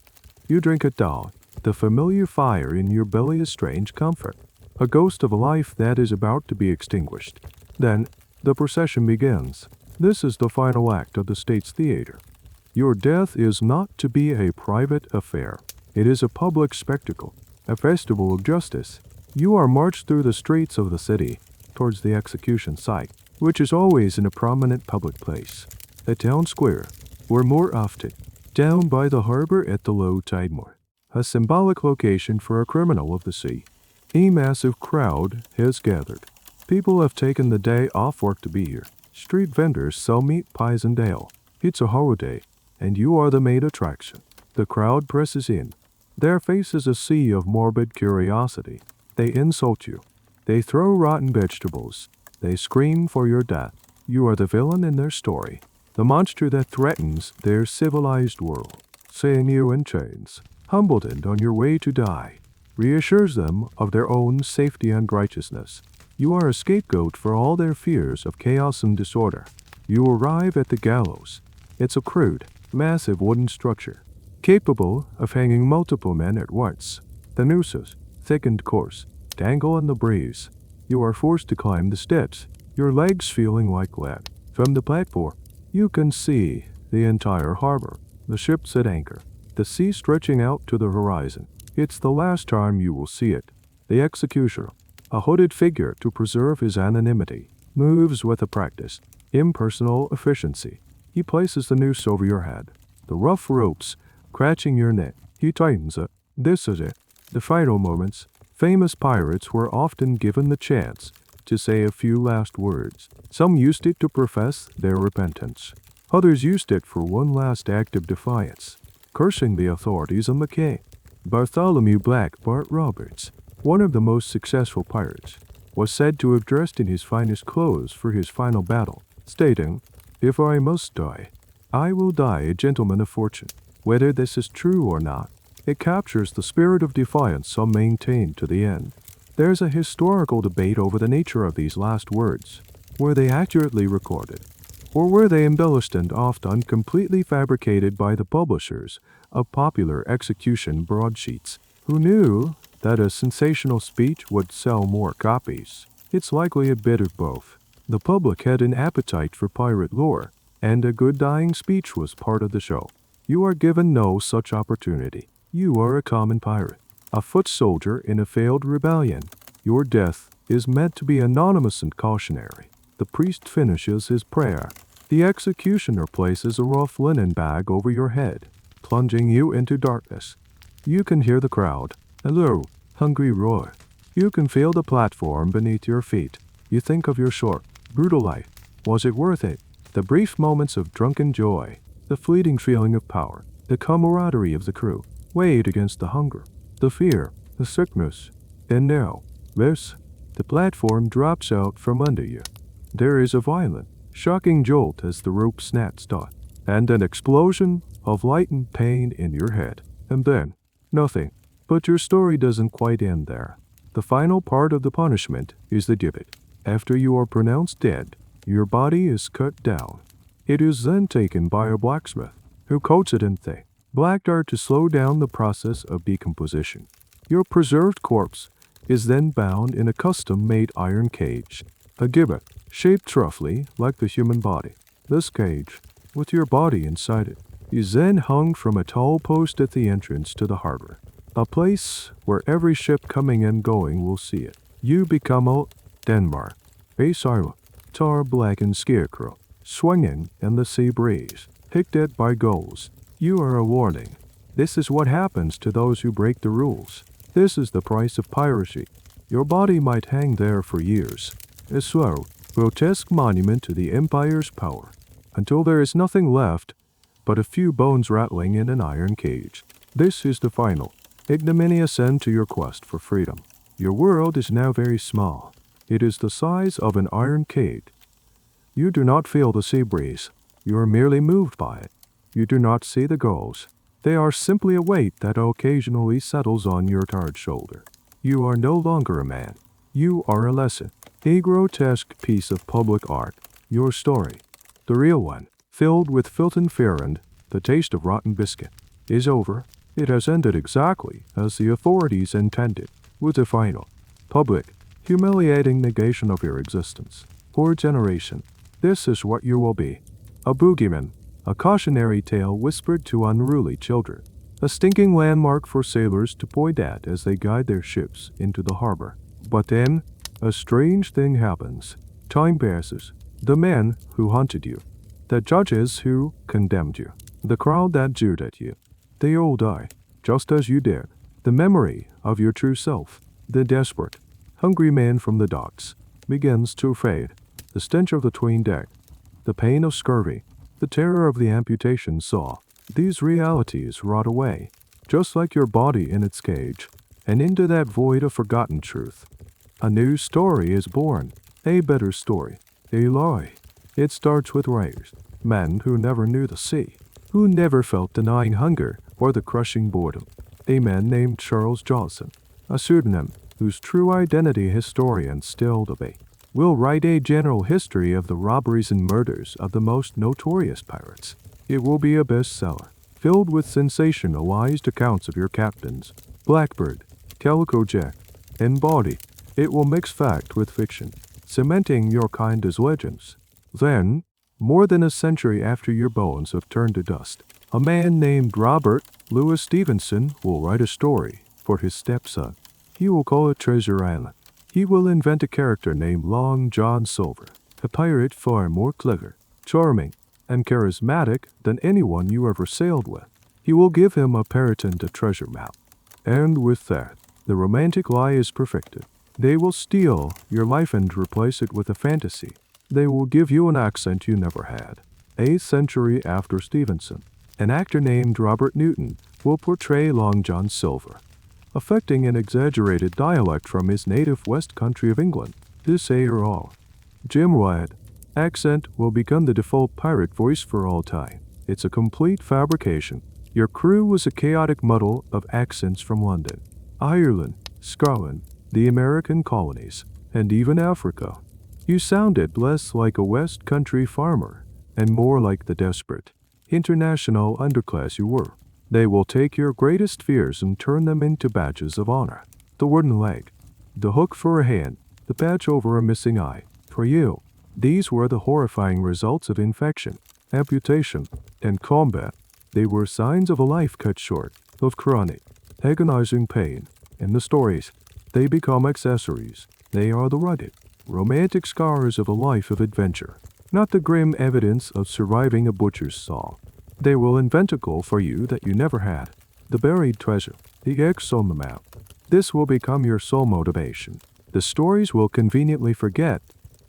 You drink it down. The familiar fire in your belly is strange comfort, a ghost of a life that is about to be extinguished. Then, the procession begins. This is the final act of the state's theater. Your death is not to be a private affair. It is a public spectacle, a festival of justice. You are marched through the streets of the city towards the execution site, which is always in a prominent public place, a town square, or more often, down by the harbor at the low tide mark, a symbolic location for a criminal of the sea. A massive crowd has gathered. People have taken the day off work to be here. Street vendors sell meat, pies, and ale. It's a holiday, and you are the main attraction. The crowd presses in. Their faces a sea of morbid curiosity. They insult you. They throw rotten vegetables. They scream for your death. You are the villain in their story, the monster that threatens their civilized world. Seeing you in chains, humbled and on your way to die, reassures them of their own safety and righteousness. You are a scapegoat for all their fears of chaos and disorder. You arrive at the gallows. It's a crude, massive wooden structure, capable of hanging multiple men at once. The nooses, thick and coarse, dangle in the breeze. You are forced to climb the steps, your legs feeling like lead. From the platform, you can see the entire harbor, the ships at anchor, the sea stretching out to the horizon. It's the last time you will see it. The executioner, a hooded figure to preserve his anonymity, moves with a practiced, impersonal efficiency. He places the noose over your head, the rough ropes scratching your neck. He tightens it. This is it. The final moments. Famous pirates were often given the chance to say a few last words. Some used it to profess their repentance. Others used it for one last act of defiance, cursing the authorities and the king. Bartholomew Black Bart Roberts, one of the most successful pirates, was said to have dressed in his finest clothes for his final battle, stating, "If I must die, I will die a gentleman of fortune." Whether this is true or not, it captures the spirit of defiance some maintained to the end. There's a historical debate over the nature of these last words. Were they accurately recorded? Or were they embellished and often completely fabricated by the publishers of popular execution broadsheets, who knew that a sensational speech would sell more copies? It's likely a bit of both. The public had an appetite for pirate lore, and a good dying speech was part of the show. You are given no such opportunity. You are a common pirate, a foot soldier in a failed rebellion. Your death is meant to be anonymous and cautionary. The priest finishes his prayer. The executioner places a rough linen bag over your head, plunging you into darkness. You can hear the crowd, a low, hungry roar. You can feel the platform beneath your feet. You think of your short, brutal life. Was it worth it? The brief moments of drunken joy, the fleeting feeling of power, the camaraderie of the crew, weighed against the hunger, the fear, the sickness. And now, the platform drops out from under you. There is a violent, shocking jolt as the rope snaps taut, and an explosion of light and pain in your head. And then, nothing. But your story doesn't quite end there. The final part of the punishment is the gibbet. After you are pronounced dead, your body is cut down. It is then taken by a blacksmith, who coats it in thick black dirt to slow down the process of decomposition. Your preserved corpse is then bound in a custom-made iron cage, a gibbet, shaped roughly like the human body. This cage, with your body inside it, is then hung from a tall post at the entrance to the harbor, a place where every ship coming and going will see it. You become a Denmark, a silent, tar-blackened scarecrow, swinging in the sea breeze, picked at by gulls. You are a warning. This is what happens to those who break the rules. This is the price of piracy. Your body might hang there for years, a slow, grotesque monument to the Empire's power, until there is nothing left but a few bones rattling in an iron cage. This is the final, ignominious end to your quest for freedom. Your world is now very small. It is the size of an iron cage. You do not feel the sea breeze. You are merely moved by it. You do not see the gulls. They are simply a weight that occasionally settles on your tired shoulder. You are no longer a man. You are a lesson, a grotesque piece of public art. Your story, the real one, filled with filth and fear and the taste of rotten biscuit, is over. It has ended exactly as the authorities intended, with a final, public, humiliating negation of your existence. For a generation, this is what you will be. A boogeyman, a cautionary tale whispered to unruly children, a stinking landmark for sailors to point at as they guide their ships into the harbor. But then, a strange thing happens. Time passes. The men who hunted you, the judges who condemned you, the crowd that jeered at you, they all die, just as you did. The memory of your true self, the desperate, hungry man from the docks, begins to fade. The stench of the 'tween deck, the pain of scurvy, the terror of the amputation saw, these realities rot away, just like your body in its cage, and into that void of forgotten truth. A new story is born, a better story, a lie. It starts with writers, men who never knew the sea, who never felt denying hunger or the crushing boredom. A man named Charles Johnson, a pseudonym whose true identity historians still debate, will write a general history of the robberies and murders of the most notorious pirates. It will be a bestseller, filled with sensationalized accounts of your captains, Blackbird, Calico Jack, and Bawdy. It will mix fact with fiction, cementing your kind as legends. Then, more than a century after your bones have turned to dust, a man named Robert Louis Stevenson will write a story for his stepson. He will call it Treasure Island. He will invent a character named Long John Silver, a pirate far more clever, charming, and charismatic than anyone you ever sailed with. He will give him a patent to treasure map. And with that, the romantic lie is perfected. They will steal your life and replace it with a fantasy. They will give you an accent you never had. A century after Stevenson, an actor named Robert Newton will portray Long John Silver, affecting an exaggerated dialect from his native west country of England. To say her all, Jim Wyatt accent will become the default pirate voice for all time. It's a complete fabrication. Your crew was a chaotic muddle of accents from London, Ireland, Scotland, the American colonies, and even Africa. You sounded less like a West Country farmer and more like the desperate, international underclass you were. They will take your greatest fears and turn them into badges of honor. The wooden leg, the hook for a hand, the patch over a missing eye. For you, these were the horrifying results of infection, amputation, and combat. They were signs of a life cut short, of chronic, agonizing pain. In the stories, they become accessories. They are the rugged, romantic scars of a life of adventure, not the grim evidence of surviving a butcher's saw. They will invent a goal for you that you never had, the buried treasure, the X on the map. This will become your sole motivation. The stories will conveniently forget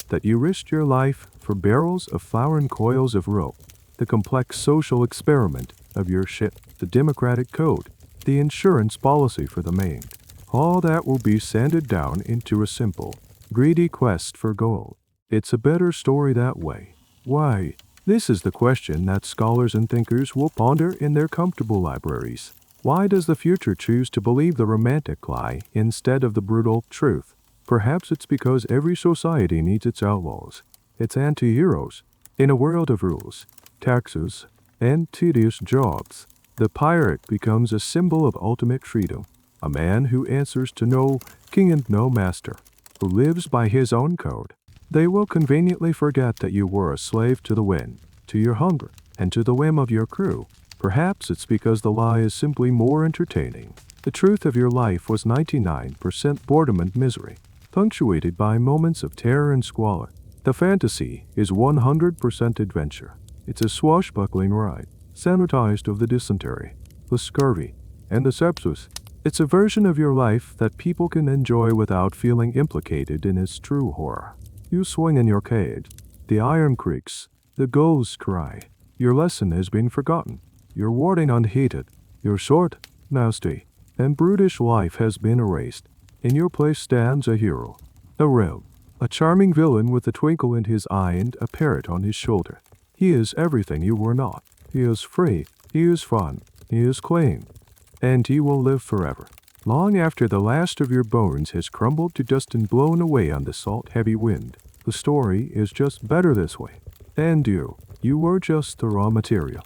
that you risked your life for barrels of flour and coils of rope, the complex social experiment of your ship, the democratic code, the insurance policy for the maimed. All that will be sanded down into a simple, greedy quest for gold. It's a better story that way. Why? This is the question that scholars and thinkers will ponder in their comfortable libraries. Why does the future choose to believe the romantic lie instead of the brutal truth? Perhaps it's because every society needs its outlaws, its anti-heroes. In a world of rules, taxes, and tedious jobs, the pirate becomes a symbol of ultimate freedom, a man who answers to no king and no master, who lives by his own code. They will conveniently forget that you were a slave to the wind, to your hunger, and to the whim of your crew. Perhaps it's because the lie is simply more entertaining. The truth of your life was 99% boredom and misery, punctuated by moments of terror and squalor. The fantasy is 100% adventure. It's a swashbuckling ride, sanitized of the dysentery, the scurvy, and the sepsis. It's a version of your life that people can enjoy without feeling implicated in its true horror. You swing in your cage. The iron creaks. The gulls cry. Your lesson has been forgotten. Your warning unheeded. Your short, nasty, and brutish life has been erased. In your place stands a hero, a realm, a charming villain with a twinkle in his eye and a parrot on his shoulder. He is everything you were not. He is free. He is fun. He is clean. And he will live forever, long after the last of your bones has crumbled to dust and blown away on the salt-heavy wind. The story is just better this way. And you were just the raw material.